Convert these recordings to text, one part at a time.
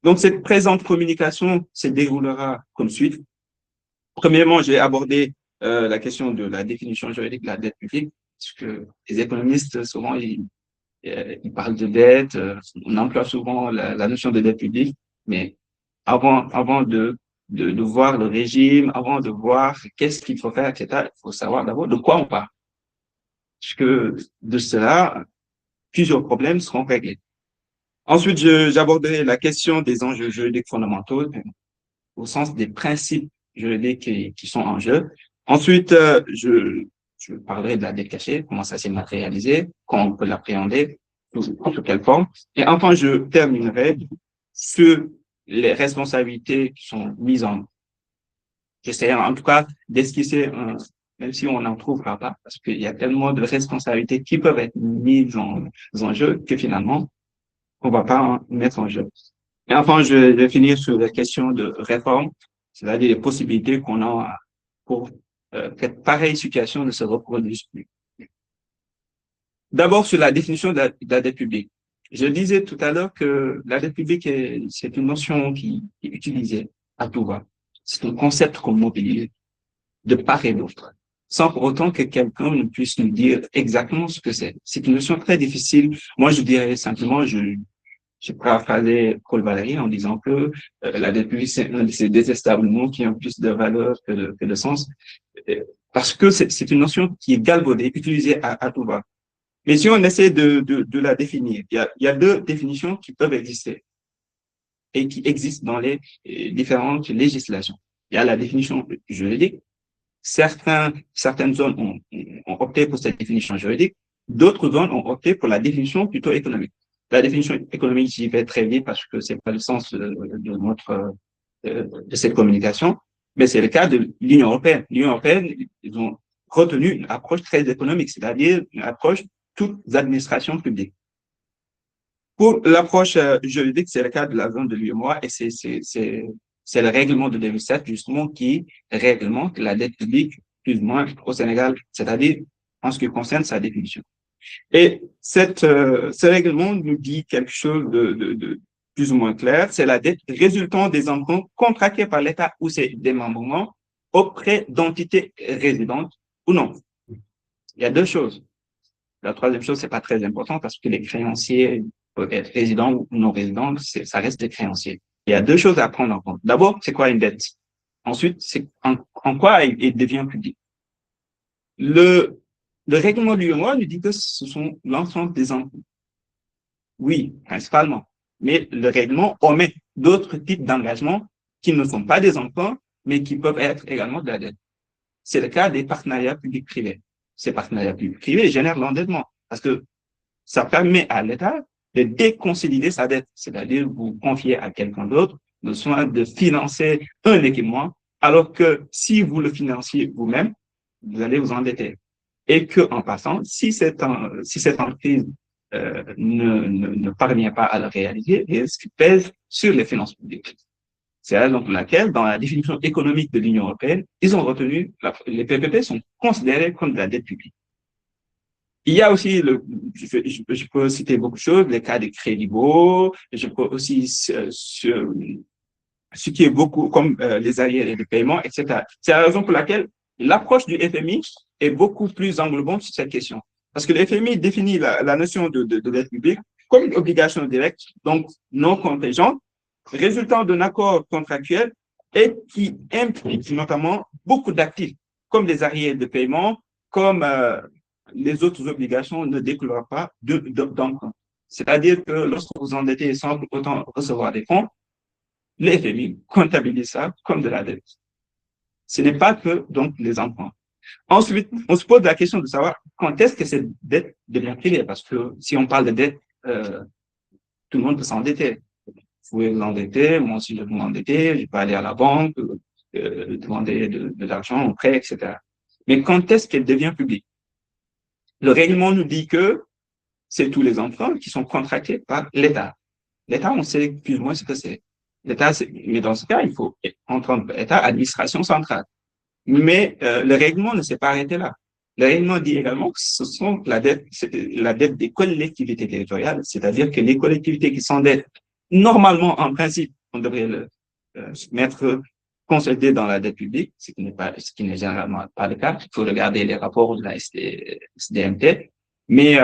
Donc, cette présente communication se déroulera comme suit. Premièrement, je vais aborder la question de la définition juridique de la dette publique, parce que les économistes, souvent, ils parlent de dette, on emploie souvent la notion de dette publique, mais avant de voir le régime, avant de voir qu'est-ce qu'il faut faire, etc., il faut savoir d'abord de quoi on parle. Parce que de cela, plusieurs problèmes seront réglés. Ensuite, j'aborderai la question des enjeux juridiques fondamentaux au sens des principes juridiques qui sont en jeu. Ensuite, je parlerai de la dette cachée, comment ça s'est matérialisé, comment on peut l'appréhender, sous quelle forme. Et enfin, je terminerai sur les responsabilités qui sont mises en. J'essaierai en tout cas d'esquisser, même si on n'en trouvera pas, parce qu'il y a tellement de responsabilités qui peuvent être mises en jeu que finalement, on ne va pas en mettre en jeu. Et enfin, je vais finir sur la question de réforme, c'est-à-dire les possibilités qu'on a pour que pareille situation ne se reproduise plus. D'abord, sur la définition de la dette publique. Je disais tout à l'heure que la dette publique, c'est une notion qui est utilisée à tout va. C'est un concept qu'on mobilise de part et d'autre, sans pour autant que quelqu'un ne puisse nous dire exactement ce que c'est. C'est une notion très difficile. Moi, je dirais simplement, je paraphraser Paul Valéry en disant que la dette publique, c'est un de ces désestablements qui ont plus de valeur que de sens, parce que c'est une notion qui est galvaudée, utilisée à tout va. Mais si on essaie de la définir, il y a deux définitions qui peuvent exister et qui existent dans les différentes législations. Il y a la définition juridique. Certaines zones ont opté pour cette définition juridique. D'autres zones ont opté pour la définition plutôt économique. La définition économique, j'y vais très vite parce que c'est pas le sens de cette communication, mais c'est le cas de l'Union européenne. L'Union européenne, ils ont retenu une approche très économique, c'est-à-dire une approche toutes administrations publiques. Pour l'approche juridique, c'est le cas de la zone de l'UEMOA et c'est le règlement de 2007 justement qui réglemente la dette publique plus ou moins au Sénégal, c'est-à-dire en ce qui concerne sa définition. Et ce règlement nous dit quelque chose de plus ou moins clair, c'est la dette résultant des emprunts contractés par l'État ou ses démembrements auprès d'entités résidentes ou non. Il y a deux choses. La troisième chose, c'est pas très important parce que les créanciers peuvent être résidents ou non résidents, ça reste des créanciers. Il y a deux choses à prendre en compte. D'abord, c'est quoi une dette? Ensuite, c'est en quoi il devient public. Le règlement de l'UEMOA nous dit que ce sont l'ensemble des emprunts. Oui, principalement. Mais le règlement omet d'autres types d'engagements qui ne sont pas des emprunts, mais qui peuvent être également de la dette. C'est le cas des partenariats publics-privés. Ces partenariats publics-privés génèrent l'endettement parce que ça permet à l'État de déconsolider sa dette, c'est-à-dire vous confier à quelqu'un d'autre le soin de financer un équipement, alors que si vous le financiez vous-même, vous allez vous endetter. Et que, en passant, si cette entreprise ne parvient pas à le réaliser, ce qui pèse sur les finances publiques. C'est la raison pour laquelle, dans la définition économique de l'Union européenne, ils ont retenu, les PPP sont considérés comme de la dette publique. Il y a aussi, je peux citer beaucoup de choses, les cas de crédit beau, je peux aussi, ce qui est beaucoup comme les arriérés de paiement, etc. C'est la raison pour laquelle l'approche du FMI est beaucoup plus englobante sur cette question. Parce que le FMI définit la notion de dette publique comme une obligation directe, donc non contingente, résultant d'un accord contractuel et qui implique notamment beaucoup d'actifs, comme les arriérés de paiement, comme les autres obligations ne découlent pas d'emprunt. C'est-à-dire que lorsque vous endettez sans autant recevoir des fonds, le FMI comptabilise ça comme de la dette. Ce n'est pas que donc les emprunts. Ensuite, on se pose la question de savoir quand est-ce que cette dette devient privée, parce que si on parle de dette, tout le monde peut s'endetter. Vous pouvez vous endetter, moi aussi je peux m'endetter, je peux aller à la banque, demander de l'argent, un prêt, etc. Mais quand est-ce qu'elle devient publique? Le règlement nous dit que c'est tous les emprunts qui sont contractés par l'État. L'État, on sait plus ou moins ce que c'est. L'État, mais dans ce cas, il faut entendre l'État, administration centrale. Mais le règlement ne s'est pas arrêté là. Le règlement dit également que ce sont la dette des collectivités territoriales, c'est-à-dire que les collectivités qui s'endettent Normalement, en principe, on devrait le mettre consolidé dans la dette publique, ce qui n'est généralement pas le cas. Il faut regarder les rapports de la SDMT. Mais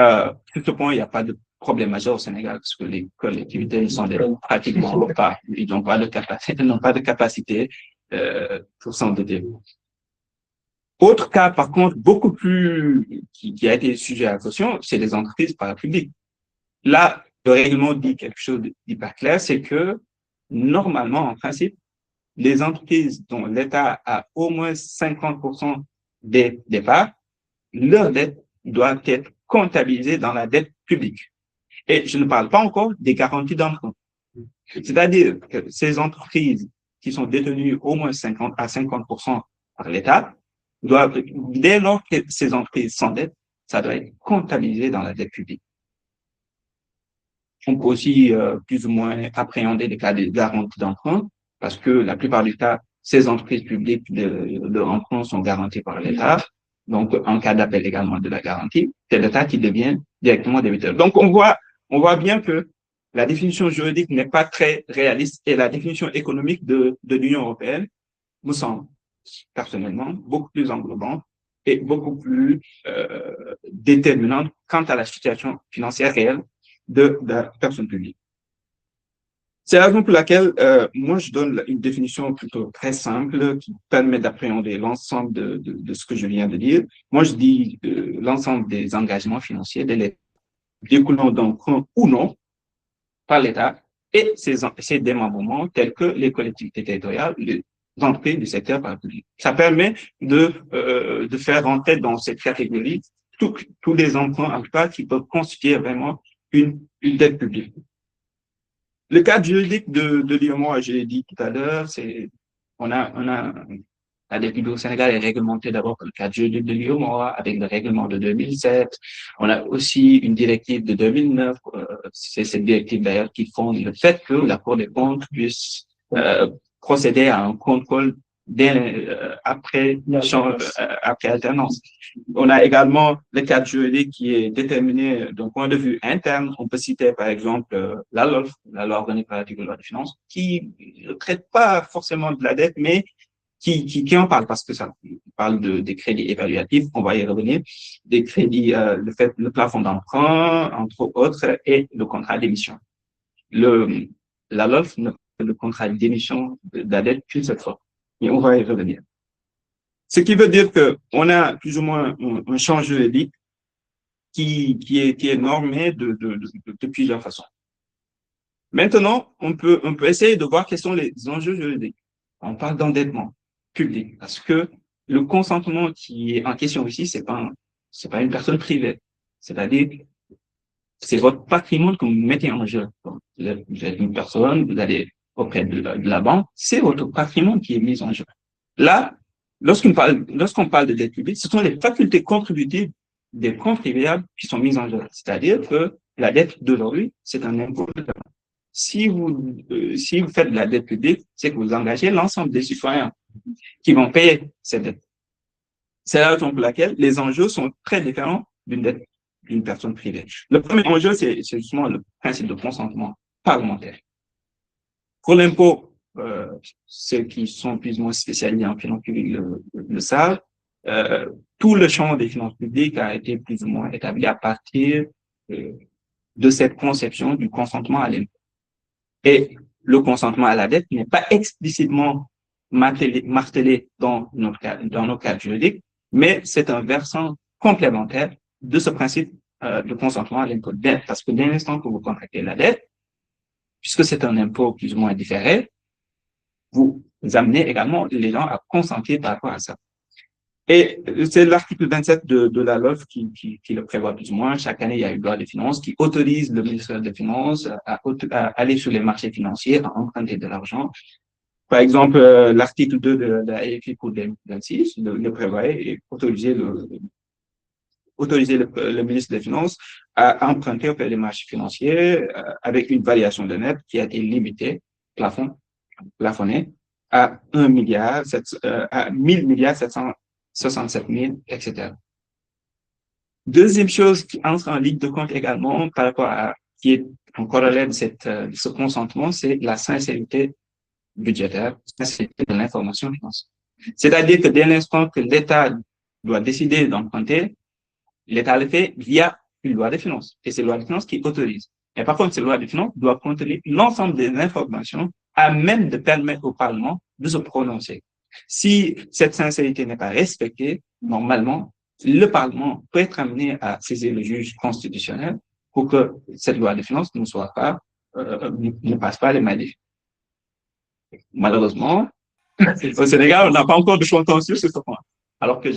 sur ce point, il n'y a pas de problème majeur au Sénégal parce que les collectivités sont pratiquement pas, ils n'ont pas de capacité, pour s'endetter. Autre cas, par contre, beaucoup plus, qui a été sujet à la caution, c'est les entreprises parapubliques. Là, le règlement dit quelque chose d'hyper clair, c'est que normalement, en principe, les entreprises dont l'État a au moins 50% des parts, leur dette doit être comptabilisée dans la dette publique. Et je ne parle pas encore des garanties d'emprunt. C'est-à-dire que ces entreprises qui sont détenues au moins 50 à 50% par l'État doivent, dès lors que ces entreprises s'endettent, ça doit être comptabilisé dans la dette publique. On peut aussi plus ou moins appréhender les cas de garantie d'emprunt parce que la plupart du temps, ces entreprises publiques de emprunt sont garanties par l'État. Donc, en cas d'appel également de la garantie, c'est l'État qui devient directement débiteur. Donc, on voit bien que la définition juridique n'est pas très réaliste et la définition économique de l'Union européenne me semble personnellement beaucoup plus englobante et beaucoup plus déterminante quant à la situation financière réelle de la personne publique. C'est la raison pour laquelle moi je donne une définition plutôt très simple qui permet d'appréhender l'ensemble de ce que je viens de dire. Moi je dis l'ensemble des engagements financiers découlant d'emprunt ou non par l'État et ses démembrements tels que les collectivités territoriales, les entreprises du secteur parapublic. Ça permet de faire rentrer dans cette catégorie tous les emprunts en tout cas qui peuvent constituer vraiment une dette publique. Le cadre juridique de l'UEMOA, je l'ai dit tout à l'heure, on a la dette publique au Sénégal est réglementée d'abord par le cadre juridique de l'UEMOA avec le règlement de 2007. On a aussi une directive de 2009. C'est cette directive d'ailleurs qui fonde le fait que la Cour des comptes puisse procéder à un contrôle après alternance. On a également le cadre juridique qui est déterminé d'un point de vue interne. On peut citer par exemple la LOLF, la loi organique relative aux lois de finances, qui ne traite pas forcément de la dette, mais qui en parle parce que ça parle des crédits évaluatifs, on va y revenir, des crédits, le plafond d'emprunt, entre autres, et le contrat d'émission. La LOLF ne fait le contrat d'émission de la dette qu'une seule fois. Et on va y revenir. Ce qui veut dire qu'on a plus ou moins un champ juridique qui est normé de plusieurs façons. Maintenant, on peut essayer de voir quels sont les enjeux juridiques. On parle d'endettement public parce que le consentement qui est en question ici, c'est pas une personne privée. C'est-à-dire, c'est votre patrimoine que vous mettez en jeu. Vous êtes une personne, vous allez auprès de la banque, c'est votre patrimoine qui est mis en jeu. Là, lorsqu'on parle de dette publique, ce sont les facultés contributives des contribuables qui sont mises en jeu. C'est-à-dire que la dette d'aujourd'hui, c'est un impôt. Si vous faites de la dette publique, c'est que vous engagez l'ensemble des citoyens qui vont payer cette dette. C'est la raison pour laquelle les enjeux sont très différents d'une dette d'une personne privée. Le premier enjeu, c'est justement le principe de consentement parlementaire. Pour l'impôt, ceux qui sont plus ou moins spécialisés en finances publiques le savent, tout le champ des finances publiques a été plus ou moins établi à partir de cette conception du consentement à l'impôt. Et le consentement à la dette n'est pas explicitement martelé dans nos cadres juridiques, mais c'est un versant complémentaire de ce principe de consentement à l'impôt. Parce que dès l'instant que vous contractez la dette, puisque c'est un impôt plus ou moins différé, vous amenez également les gens à consentir par rapport à ça. Et c'est l'article 27 de la LOLF qui le prévoit plus ou moins. Chaque année, il y a une loi des finances qui autorise le ministère des Finances à aller sur les marchés financiers, à emprunter de l'argent. Par exemple, l'article 2 de la AFI pour 2026 le prévoit et autoriser le ministre des Finances à emprunter auprès des marchés financiers avec une variation de net qui a été limitée, plafonnée, à 1 milliard, à 1000 milliards 767 000, etc. Deuxième chose qui entre en ligne de compte également par rapport à qui est en corollaire de ce consentement, c'est la sincérité budgétaire, la sincérité de l'information financière. C'est-à-dire que dès l'instant que l'État doit décider d'emprunter, l'État le fait via une loi de finances. Et c'est la loi de finances qui autorise. Et par contre, cette loi de finances doit contenir l'ensemble des informations à même de permettre au Parlement de se prononcer. Si cette sincérité n'est pas respectée, normalement, le Parlement peut être amené à saisir le juge constitutionnel pour que cette loi de finances ne passe pas les maladies. Malheureusement, au Sénégal, on n'a pas encore de contentieux sur ce point. Alors que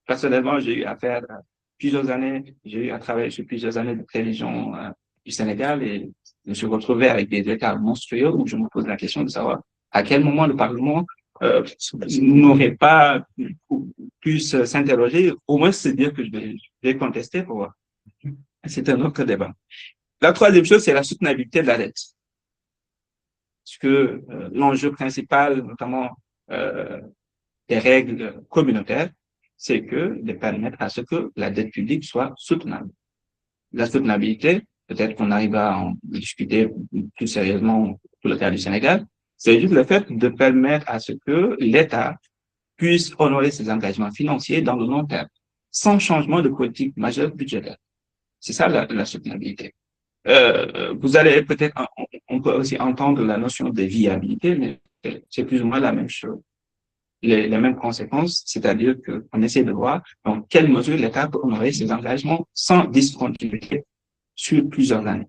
personnellement, j'ai eu affaire plusieurs années, j'ai eu à travailler sur plusieurs années de prévision du Sénégal et je me suis retrouvé avec des écarts monstrueux où je me pose la question de savoir à quel moment le Parlement n'aurait pas pu s'interroger, au moins se dire que je vais contester pour voir. C'est un autre débat. La troisième chose, c'est la soutenabilité de la dette. Parce que l'enjeu principal, notamment des règles communautaires, c'est de permettre à ce que la dette publique soit soutenable. La soutenabilité, peut-être qu'on arrivera à en discuter plus sérieusement pour le cas du Sénégal, c'est juste le fait de permettre à ce que l'État puisse honorer ses engagements financiers dans le long terme, sans changement de politique majeure budgétaire. C'est ça la soutenabilité. Vous allez peut-être, on peut aussi entendre la notion de viabilité, mais c'est plus ou moins la même chose. Les mêmes conséquences, c'est-à-dire qu'on essaie de voir dans quelle mesure l'État peut honorer ses engagements sans discontinuité sur plusieurs années.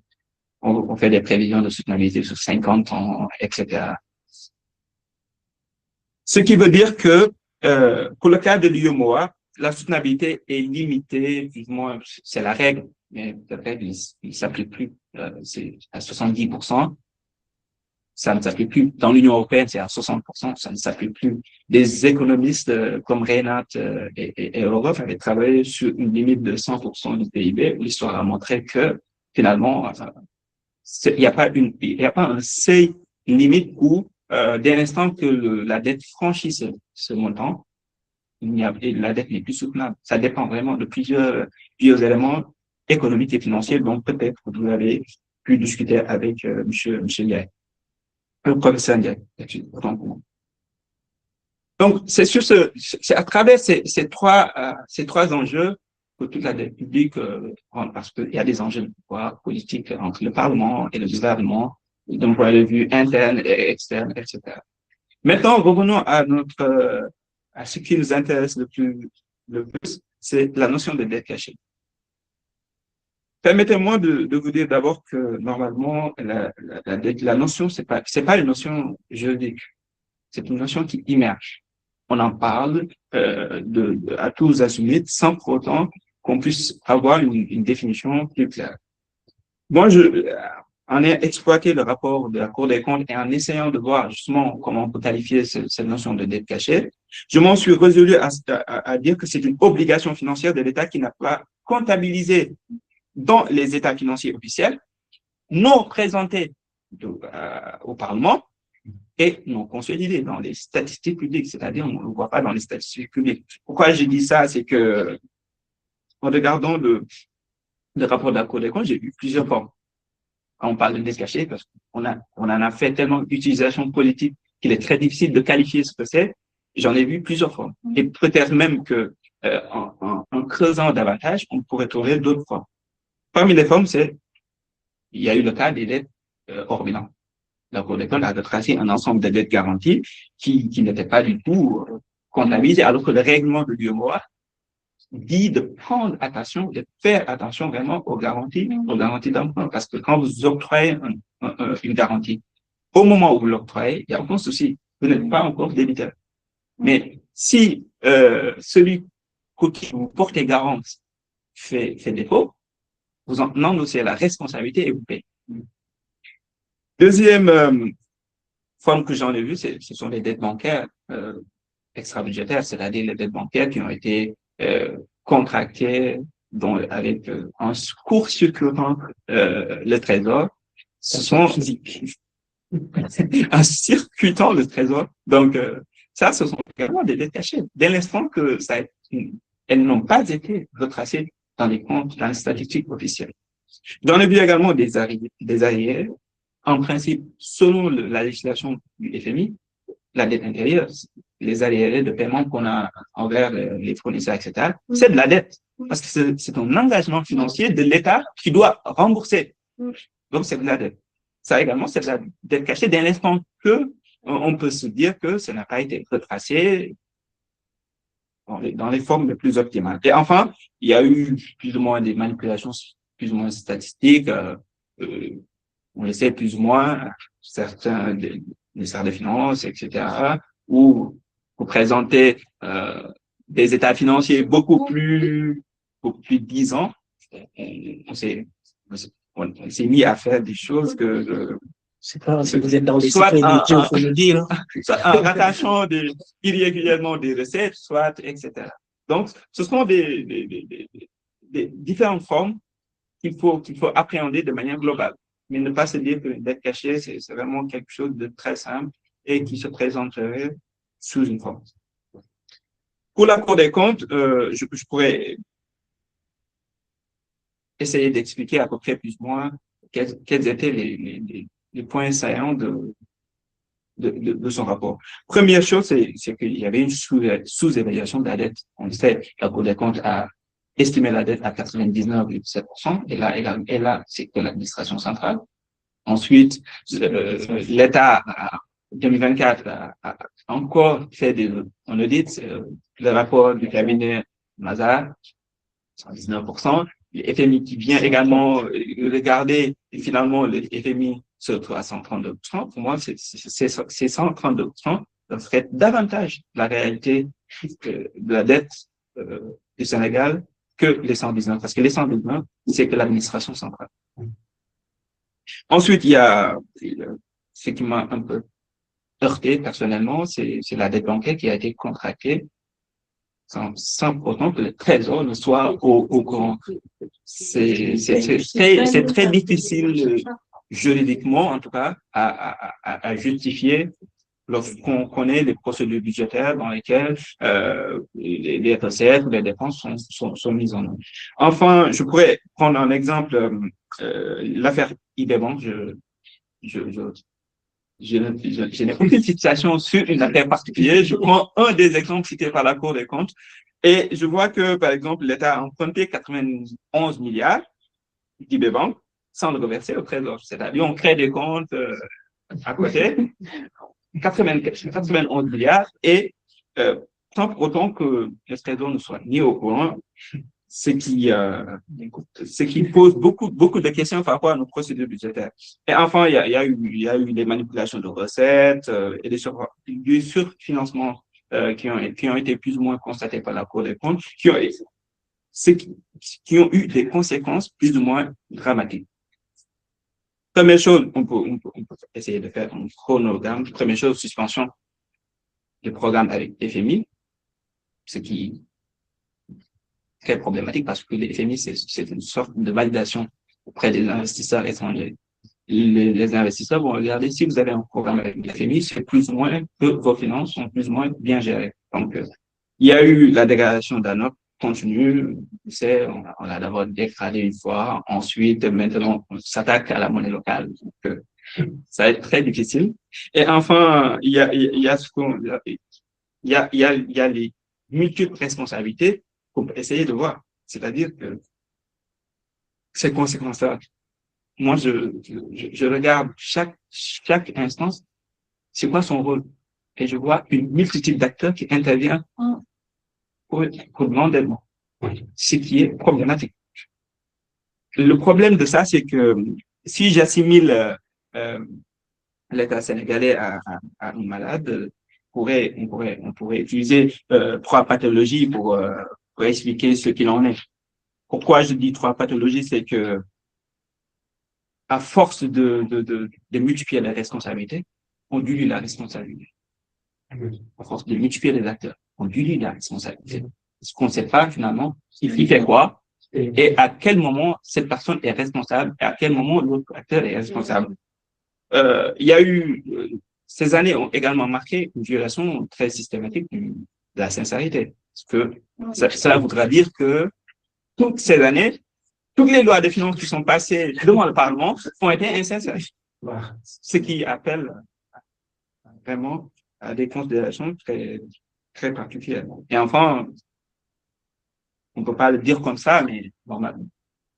On fait des prévisions de soutenabilité sur 50 ans, etc. Ce qui veut dire que pour le cas de l'UEMOA, la soutenabilité est limitée, justement, c'est la règle, mais la règle, il ne s'applique plus, c'est à 70%. Ça ne s'applique plus. Dans l'Union européenne, c'est à 60%, ça ne s'applique plus. Des économistes comme Reinhardt et Europe avaient travaillé sur une limite de 100% du PIB, où l'histoire a montré que finalement, il n'y a pas un seuil limite où, dès l'instant que la dette franchit ce montant, la dette n'est plus soutenable. Ça dépend vraiment de plusieurs éléments économiques et financiers dont peut-être vous avez pu discuter avec monsieur Ndiaye. Le professeur Ndiaye. Donc, c'est à travers ces trois enjeux que toute la dette publique, parce qu'il y a des enjeux de pouvoir politique entre le Parlement et le gouvernement, d'un point de vue interne et externe, etc. Maintenant, revenons à ce qui nous intéresse le plus, c'est la notion de dette cachée. Permettez-moi de vous dire d'abord que normalement, la notion, c'est pas une notion juridique. C'est une notion qui immerge. On en parle à tous azimuts sans pour autant qu'on puisse avoir une définition plus claire. Moi, en ayant exploité le rapport de la Cour des comptes et en essayant de voir justement comment on peut qualifier cette notion de dette cachée, je m'en suis résolu à dire que c'est une obligation financière de l'État qui n'a pas comptabilisé dans les états financiers officiels, non présentés au Parlement et non consolidés dans les statistiques publiques, c'est-à-dire on ne le voit pas dans les statistiques publiques. Pourquoi je dis ça? C'est que en regardant le rapport de la Cour des comptes, j'ai vu plusieurs formes. Quand on parle de dette cachée, parce qu'on en a fait tellement d'utilisation politique qu'il est très difficile de qualifier ce que c'est, j'en ai vu plusieurs formes. Et peut-être même que en creusant davantage, on pourrait trouver d'autres formes. Parmi les formes, il y a eu le cas des dettes hors bilan. La Cour des comptes a tracé un ensemble de dettes garanties qui n'étaient pas du tout comptabilisées, alors que le règlement de l'UEMOA dit de prendre attention, de faire attention vraiment aux garanties d'emprunt. Parce que quand vous octroyez une garantie, au moment où vous l'octroyez, il n'y a aucun souci. Vous n'êtes pas encore débiteur. Mais si celui qui vous portez garant fait défaut, vous en endossez la responsabilité et vous payez. Deuxième forme que j'en ai vue, ce sont les dettes bancaires extra-budgétaires, c'est-à-dire les dettes bancaires qui ont été contractées avec en court-circuitant le trésor. Ce sont en circuitant le trésor. Donc, ce sont également des dettes cachées. Dès l'instant que elles n'ont pas été retracées dans les comptes, dans les statistiques officielles. J'en ai vu également des arriérés. En principe, selon la législation du FMI, la dette intérieure, les arriérés de paiement qu'on a envers les fournisseurs, etc., c'est de la dette. Parce que c'est un engagement financier de l'État qui doit rembourser. Donc, c'est de la dette. Ça également, c'est de la dette cachée dès l'instant que on peut se dire que ça n'a pas été retracé dans les formes les plus optimales. Et enfin, il y a eu plus ou moins des manipulations plus ou moins statistiques. On le sait plus ou moins, certains des ministères des Finances, etc., où vous présentez des états financiers beaucoup plus disants. On s'est mis à faire des choses que c'est pas si vous êtes dans les secrets métiers, il faut le dire. Soit en rattachant irrégulièrement des recettes, soit, etc. Donc, ce sont des différentes formes qu'il faut appréhender de manière globale. Mais ne pas se dire que dette cachée, c'est vraiment quelque chose de très simple et qui se présenterait sous une forme. Pour la Cour des comptes, je pourrais essayer d'expliquer à peu près plus ou moins quels étaient les points saillants de son rapport. Première chose, c'est qu'il y avait une sous-évaluation de la dette. On sait, la Cour des comptes a estimé la dette à 99,7%, et là, c'est que l'administration centrale. Ensuite, l'État, en 2024, a encore fait on audit, le rapport du cabinet Mazars, 119%. Le FMI qui vient également regarder, et finalement, le FMI se retrouve à 132%. Pour moi, ces 132% reflètent davantage la réalité de la dette du Sénégal que les 119, parce que les 119, c'est que l'administration centrale. Ensuite, il y a ce qui m'a un peu heurté personnellement, c'est la dette bancaire qui a été contractée sans pourtant que le Trésor ne soit au courant. C'est très difficile juridiquement, en tout cas, à justifier lorsqu'on connaît les procédures budgétaires dans lesquelles les recettes ou les dépenses sont mises en œuvre. Enfin, je pourrais prendre un exemple, l'affaire IBEBank. Je n'ai aucune fixation sur une affaire particulière. Je prends un des exemples cités par la Cour des comptes et je vois que, par exemple, l'État a emprunté 91 milliards d'IBEBank sans le reverser au Trésor. C'est-à-dire, on crée des comptes à côté, 91 milliards et sans pour autant que le Trésor ne soit ni au courant, ce qui pose beaucoup de questions par rapport à nos procédures budgétaires. Et enfin, il y a eu des manipulations de recettes et des surfinancements qui ont été plus ou moins constatés par la Cour des comptes, qui ont eu des conséquences plus ou moins dramatiques. Première chose, on peut essayer de faire un chronogramme. Première chose, suspension du programme avec FMI, ce qui très problématique parce que les FMI, c'est une sorte de validation auprès des investisseurs étrangers. Les investisseurs vont regarder si vous avez un programme avec le FMI, c'est plus ou moins que vos finances sont plus ou moins bien gérées. Donc, il y a eu la dégradation d'ANOC continue. Tu sais, on a d'abord dégradé une fois, ensuite, maintenant, on s'attaque à la monnaie locale. Donc, ça va être très difficile. Et enfin, il y a les multiples responsabilités qu'on peut essayer de voir. C'est-à-dire que ces conséquences-là, moi, je regarde chaque instance, c'est quoi son rôle? Et je vois une multitude d'acteurs qui interviennent pour l'endettement, ce qui est problématique. Le problème de ça, c'est que si j'assimile l'État sénégalais à un malade, on pourrait utiliser trois pathologies pour expliquer ce qu'il en est. Pourquoi je dis trois pathologies, c'est que à force de multiplier les responsabilités, on dilue la responsabilité. À force de multiplier les acteurs, on dilue la responsabilité. Parce qu'on ne sait pas finalement il fait quoi et à quel moment cette personne est responsable et à quel moment l'autre acteur est responsable. Il y a eu ces années ont également marqué une violation très systématique de la sincérité. Parce que ça voudra dire que toutes ces années, toutes les lois de finances qui sont passées devant le Parlement ont été insincères. Voilà. Ce qui appelle vraiment à des considérations très, très particulières. Et enfin, on ne peut pas le dire comme ça, mais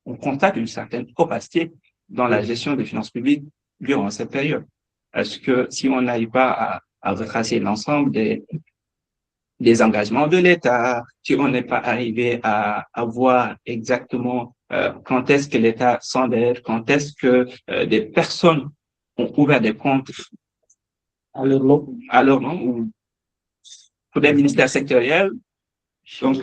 on constate une certaine opacité dans la gestion des finances publiques durant cette période. Parce que si on n'arrive pas à retracer l'ensemble des engagements de l'État, si on n'est pas arrivé à voir exactement quand est-ce que l'État s'endette, quand est-ce que des personnes ont ouvert des comptes à leur nom ou pour des ministères sectoriels. Donc,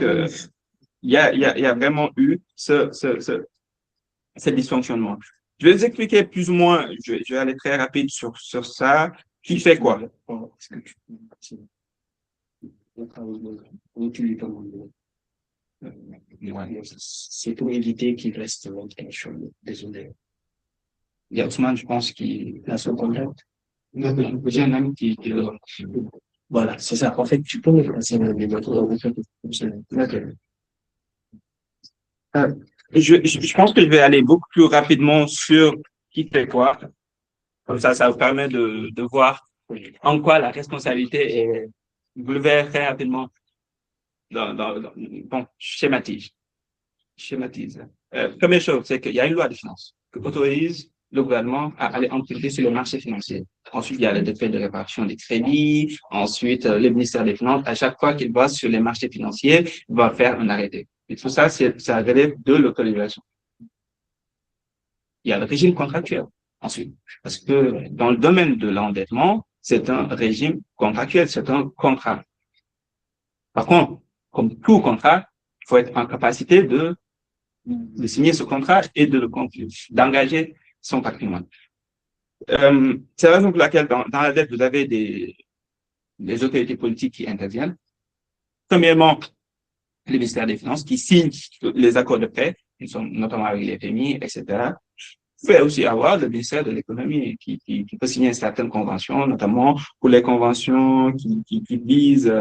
il y a vraiment eu ce dysfonctionnement. Je vais vous expliquer plus ou moins, je vais aller très rapide sur ça. Qui fait quoi? C'est pour éviter qu'il reste quelque chose. Désolé. Il y a Ousmane, je pense, qui a son contact. J'ai un ami qui voilà, c'est ça. En fait, tu peux me passer le numéro. Je pense que je vais aller beaucoup plus rapidement sur qui fait quoi. Comme ça vous permet de voir en quoi la responsabilité est. Je le verrai très rapidement. Bon, schématise. Première chose, c'est qu'il y a une loi de finances qui autorise le gouvernement à aller emprunter sur le marché financier. Ensuite, il y a le décret de répartition des crédits. Ensuite, le ministère des Finances, à chaque fois qu'il va sur les marchés financiers, il va faire un arrêté. Et tout ça, ça relève de l'autorisation. Il y a le régime contractuel. Ensuite, parce que dans le domaine de l'endettement, c'est un régime contractuel, c'est un contrat. Par contre, comme tout contrat, il faut être en capacité de signer ce contrat et de le conclure, d'engager son patrimoine. C'est la raison pour laquelle dans la dette, vous avez des autorités politiques qui interviennent. Premièrement, le ministère des Finances qui signe les accords de prêt, notamment avec les FMI, etc. Vous pouvez aussi avoir le ministère de l'économie qui peut signer certaines conventions, notamment pour les conventions qui visent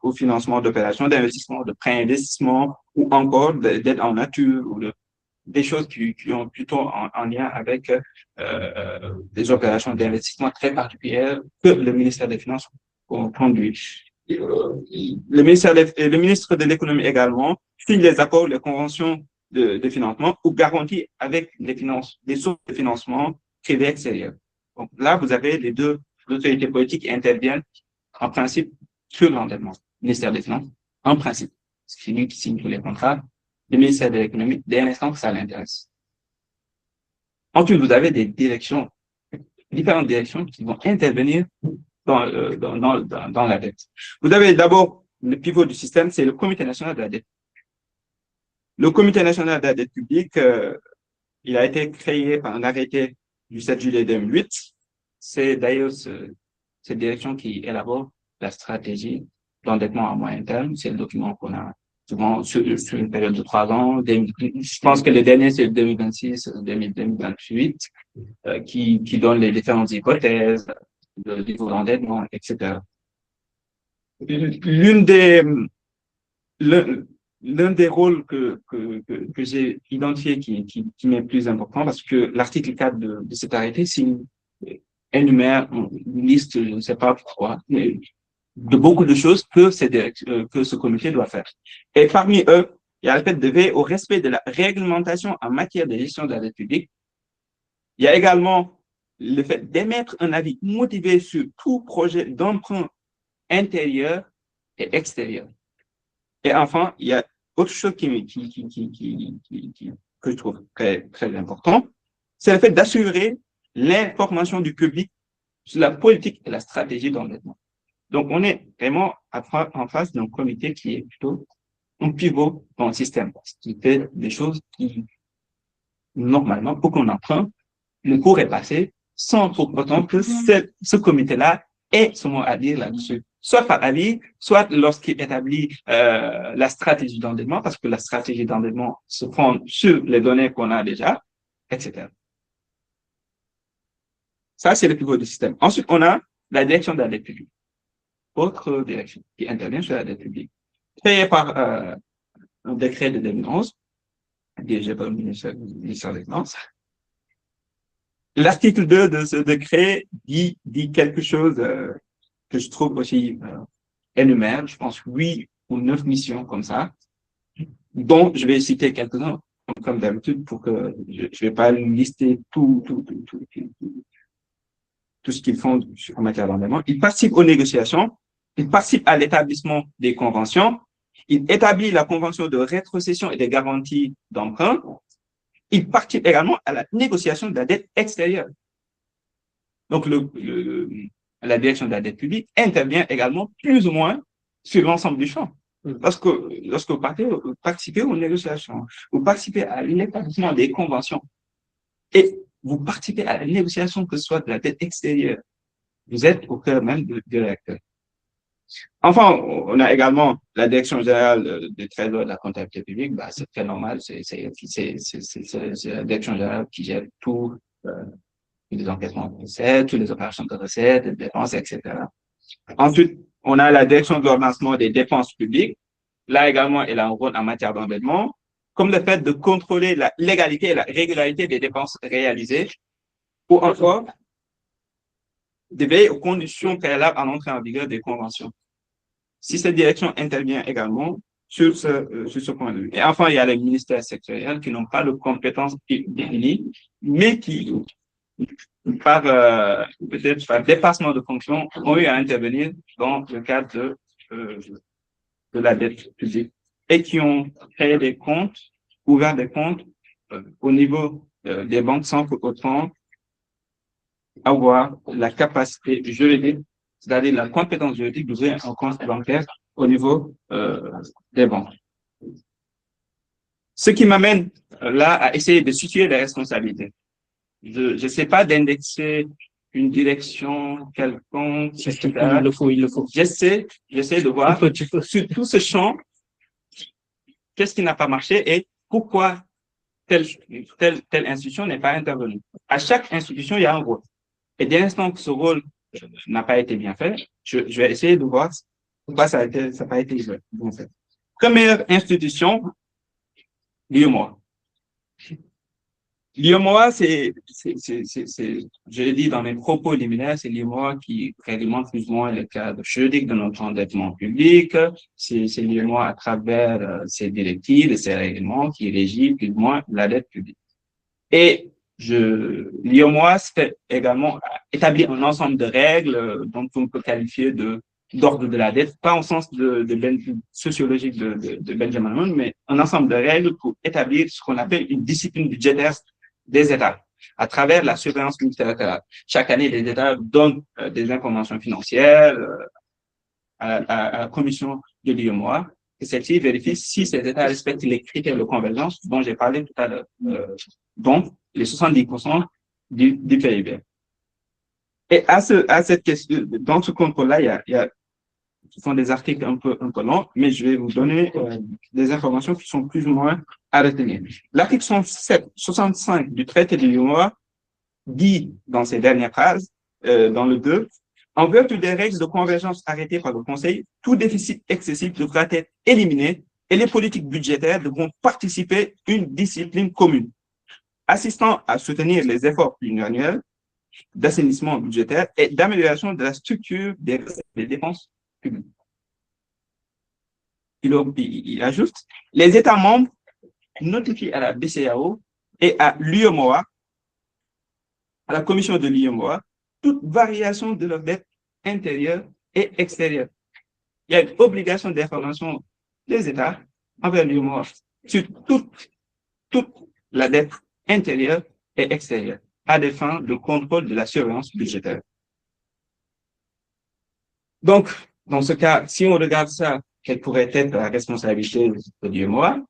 au financement d'opérations d'investissement, de pré-investissement ou encore d'aide en nature ou des choses qui ont plutôt en lien avec des opérations d'investissement très particulières que le ministère des Finances conduit. Le ministre de l'économie également signe les accords, les conventions de financement ou garantit avec des sources de financement privées extérieures. Donc là, vous avez les deux autorités politiques qui interviennent en principe sur l'endettement. Le ministère des Finances, en principe, c'est lui qui signe tous les contrats. Le ministère de l'économie, dès l'instant que ça l'intéresse. Ensuite, vous avez des directions, différentes directions qui vont intervenir dans la dette. Vous avez d'abord le pivot du système, c'est le Comité national de la dette. Le Comité national de la dette publique, il a été créé par un arrêté du 7 juillet 2008. C'est d'ailleurs cette direction qui élabore la stratégie d'endettement à moyen terme. C'est le document qu'on a souvent sur une période de 3 ans. Je pense que le dernier, c'est 2026, 2028, qui donne les différentes hypothèses, le niveau d'endettement, etc. L'un des rôles que j'ai identifié qui m'est plus important, parce que l'article 4 de cet arrêté énumère une liste, je ne sais pas pourquoi, mais de beaucoup de choses que ce comité doit faire. Et parmi eux, il y a le fait de veiller au respect de la réglementation en matière de gestion de la dette publique. Il y a également le fait d'émettre un avis motivé sur tout projet d'emprunt intérieur et extérieur. Et enfin, il y a autre chose que je trouve très, très important, c'est le fait d'assurer l'information du public sur la politique et la stratégie d'endettement. Donc, on est vraiment en face d'un comité qui est plutôt un pivot dans le système, qui fait des choses qui, normalement, pour qu'on emprunte, ne pourrait passer sans pour autant que ce comité-là ait son mot à dire là-dessus. Soit par avis, soit lorsqu'il établit la stratégie d'endettement, parce que la stratégie d'endettement se fonde sur les données qu'on a déjà, etc. Ça, c'est le pivot du système. Ensuite, on a la direction de la dette publique. Autre direction qui intervient sur la dette publique. Créée par un décret de 2011, dirigé par le ministère des Finances. L'article 2 de ce décret dit quelque chose que je trouve aussi énumère, je pense, 8 ou 9 missions comme ça, dont je vais citer quelques-uns, comme d'habitude, pour que je ne vais pas lister tout ce qu'ils font en matière d'environnement. Ils participent aux négociations, ils participent à l'établissement des conventions, ils établissent la convention de rétrocession et des garanties d'emprunt, ils participent également à la négociation de la dette extérieure. Donc, la direction de la dette publique intervient également plus ou moins sur l'ensemble du champ. Lorsque vous participez aux négociations, vous participez à l'établissement des conventions et vous participez à la négociation que ce soit de la dette extérieure, vous êtes au cœur même du réacteur. Enfin, on a également la direction générale du Trésor de la comptabilité publique. Bah, c'est très normal, c'est la direction générale qui gère tout, les encaissements de recettes, toutes les opérations de recettes, de dépenses, etc. Ensuite, on a la direction de l'ordonnancement des dépenses publiques. Là également, elle a un rôle en matière d'endettement, comme le fait de contrôler la légalité et la régularité des dépenses réalisées, ou encore de veiller aux conditions préalables à l'entrée en vigueur des conventions. Si cette direction intervient également sur ce point de vue. Et enfin, il y a les ministères sectoriels qui n'ont pas de compétences définies, mais qui, peut-être par dépassement de fonction, ont eu à intervenir dans le cadre de la dette publique et qui ont créé des comptes, ouvert des comptes au niveau des banques sans pour autant avoir la capacité juridique, c'est-à-dire la compétence juridique d'ouvrir un compte bancaire au niveau des banques. Ce qui m'amène là à essayer de situer les responsabilités. Je ne sais pas d'indexer une direction quelconque, etc. Il le faut. J'essaie de voir sur tout ce champ, qu'est-ce qui n'a pas marché et pourquoi telle institution n'est pas intervenue. À chaque institution, il y a un rôle. Et dès l'instant que ce rôle n'a pas été bien fait, je vais essayer de voir pourquoi ça n'a pas été bien fait. Première institution, l'UEMOA. L'UEMOA, je l'ai dit dans mes propos liminaires, c'est l'UEMOA qui réglemente plus ou moins le cadre juridique de notre endettement public. C'est l'UEMOA à travers ses directives et ses règlements qui régit plus ou moins la dette publique. Et l'UEMOA fait également établir un ensemble de règles dont on peut qualifier d'ordre de la dette, pas au sens sociologique de Benjamin Moon, mais un ensemble de règles pour établir ce qu'on appelle une discipline budgétaire des États à travers la surveillance multilatérale. Chaque année, les États donnent des informations financières à la commission de l'UEMOA et celle-ci vérifie si ces États respectent les critères de convergence dont j'ai parlé tout à l'heure, donc les 70% du PIB. Et à cette question, dans ce contrôle-là, ce sont des articles un peu longs, mais je vais vous donner des informations qui sont plus ou moins à retenir. L'article 65 du traité de l'UEMOA dit dans ses dernières phrases, dans le 2, en vertu des règles de convergence arrêtées par le Conseil, tout déficit excessif devra être éliminé et les politiques budgétaires devront participer à une discipline commune, assistant à soutenir les efforts pluriannuels d'assainissement budgétaire et d'amélioration de la structure des dépenses publiques. Il ajoute, les États membres notifient à la BCEAO et à l'UEMOA, à la commission de l'UEMOA, toute variation de leur dette intérieure et extérieure. Il y a une obligation d'information des États envers l'UEMOA sur toute la dette intérieure et extérieure à des fins de contrôle de la surveillance budgétaire. Donc, dans ce cas, si on regarde ça, quelle pourrait être la responsabilité de l'UEMOA?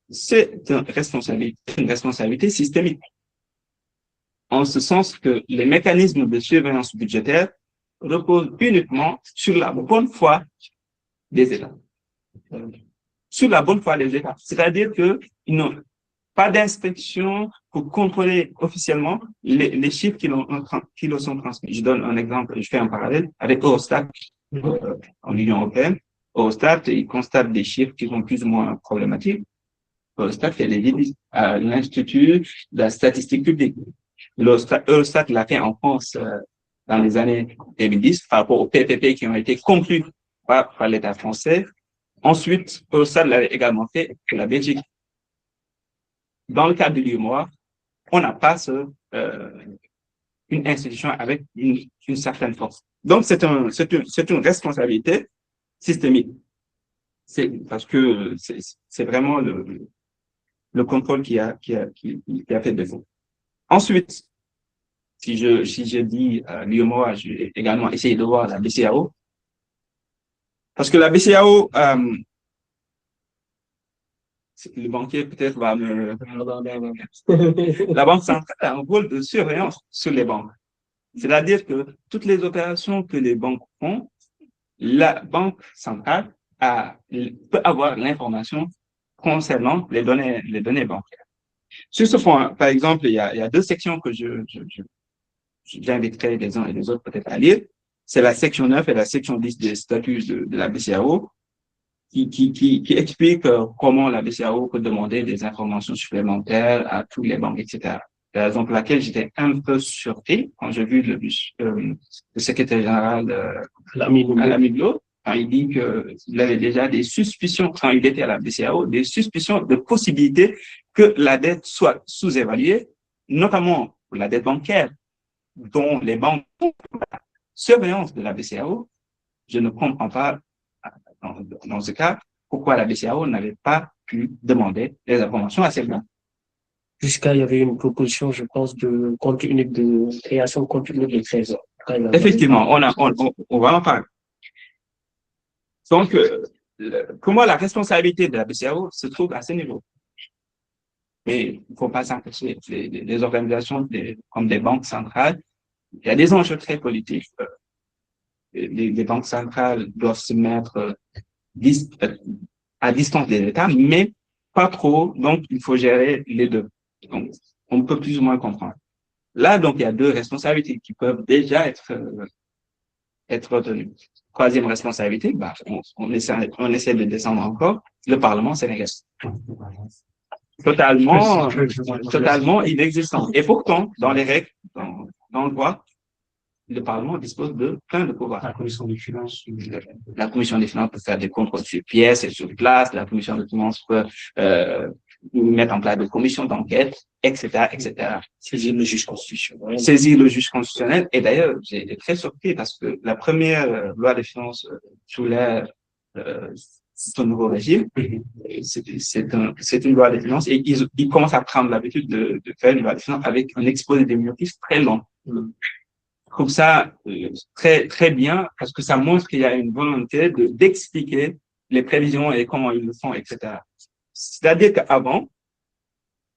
C'est une responsabilité systémique. En ce sens que les mécanismes de surveillance budgétaire reposent uniquement sur la bonne foi des États. Sur la bonne foi des États. C'est-à-dire qu'ils n'ont pas d'inspection pour contrôler officiellement les chiffres qui leur sont transmis. Je donne un exemple, je fais un parallèle avec Eurostat en Union européenne. Eurostat, ils constatent des chiffres qui sont plus ou moins problématiques. Eurostat fait des visites à l'Institut de la statistique publique. Eurostat l'a fait en France dans les années 2010 par rapport aux PPP qui ont été conclus par l'État français. Ensuite, Eurostat l'avait également fait pour la Belgique. Dans le cadre de l'UEMOA, on n'a pas une institution avec une certaine force. Donc, c'est une responsabilité systémique. C'est parce que c'est vraiment le contrôle qui a fait défaut. Ensuite, si je dis l'UEMOA, je vais également essayer de voir la BCEAO. Parce que la BCEAO, le banquier peut-être va me... La Banque centrale a un rôle de surveillance sur les banques. C'est-à-dire que toutes les opérations que les banques font, la Banque centrale peut avoir l'information concernant les données bancaires. Sur ce point, par exemple, il y a deux sections que j'inviterai les uns et les autres peut-être à lire. C'est la section 9 et la section 10 des statuts de la BCEAO qui expliquent comment la BCEAO peut demander des informations supplémentaires à toutes les banques, etc. C'est la raison pour laquelle j'étais un peu surpris quand j'ai vu le secrétaire général Alamiglo, quand il dit qu'il avait déjà des suspicions, quand il était à la BCEAO, des suspicions de possibilité que la dette soit sous-évaluée, notamment pour la dette bancaire, dont les banques font la surveillance de la BCEAO. Je ne comprends pas, dans ce cas, pourquoi la BCEAO n'avait pas pu demander des informations à ces banques. Jusqu'à, il y avait une proposition, je pense, de compte unique de création de compte unique de trésor. Effectivement, on va en parler. Donc, pour moi, la responsabilité de la BCEAO se trouve à ce niveau. Mais il ne faut pas s'empêcher. Les organisations comme des banques centrales, il y a des enjeux très politiques. Les banques centrales doivent se mettre à distance des États, mais pas trop. Donc, il faut gérer les deux. Donc, on peut plus ou moins comprendre. Là, donc, il y a deux responsabilités qui peuvent déjà être retenues. Troisième responsabilité, on essaie de descendre encore. Le Parlement sénégalais. Totalement inexistant. Et pourtant, dans les règles, dans le droit, le Parlement dispose de plein de pouvoirs. La Commission des finances peut faire des contrôles sur pièces et sur place. La Commission des finances peut mettre en place des commissions d'enquête, etc., etc. Saisir le juge constitutionnel. Saisir le juge constitutionnel. Et d'ailleurs, j'ai été très surpris parce que la première loi des finances sous l'ère ce nouveau régime, c'est une loi des finances et ils commencent à prendre l'habitude de faire une loi des finances avec un exposé des motifs très long. Je trouve ça très, très bien parce que ça montre qu'il y a une volonté d'expliquer les prévisions et comment ils le font, etc. C'est-à-dire qu'avant,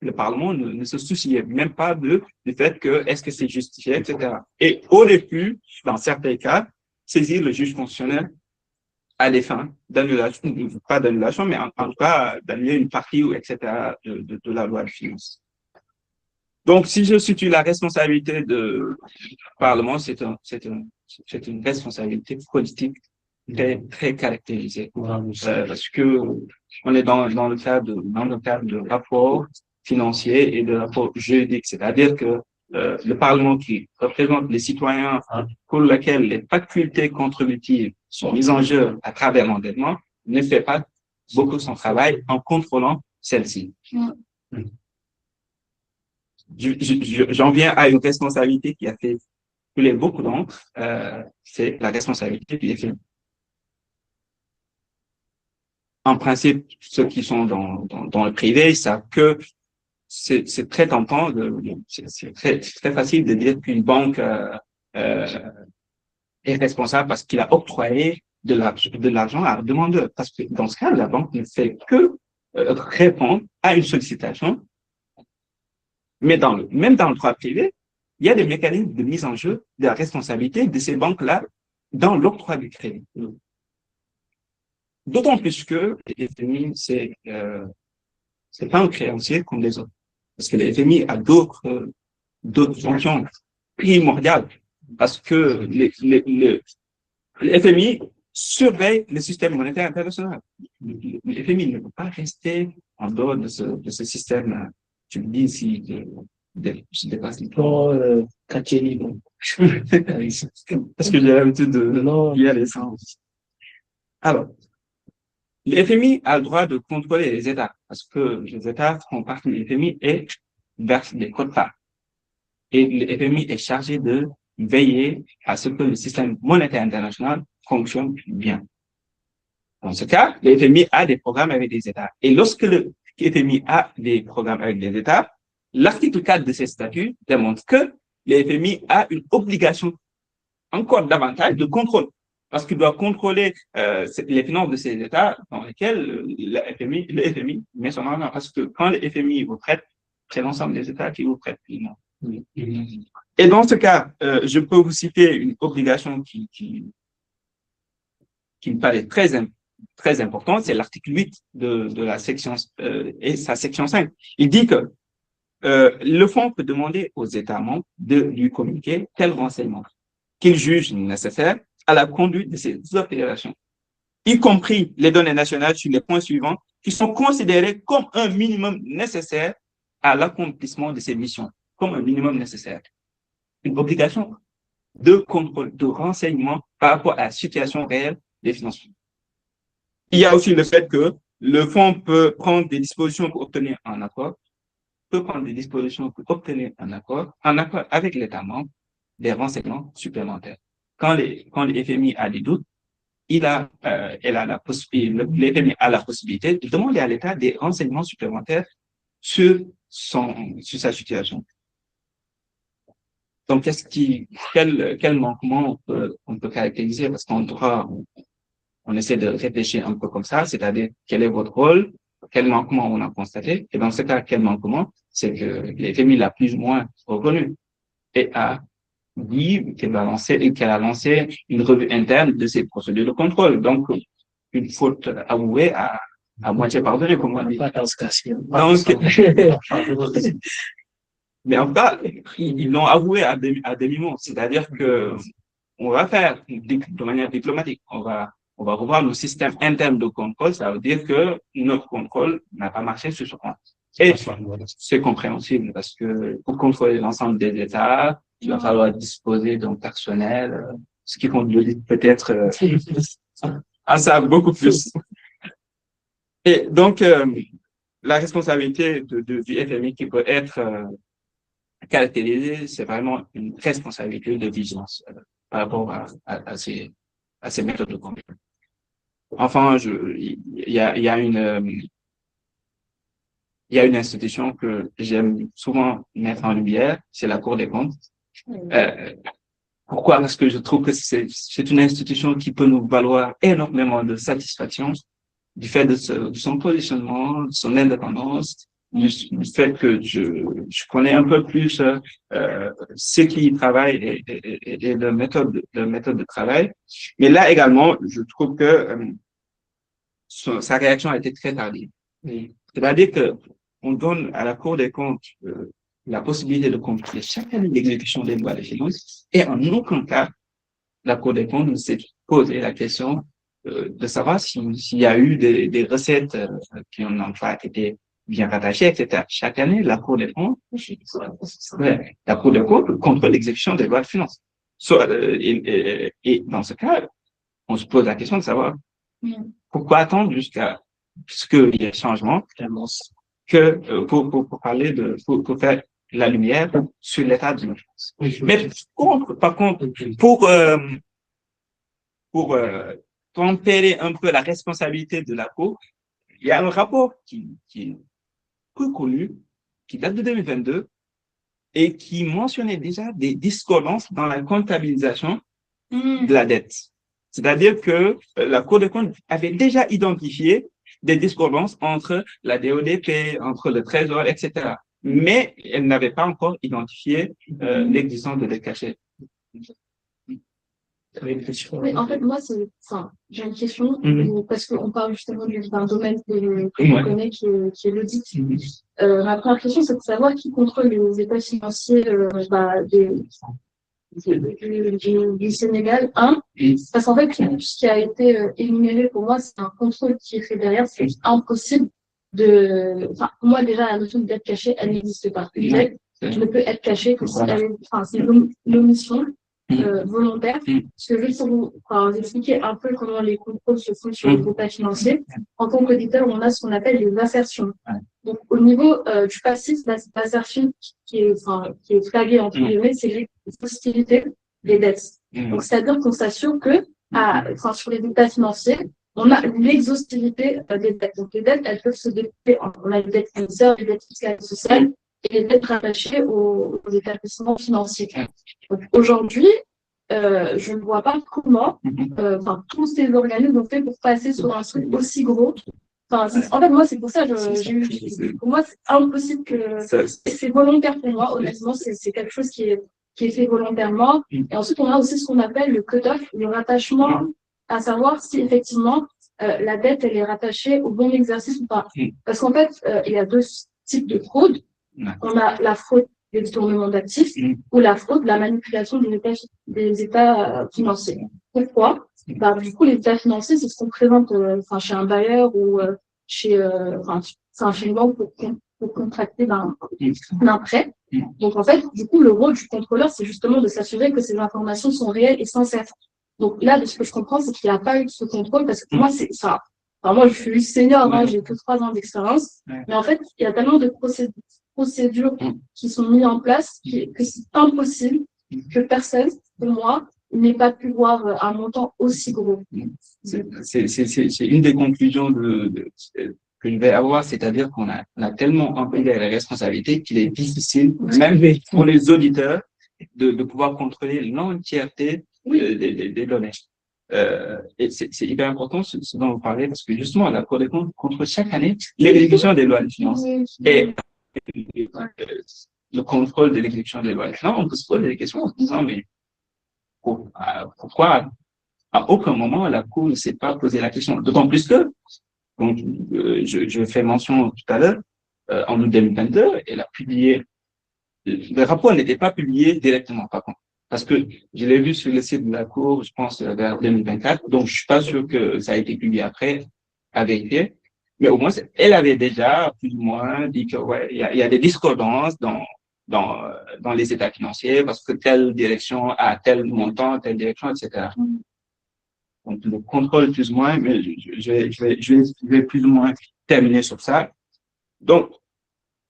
le Parlement ne se souciait même pas du fait que est-ce que c'est justifié, etc. Et aurait pu, dans certains cas, saisir le juge constitutionnel à des fins d'annulation, pas d'annulation, mais en tout cas d'annuler une partie, etc. de la loi de finances. Donc, si je situe la responsabilité du Parlement, c'est une responsabilité politique très, très caractérisée. Parce que on est dans le cadre de rapports financiers et de rapports juridiques. C'est-à-dire que le Parlement qui représente les citoyens pour lesquels les facultés contributives sont mises en jeu à travers l'endettement ne fait pas beaucoup son travail en contrôlant celle-ci. J'en viens à une responsabilité qui a fait couler beaucoup d'encre, c'est la responsabilité du FMI. En principe, ceux qui sont dans le privé, ils savent que c'est très tentant, c'est très facile de dire qu'une banque est responsable parce qu'il a octroyé de l'argent à un demandeur. Parce que dans ce cas, la banque ne fait que répondre à une sollicitation. Mais même dans le droit privé, il y a des mécanismes de mise en jeu de la responsabilité de ces banques-là dans l'octroi du crédit. D'autant plus que le FMI, c'est pas un créancier comme les autres. Parce que le FMI a d'autres fonctions primordiales. Parce que le FMI surveille le système monétaire international. Le FMI ne peut pas rester en dehors de ce système. Tu me dis ici, je dépasse le temps. Non, Kacheli, bon. Parce que j'ai l'habitude de lire les sens. Alors, le FMI a le droit de contrôler les États, parce que les États font partie du FMI et versent des quotas. Et le FMI est chargé de veiller à ce que le système monétaire international fonctionne bien. Dans ce cas, le FMI a des programmes avec des États. Et lorsque le FMI a des programmes avec des États, l'article 4 de ces statuts démontre que le FMI a une obligation encore davantage de contrôle, parce qu'il doit contrôler les finances de ces États dans lesquels le FMI met son argent. Parce que quand le FMI vous prête, c'est l'ensemble des États qui vous prêtent. Et dans ce cas, je peux vous citer une obligation qui me paraît très importante, c'est l'article 8 de la section et sa section 5. Il dit que le fonds peut demander aux États membres de lui communiquer tel renseignement qu'il juge nécessaire à la conduite de ces opérations, y compris les données nationales sur les points suivants qui sont considérés comme un minimum nécessaire à l'accomplissement de ces missions, comme un minimum nécessaire. Une obligation de contrôle, de renseignement par rapport à la situation réelle des finances publiques. Il y a aussi le fait que le fonds peut prendre des dispositions pour obtenir un accord, accord avec l'État membre, des renseignements supplémentaires. Quand le FMI a des doutes, l'FMI a la possibilité de demander à l'État des renseignements supplémentaires sur sa situation. Donc, quel manquement on peut caractériser? Parce qu'en droit, on essaie de réfléchir un peu comme ça, c'est-à-dire quel est votre rôle, quel manquement on a constaté, et dans ce cas, quel manquement, c'est que l'FMI l'a plus ou moins reconnu et a dit qu'elle a lancé une revue interne de ses procédures de contrôle. Donc, une faute avouée à moitié pardonnée, comme on dit. Pas dans ce cas-ci. Mais en tout cas, ils l'ont avoué à demi-mot. C'est-à-dire que on va faire de manière diplomatique. On va revoir nos systèmes internes de contrôle. Ça veut dire que notre contrôle n'a pas marché sur ce point. Et c'est compréhensible parce que pour contrôler l'ensemble des États, il va falloir disposer d'un personnel, ce qui compte peut-être à ça beaucoup plus. Et donc, la responsabilité du FMI qui peut être caractérisée, c'est vraiment une responsabilité de vigilance par rapport à ces méthodes de contrôle. Enfin, il y a une institution que j'aime souvent mettre en lumière, c'est la Cour des comptes. Pourquoi? Parce que je trouve que c'est une institution qui peut nous valoir énormément de satisfaction du fait de son positionnement, de son indépendance, du fait que je connais un peu plus ceux qui y travaillent et de méthode de travail. Mais là également, je trouve que sa réaction a été très tardive. C'est-à-dire que on donne à la Cour des comptes la possibilité de contrôler chaque année l'exécution des lois de finances et en aucun cas, la Cour des comptes ne s'est posé la question de savoir s'il y a eu des recettes qui n'ont pas été bien rattachées, etc. Chaque année, la Cour des comptes contrôle l'exécution des lois de finances. Et dans ce cas, on se pose la question de savoir pourquoi attendre jusqu'à ce qu'il y ait changement que pour parler pour faire la lumière sur l'état de nos finances. Mais par contre, pour tempérer un peu la responsabilité de la Cour, il y a un rapport qui est peu connu, qui date de 2022 et qui mentionnait déjà des discordances dans la comptabilisation de la dette. C'est-à-dire que la Cour des comptes avait déjà identifié des discordances entre la DODP, entre le Trésor, etc. Mais elle n'avait pas encore identifié l'existence de dettes cachées. Oui, en fait, moi, j'ai une question, parce qu'on parle justement d'un domaine que je connais, qui est l'audit. Ma première question, c'est de savoir qui contrôle les états financiers du Sénégal. Parce qu'en fait, tout ce qui a été énuméré pour moi, c'est un contrôle qui est fait derrière. C'est impossible enfin, pour moi, déjà, la notion de dette cachée, elle n'existe pas. Une dette ne peut être cachée que si c'est l'omission volontaire. Parce que juste pour vous expliquer un peu comment les contrôles se font sur les états financiers, en tant qu'auditeur, on a ce qu'on appelle les assertions. Donc, au niveau du passif, l'assertion qui est flaguée entre guillemets, c'est l'exhaustivité des dettes. Donc, c'est-à-dire qu'on s'assure que, sur les états financiers, on a l'exhaustivité des dettes. Donc, les dettes, elles peuvent se découper on a les dettes financières, les dettes fiscales et sociales, et les dettes rattachées aux établissements financiers. Donc, aujourd'hui, je ne vois pas comment, tous ces organismes ont fait pour passer sur un truc aussi gros. En fait, moi, c'est pour ça que pour moi, c'est impossible que c'est volontaire pour moi. Honnêtement, c'est quelque chose qui est fait volontairement. Et ensuite, on a aussi ce qu'on appelle le cut-off, le rattachement, à savoir si effectivement la dette elle est rattachée au bon exercice ou pas. Parce qu'en fait, il y a deux types de fraude. On a la fraude des détournements d'actifs ou la fraude, la manipulation des états financiers. Pourquoi? Du coup, les états financiers, c'est ce qu'on présente chez un bailleur ou chez une banque pour contracter d'un prêt. Donc, en fait, du coup, le rôle du contrôleur, c'est justement de s'assurer que ces informations sont réelles et sincères. Donc là, de ce que je comprends, c'est qu'il n'y a pas eu de ce contrôle parce que pour moi, c'est ça. Alors moi, je suis senior, j'ai que 3 ans d'expérience, mais en fait, il y a tellement de procédures qui sont mises en place que c'est impossible que personne, pour moi, n'ait pas pu voir un montant aussi gros. C'est une des conclusions que je vais avoir, c'est-à-dire qu'on a tellement employé les responsabilités qu'il est difficile, même pour les auditeurs, de pouvoir contrôler l'entièreté des données. Et c'est hyper important ce dont vous parlez, parce que justement, la Cour des comptes contrôle chaque année l'exécution des lois de finances. Et le contrôle de l'exécution des lois de finances, on peut se poser des questions en se disant, mais pourquoi à aucun moment la Cour ne s'est pas posé la question? D'autant plus que, donc, je fais mention tout à l'heure, en août 2022, elle a publié, le rapport n'était pas publié directement, par contre. Parce que je l'ai vu sur le site de la Cour, je pense, vers 2024, donc je suis pas sûr que ça a été publié après, à vérifier. Mais au moins, elle avait déjà plus ou moins dit que, ouais, il y a des discordances dans les états financiers parce que telle direction a tel montant, telle direction, etc. Donc, le contrôle plus ou moins, mais je vais plus ou moins terminer sur ça. Donc,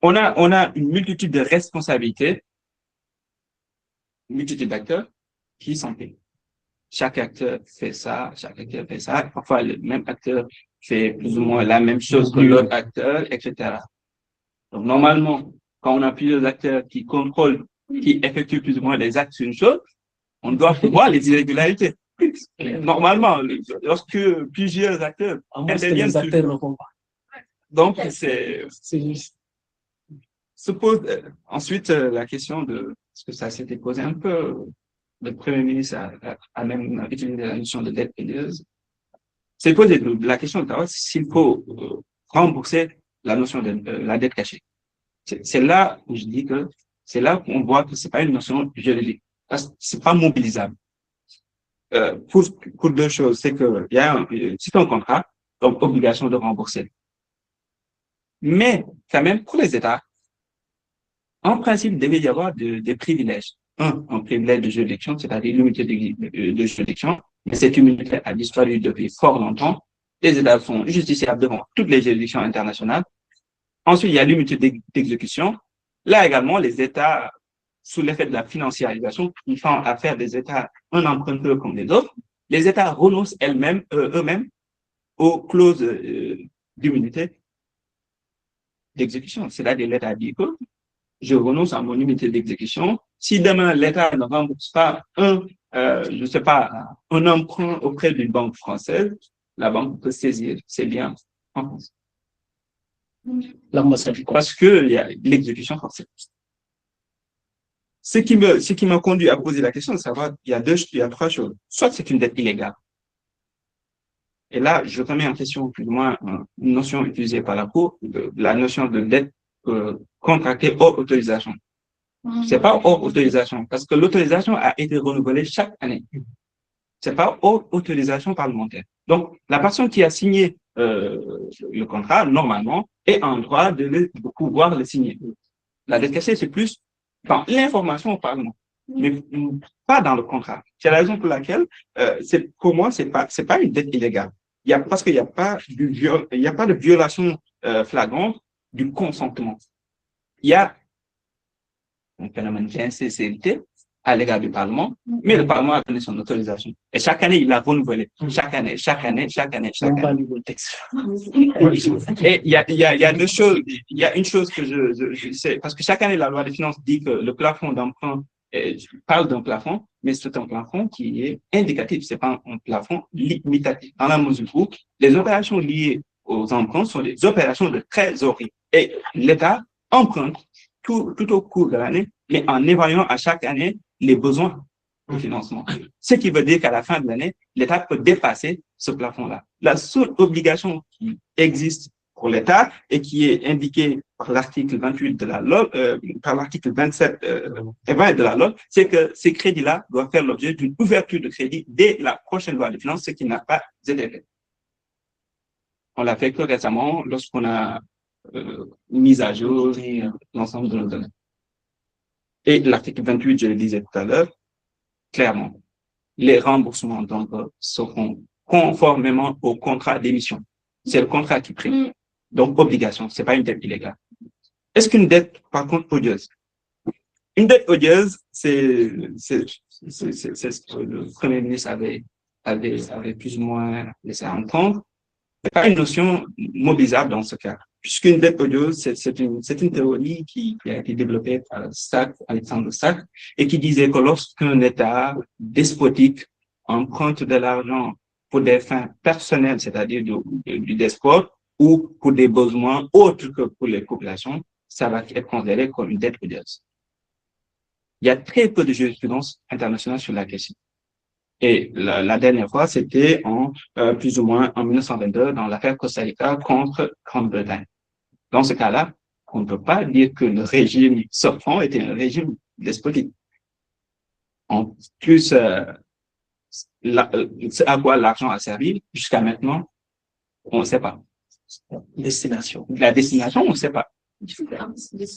on a une multitude de responsabilités, une multitude d'acteurs qui sont payés. Chaque acteur fait ça, chaque acteur fait ça. Parfois, le même acteur fait plus ou moins la même chose que l'autre acteur, etc. Donc, normalement, quand on a plusieurs acteurs qui contrôlent, qui effectuent plus ou moins les actes sur une chose, on doit voir les irrégularités. Normalement, lorsque plusieurs acteurs interviennent, les acteurs ne font pas. Donc, se pose ensuite la question de, parce que ça s'était posé un peu, le Premier ministre a même utilisé la notion de dette paineuse. C'est posé la question de savoir s'il faut rembourser la notion de la dette cachée. C'est là où je dis que c'est là qu'on voit que c'est pas une notion juridique, parce que c'est pas mobilisable. Pour deux choses, c'est que il y a c'est un contrat, donc obligation de rembourser. Mais quand même, pour les États, en principe, il devait y avoir des privilèges. Un privilège de juridiction, c'est-à-dire l'immunité de juridiction, mais cette immunité a disparu depuis fort longtemps. Les États sont justiciables devant toutes les juridictions internationales. Ensuite, il y a l'immunité d'exécution. Là également, les États, sous l'effet de la financiarisation, ils font à faire des États un emprunteur comme les autres. Les États renoncent eux-mêmes aux clauses d'immunité d'exécution. C'est-à-dire l'État dit que je renonce à mon immunité d'exécution. Si demain l'État ne rembourse pas un emprunt auprès d'une banque française, la banque peut saisir ses biens en France. Parce qu'il y a l'exécution forcée. Ce qui m'a conduit à poser la question de savoir, il y a trois choses. Soit c'est une dette illégale. Et là, je remets en question plus ou moins une notion utilisée par la Cour, la notion de dette contractée hors autorisation. C'est pas hors autorisation, parce que l'autorisation a été renouvelée chaque année. C'est pas hors autorisation parlementaire. Donc, la personne qui a signé le contrat, normalement, est en droit de pouvoir le signer. La dette cachée, c'est plus dans l'information au Parlement, mais pas dans le contrat. C'est la raison pour laquelle, pour moi, c'est pas une dette illégale. Parce qu'il n'y a pas de violation flagrante du consentement. Il y a un phénomène d'insincérité à l'égard du Parlement, mais le Parlement a donné son autorisation. Et chaque année, il l'a renouvelé. Chaque année. Et il y a deux choses. Il y a une chose que je sais, parce que chaque année, la loi des finances dit que le plafond d'emprunt, parle d'un plafond, mais c'est un plafond qui est indicatif. C'est pas un plafond limitatif. Dans la mesure où les opérations liées aux emprunts sont des opérations de trésorerie. Et l'État emprunte tout au cours de l'année, mais en évaluant à chaque année les besoins de financement. Ce qui veut dire qu'à la fin de l'année, l'État peut dépasser ce plafond-là. La seule obligation qui existe pour l'État et qui est indiquée par l'article 28 de la loi, par l'article 27 et 20 de la loi, c'est que ces crédits-là doivent faire l'objet d'une ouverture de crédit dès la prochaine loi de finances, ce qui n'a pas été fait. On l'a fait que récemment lorsqu'on a mis à jour l'ensemble de nos données. Et l'article 28, je le disais tout à l'heure, clairement, les remboursements donc seront conformément au contrat d'émission. C'est le contrat qui prime. Donc, obligation, c'est pas une dette illégale. Est-ce qu'une dette, par contre, odieuse? Une dette odieuse, c'est ce que le Premier ministre avait plus ou moins laissé entendre. C'est pas une notion mobilisable dans ce cas. Puisqu'une dette odieuse, c'est une théorie qui a été développée par Alexandre Stack, et qui disait que lorsqu'un État despotique emprunte de l'argent pour des fins personnelles, c'est-à-dire du despot, ou pour des besoins autres que pour les populations, ça va être considéré comme une dette odieuse. Il y a très peu de jurisprudence internationale sur la question. Et la dernière fois, c'était plus ou moins en 1922 dans l'affaire Costa Rica contre Grande-Bretagne. Dans ce cas-là, on ne peut pas dire que le régime sortant était un régime despotique. En plus, à quoi l'argent a servi jusqu'à maintenant, on ne sait pas. Destination. La destination, on ne sait pas.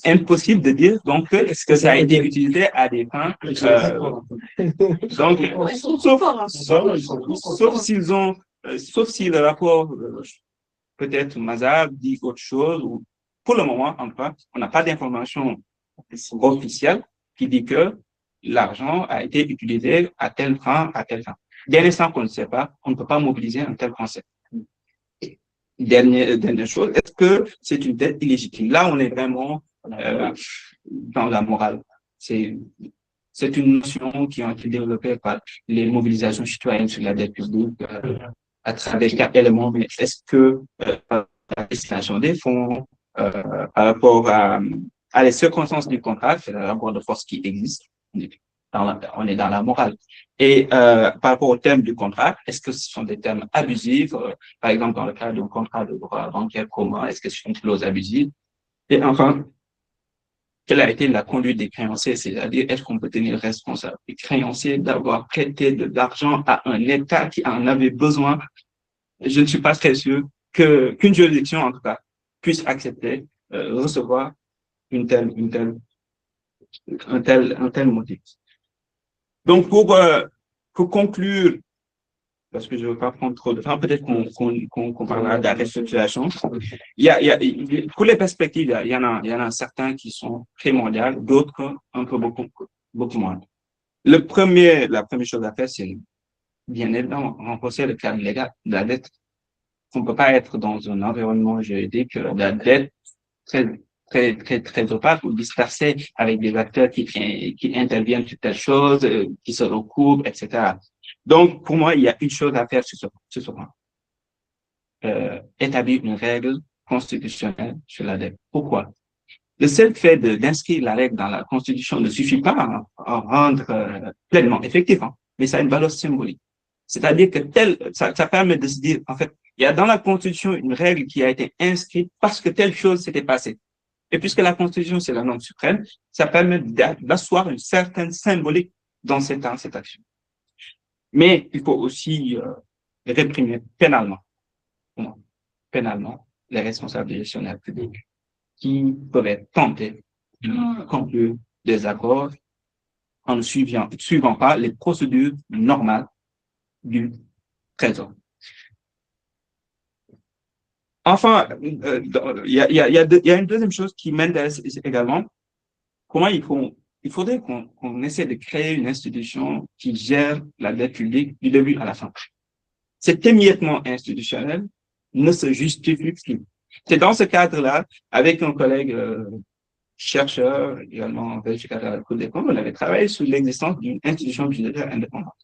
Impossible de dire donc est-ce que ça a été utilisé à des fins donc sauf si le rapport peut-être Mazar dit autre chose, ou pour le moment en tout cas on n'a pas d'information officielle qui dit que l'argent a été utilisé à telle fin. Dès l'instant qu'on ne sait pas, on ne peut pas mobiliser un tel concept. Dernière chose, est-ce que c'est une dette illégitime? Là, on est vraiment dans la morale. C'est une notion qui a été développée par les mobilisations citoyennes sur la dette publique à travers 4 éléments. Mais est-ce que la destination des fonds, par rapport à les circonstances du contrat, c'est le rapport de force qui existe, on est dans la morale. Et par rapport au terme du contrat, est-ce que ce sont des termes abusifs, par exemple dans le cas d'un contrat de droit bancaire commun, est-ce que c'est une clause abusive? Et enfin, quelle a été la conduite des créanciers, c'est-à-dire est-ce qu'on peut tenir responsable des créanciers d'avoir prêté de l'argent à un État qui en avait besoin? Je ne suis pas très sûr qu'une juridiction en tout cas puisse accepter recevoir un tel motif. Donc, pour conclure, parce que je ne veux pas prendre trop de temps, peut-être qu'on parlera de la restructuration. Pour les perspectives, il y en a certains qui sont primordiales, d'autres un peu beaucoup moins. La première chose à faire, c'est bien évidemment renforcer le cadre légal de la dette. On ne peut pas être dans un environnement juridique de la dette très opaque ou dispersé avec des acteurs qui interviennent sur telle chose, qui se recoupent, etc. Donc, pour moi, il y a une chose à faire sur ce point. Établir une règle constitutionnelle sur la dette. Pourquoi? Le seul fait d'inscrire la règle dans la Constitution ne suffit pas à rendre pleinement effectif, mais ça a une valeur symbolique. C'est-à-dire que ça permet de se dire, en fait, il y a dans la Constitution une règle qui a été inscrite parce que telle chose s'était passée. Et puisque la Constitution, c'est la norme suprême, ça permet d'asseoir une certaine symbolique dans cette action. Mais il faut aussi réprimer pénalement les responsables gestionnaires publics qui pourraient tenter de conclure des accords en ne suivant pas les procédures normales du Trésor. Enfin, il y a une deuxième chose qui m'intéresse également. Comment il faudrait qu'on essaie de créer une institution qui gère la dette publique du début à la fin. Cet émiettement institutionnel ne se justifie plus. C'est dans ce cadre-là, avec un collègue chercheur, également vérificateur à la Cour des comptes, on avait travaillé sur l'existence d'une institution budgétaire indépendante.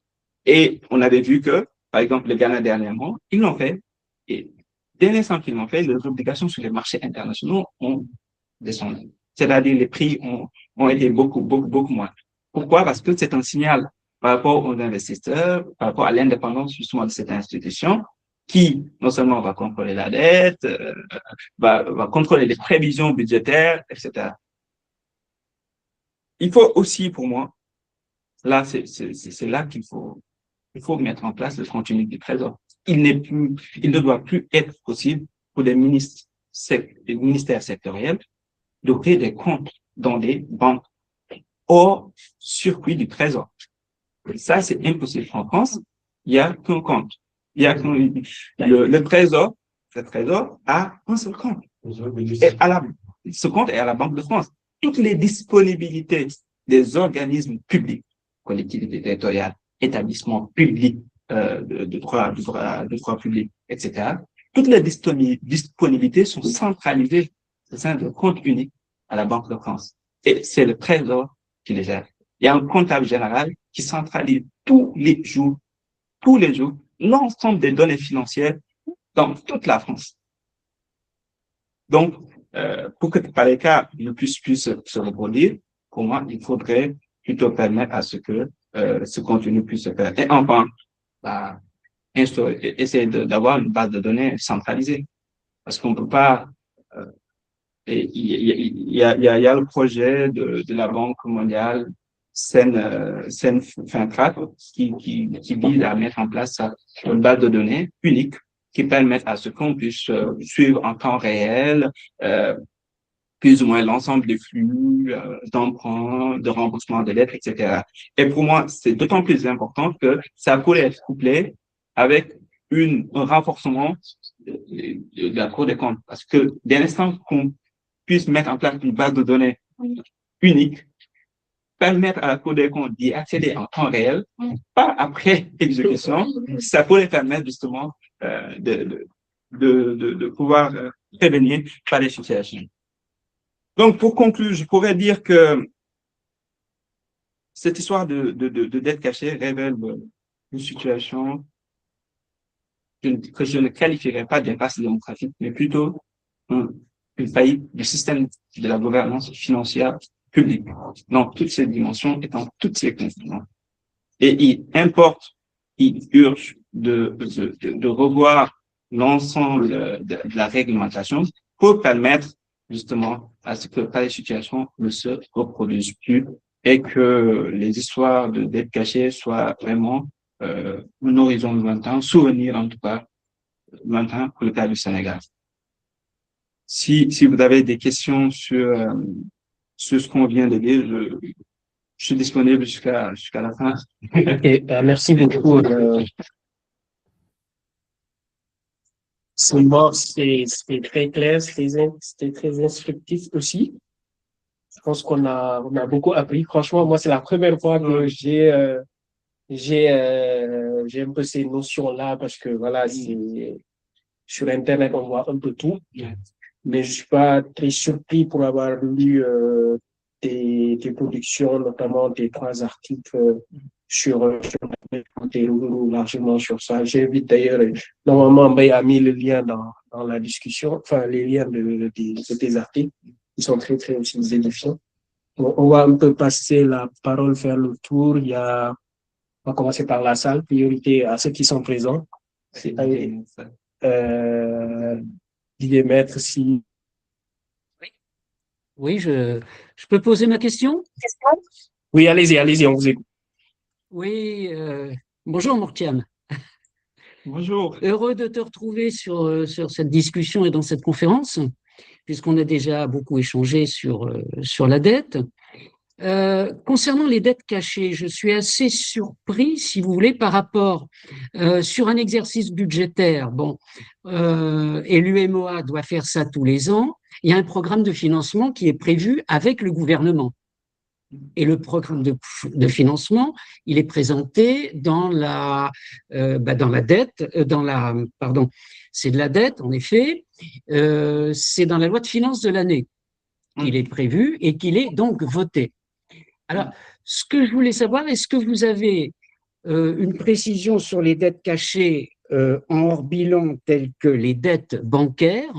Et on avait vu que, par exemple, le Ghana dernièrement, ils l'ont fait. Et dès l'instant qu'ils l'ont fait, les obligations sur les marchés internationaux ont descendu. C'est-à-dire les prix ont été beaucoup moins. Pourquoi? Parce que c'est un signal par rapport aux investisseurs, par rapport à l'indépendance justement de cette institution, qui non seulement va contrôler la dette, va contrôler les prévisions budgétaires, etc. Il faut aussi, pour moi, là, c'est là qu'il faut mettre en place le compte unique du Trésor. Il ne doit plus être possible pour des ministères sectoriels d'ouvrir des comptes dans des banques hors circuit du Trésor. Et ça, c'est impossible. En France, il y a qu'un compte. Le Trésor a un seul compte. Ce compte est à la Banque de France. Toutes les disponibilités des organismes publics, collectivités territoriales, établissements publics de droit public, etc., toutes les disponibilités sont centralisées au sein d'un compte unique à la Banque de France. Et c'est le Trésor qui les gère. Il y a un comptable général qui centralise tous les jours, l'ensemble des données financières dans toute la France. Donc, pour que par les cas ne puisse se reproduire, pour moi, il faudrait plutôt permettre à ce que ce contenu puisse se faire. Et enfin, essayer d'avoir une base de données centralisée. Parce qu'on ne peut pas... il y a le projet de la Banque mondiale FinTrack qui vise à mettre en place une base de données unique qui permette à ce qu'on puisse suivre en temps réel plus ou moins l'ensemble des flux d'emprunt, de remboursement de dettes, etc. Et pour moi, c'est d'autant plus important que ça pourrait être couplé avec un renforcement de la Cour des comptes. Parce que dès l'instant qu'on puisse mettre en place une base de données unique, permettre à la Cour des comptes d'y accéder en temps réel, pas après exécution, ça pourrait permettre justement de pouvoir prévenir par les situations. Donc, pour conclure, je pourrais dire que cette histoire de dette cachée révèle une situation que je ne qualifierais pas d'impasse démocratique, mais plutôt une faillite du système de la gouvernance financière publique, dans toutes ses dimensions et dans toutes ses composantes. Et il urge de revoir l'ensemble de la réglementation pour permettre justement à ce que les situations ne se reproduisent plus et que les histoires de dette cachée soient vraiment un horizon lointain, souvenir en tout cas lointain pour le cas du Sénégal. Si vous avez des questions sur ce qu'on vient de dire, je suis disponible jusqu'à la fin. Okay, merci beaucoup. C'était très clair, c'était très instructif aussi. Je pense qu'on a beaucoup appris. Franchement, moi, c'est la première fois que j'ai un peu ces notions-là parce que voilà, sur Internet, on voit un peu tout. Mais je suis pas très surpris pour avoir lu tes productions, notamment tes 3 articles sur largement sur ça. J'invite d'ailleurs, normalement, Mbaye a mis le lien dans la discussion, enfin, les liens de tes articles, qui sont très, très édifiants. On va un peu passer la parole, faire le tour. On va commencer par la salle, priorité à ceux qui sont présents. Didier Maître, si. Oui, je peux poser ma question? Oui, allez-y, on vous écoute. Oui, bonjour Mortiane. Bonjour. Heureux de te retrouver sur cette discussion et dans cette conférence, puisqu'on a déjà beaucoup échangé sur la dette. Concernant les dettes cachées, je suis assez surpris, si vous voulez, par rapport sur un exercice budgétaire. Bon, et l'UMOA doit faire ça tous les ans. Il y a un programme de financement qui est prévu avec le gouvernement. Et le programme de financement, il est présenté dans dans la dette, pardon, c'est de la dette, en effet, c'est dans la loi de finances de l'année qu'il est prévu et qu'il est donc voté. Alors, ce que je voulais savoir, est-ce que vous avez une précision sur les dettes cachées en hors bilan, telles que les dettes bancaires?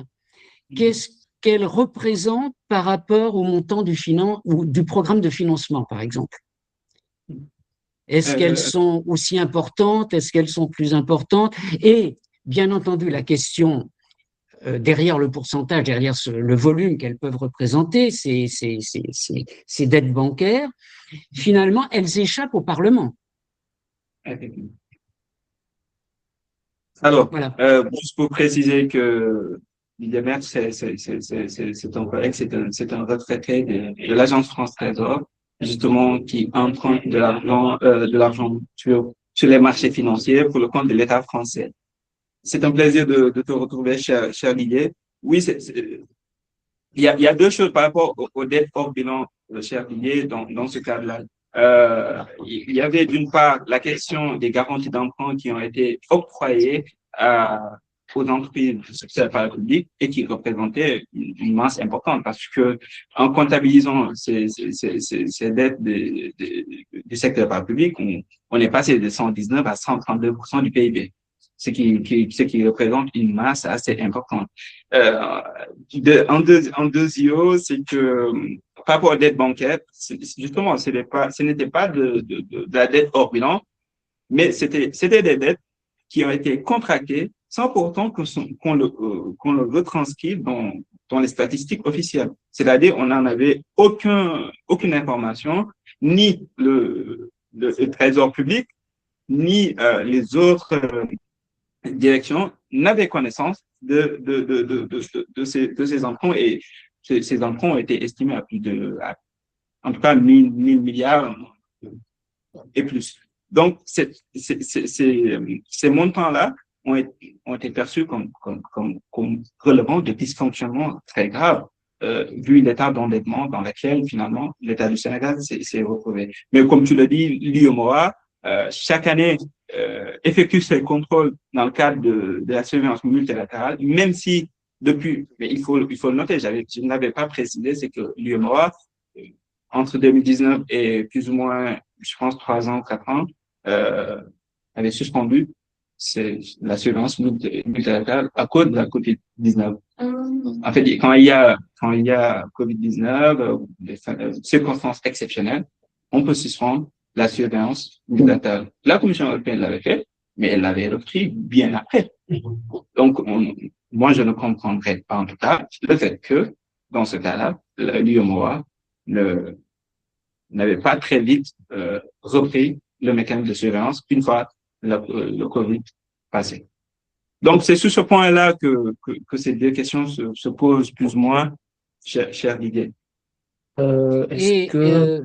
Qu'est-ce qu'elles représentent par rapport au montant ou du programme de financement, par exemple? Est-ce qu'elles sont aussi importantes? Est-ce qu'elles sont plus importantes? Et bien entendu, la question derrière le pourcentage, derrière le volume qu'elles peuvent représenter, ces dettes bancaires, finalement, elles échappent au Parlement. Alors, Voilà. juste pour préciser que Didier c'est un collègue, c'est un retraité de l'Agence France Trésor, justement, qui emprunte de l'argent sur les marchés financiers pour le compte de l'État français. C'est un plaisir de te retrouver, cher Didier. Oui, il y a deux choses par rapport aux dettes hors bilan, cher Didier, dans ce cadre-là. Il y avait d'une part la question des garanties d'emprunt qui ont été octroyées aux entreprises du secteur public et qui représentaient une masse importante parce que en comptabilisant ces dettes du secteur public, on est passé de 119 à 132% du PIB, ce qui représente une masse assez importante. En deuxième, c'est que par rapport aux dettes bancaires, justement, ce n'était pas de la dette hors bilan, mais c'était des dettes qui ont été contractées sans pourtant qu'on le retranscrive dans les statistiques officielles. C'est-à-dire, on n'en avait aucune information, ni le Trésor public, ni les autres directions n'avaient connaissance de ces emprunts et ces emprunts ont été estimés à plus en tout cas 1000 milliards et plus. Donc, ces montants-là ont été perçus comme relevant de dysfonctionnements très graves, vu l'état d'endettement dans lequel, finalement, l'État du Sénégal s'est retrouvé. Mais comme tu le dis, l'UEMOA, chaque année, effectue ses contrôles dans le cadre de la surveillance multilatérale, même si mais il faut le noter, je n'avais pas précisé, c'est que l'UEMOA, entre 2019 et plus ou moins, je pense, 3 ans, 4 ans, avait suspendu la surveillance multilatérale à cause de la COVID-19. En fait, quand il y a COVID-19, des circonstances exceptionnelles, on peut suspendre la surveillance multilatérale. La Commission européenne l'avait fait, mais elle l'avait repris bien après. Donc, moi, je ne comprendrais pas, en tout cas, le fait que, dans ce cas-là, l'UEMOA n'avait pas très vite repris le mécanisme de surveillance une fois le Covid passé. Donc, c'est sur ce point-là que ces deux questions se posent plus ou moins, cher Didier.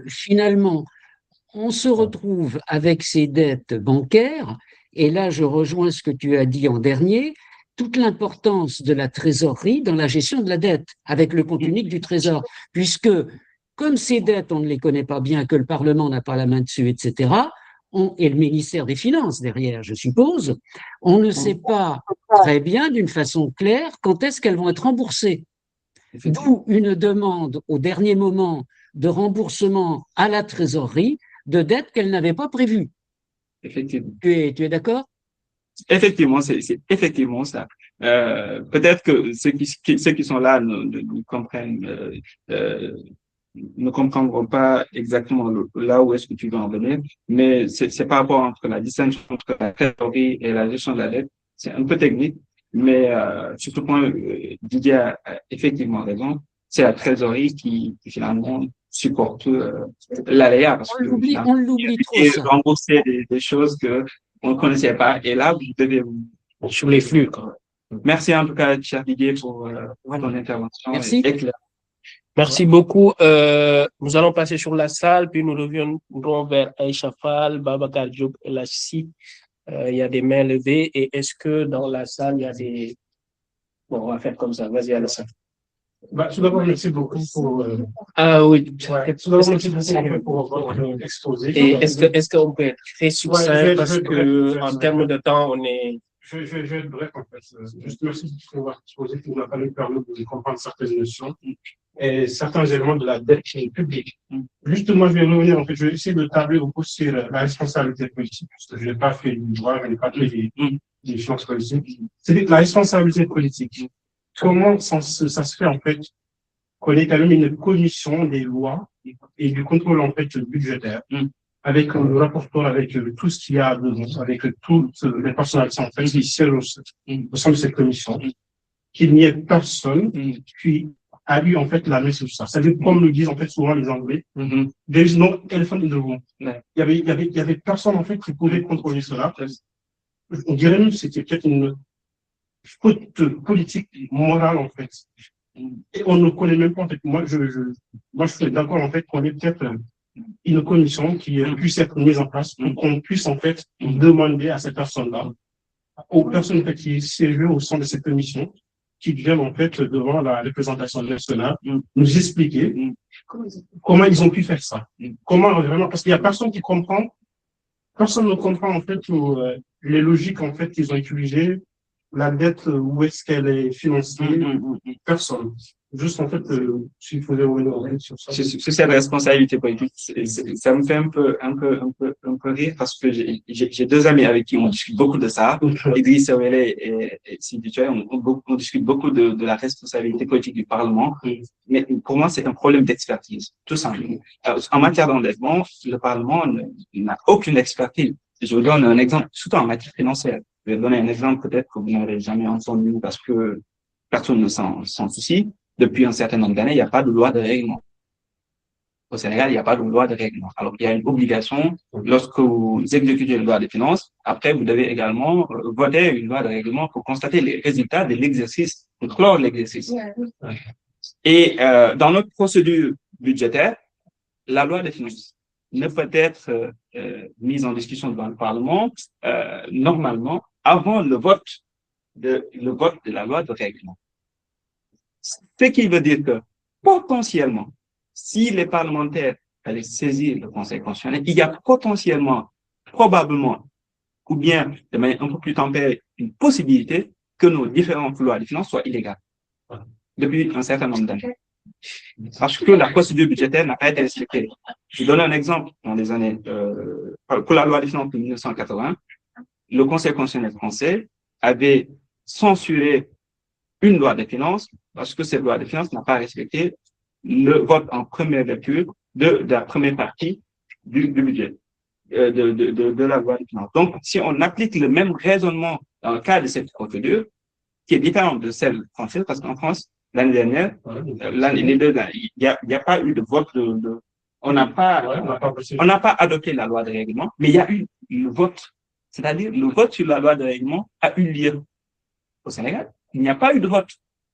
Finalement, on se retrouve avec ces dettes bancaires, et là, je rejoins ce que tu as dit en dernier, toute l'importance de la trésorerie dans la gestion de la dette, avec le compte unique du Trésor, puisque comme ces dettes, on ne les connaît pas bien, que le Parlement n'a pas la main dessus, etc., et le ministère des Finances derrière, je suppose, on ne sait pas très bien, d'une façon claire, quand est-ce qu'elles vont être remboursées. D'où une demande au dernier moment de remboursement à la trésorerie de dettes qu'elle n'avait pas prévues. Effectivement. Tu es d'accord? Effectivement, c'est effectivement ça. Peut-être que ceux qui sont là ne comprennent ne comprendront pas exactement là où est-ce que tu veux en venir, mais c'est par rapport entre la distinction entre la trésorerie et la gestion de la dette. C'est un peu technique, mais sur ce point, Didier a effectivement raison. c'est la trésorerie qui finalement supporte l'aléa. Parce que On l'oublie trop, et ça. rembourser des choses que on ne connaissait pas. Et là, vous devez Sur les flux, quoi. Merci en tout cas, cher Didier, pour ton intervention. Merci. Éclair. Merci beaucoup. Nous allons passer sur la salle, puis nous reviendrons vers Aïcha Fall, Babacar Diop et Lachi. Il y a des mains levées. Et est-ce que dans la salle, il y a des... Bon, on va faire comme ça. Vas-y, Alassane. Tout d'abord, merci beaucoup pour. Ah oui. Tout d'abord, merci beaucoup pour votre exposé. Et est-ce qu'on peut être très succinct parce que en termes de temps, on est. Je vais être bref en fait. Juste merci pour votre exposé qui nous a permis de comprendre certaines notions et certains éléments de la dette publique. Justement, je vais revenir en fait. Je vais essayer de tabler beaucoup sur la responsabilité politique parce que je n'ai pas fait du droit, je n'ai pas fait des finances politiques. C'est la responsabilité politique. Comment ça se fait en fait qu'on ait quand même une commission des lois et du contrôle en fait budgétaire avec le rapporteur, avec tout ce qu'il y a dedans, avec toutes les personnalités en fait qui siègent au sein de cette commission, qu'il n'y ait personne qui a eu en fait la main sur ça. C'est-à-dire, comme le disent en fait souvent les Anglais, there is no elephant in the room. Il y avait personne en fait qui pouvait contrôler cela. On dirait même que c'était peut-être une faute politique, morale, en fait. Et on ne connaît même pas, en fait. Moi, je suis d'accord, en fait, qu'on ait peut-être une commission qui puisse être mise en place pour qu'on puisse, en fait, demander à ces personnes-là, aux personnes en fait, qui siègent au sein de cette commission, qui viennent, en fait, devant la représentation nationale, nous expliquer comment ils ont pu faire ça. Comment vraiment, parce qu'il n'y a personne qui comprend, personne ne comprend, en fait, les logiques, en fait, qu'ils ont utilisées. La dette, où est-ce qu'elle est financée? Personne. Juste, en fait, s'il faisait revenir sur ça. Sur cette responsabilité politique, ça me fait un peu rire parce que j'ai deux amis avec qui on discute beaucoup de ça. Idriss Awele et Sidi Tuay, on discute beaucoup de la responsabilité politique du Parlement. Mais pour moi, c'est un problème d'expertise, tout simplement. En matière d'endettement, le Parlement n'a aucune expertise. Je vous donne un exemple, surtout en matière financière. Je vais donner un exemple peut-être que vous n'aurez jamais entendu parce que personne ne s'en soucie. Depuis un certain nombre d'années, il n'y a pas de loi de règlement. Au Sénégal, il n'y a pas de loi de règlement. Alors, il y a une obligation, lorsque vous exécutez une loi de finances, après, vous devez également voter une loi de règlement pour constater les résultats de l'exercice, pour clore l'exercice. Et dans notre procédure budgétaire, la loi de finances ne peut être mise en discussion devant le Parlement normalement avant le vote de la loi de règlement. Ce qui veut dire que potentiellement, si les parlementaires allaient saisir le Conseil constitutionnel, il y a potentiellement, probablement, ou bien de manière un peu plus tempérée, une possibilité que nos différentes lois de finances soient illégales depuis un certain nombre d'années. Parce que la procédure budgétaire n'a pas été respectée. Je donne un exemple. Dans les années, pour la loi de finances de 1980, le Conseil constitutionnel français avait censuré une loi de finances parce que cette loi de finances n'a pas respecté le vote en première lecture de la première partie du budget, de la loi de finances. Donc, si on applique le même raisonnement dans le cas de cette procédure, qui est différente de celle française, parce qu'en France, l'année dernière, les deux, il n'y a pas eu de vote on n'a pas adopté la loi de règlement, mais il y a eu le vote. C'est-à-dire, le vote sur la loi de règlement a eu lieu au Sénégal. Il n'y a pas eu de vote.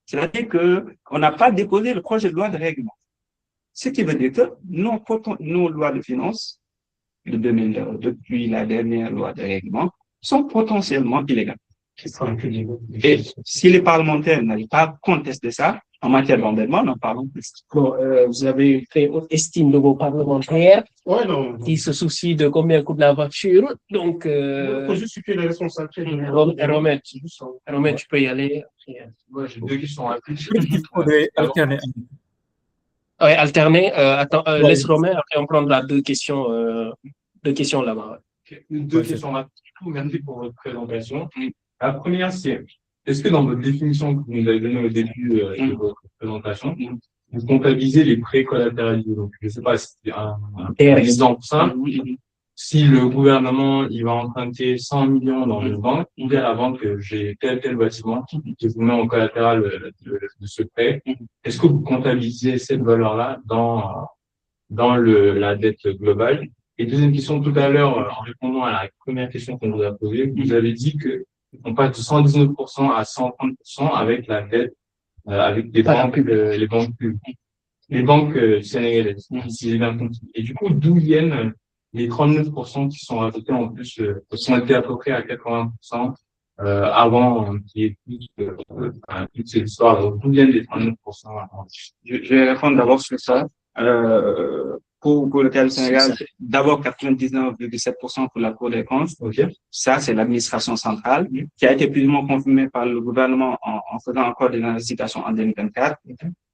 C'est-à-dire qu'on n'a pas déposé le projet de loi de règlement. Ce qui veut dire que nos lois de finances de 2000, depuis la dernière loi de règlement, sont potentiellement illégales. Et si les parlementaires n'arrivent pas à contester ça, en matière d'endettement, n'en parlons plus. Bon, vous avez une très haute estime de vos parlementaires qui se soucient de combien coûte la voiture. Donc, il faut juste situer les responsabilités. Romain, tu peux y aller. Moi, j'ai deux questions rapides. Il faudrait alterner. Oui, alterner. Attends, laisse Romain, après on prendra deux questions là-bas. Deux questions rapides. Merci pour votre présentation. La première, c'est est-ce que dans votre définition que vous nous avez donnée au début de votre présentation, vous comptabilisez les prêts collatéralisés? Donc, je ne sais pas si c'est un exemple simple. si le gouvernement il va emprunter 100 millions dans une banque, il dit à la banque que j'ai tel bâtiment qui vous met en collatéral de ce prêt, est-ce que vous comptabilisez cette valeur-là dans la dette globale? Et deuxième question, tout à l'heure, en répondant à la première question qu'on vous a posée, vous avez dit que on passe de 119% à 130% avec la dette, avec les banques sénégalaises, si j'ai bien compris. Et du coup, d'où viennent les 39% qui sont rajoutés en plus, qui ont été à peu près à 80% avant qu'il y ait toute cette histoire. Donc, d'où viennent les 39%? Je vais répondre d'abord sur ça. Pour le cas du Sénégal, d'abord 99,7% pour la Cour des comptes. Okay. Ça, c'est l'administration centrale qui a été plus ou moins confirmée par le gouvernement en faisant encore des incitations en 2024,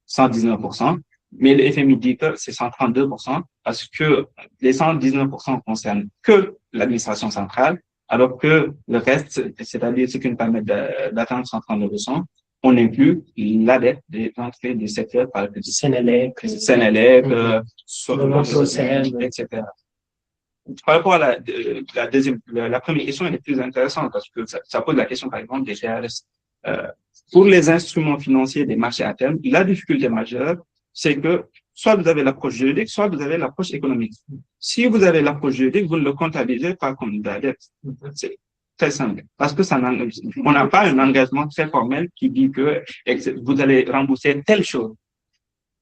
119%. Mais le FMI dit que c'est 132% parce que les 119% concernent que l'administration centrale, alors que le reste, c'est-à-dire ce qui nous permet d'atteindre 132%, on inclut la dette des entrées du secteur par le Sénélec, etc. Par rapport à la première question, elle est plus intéressante parce que ça pose la question, par exemple, des TRS. Pour les instruments financiers des marchés à terme, la difficulté majeure, c'est que soit vous avez l'approche juridique, soit vous avez l'approche économique. Si vous avez l'approche juridique, vous ne le comptabilisez pas comme de la dette. C'est très simple. Parce que on n'a pas un engagement très formel qui dit que vous allez rembourser telle chose.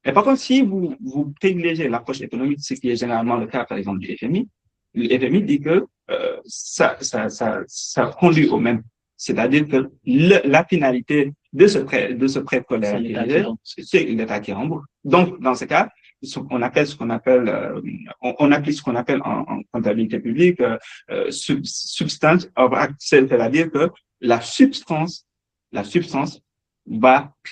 Mais par contre, si vous privilégiez l'approche économique, ce qui est généralement le cas, par exemple, du FMI, le FMI dit que ça conduit au même. C'est-à-dire que la finalité de ce prêt collatéralisé, c'est l'État qui rembourse. Donc, dans ce cas, on applique ce qu'on appelle en comptabilité publique substance of act, c'est-à-dire que la substance va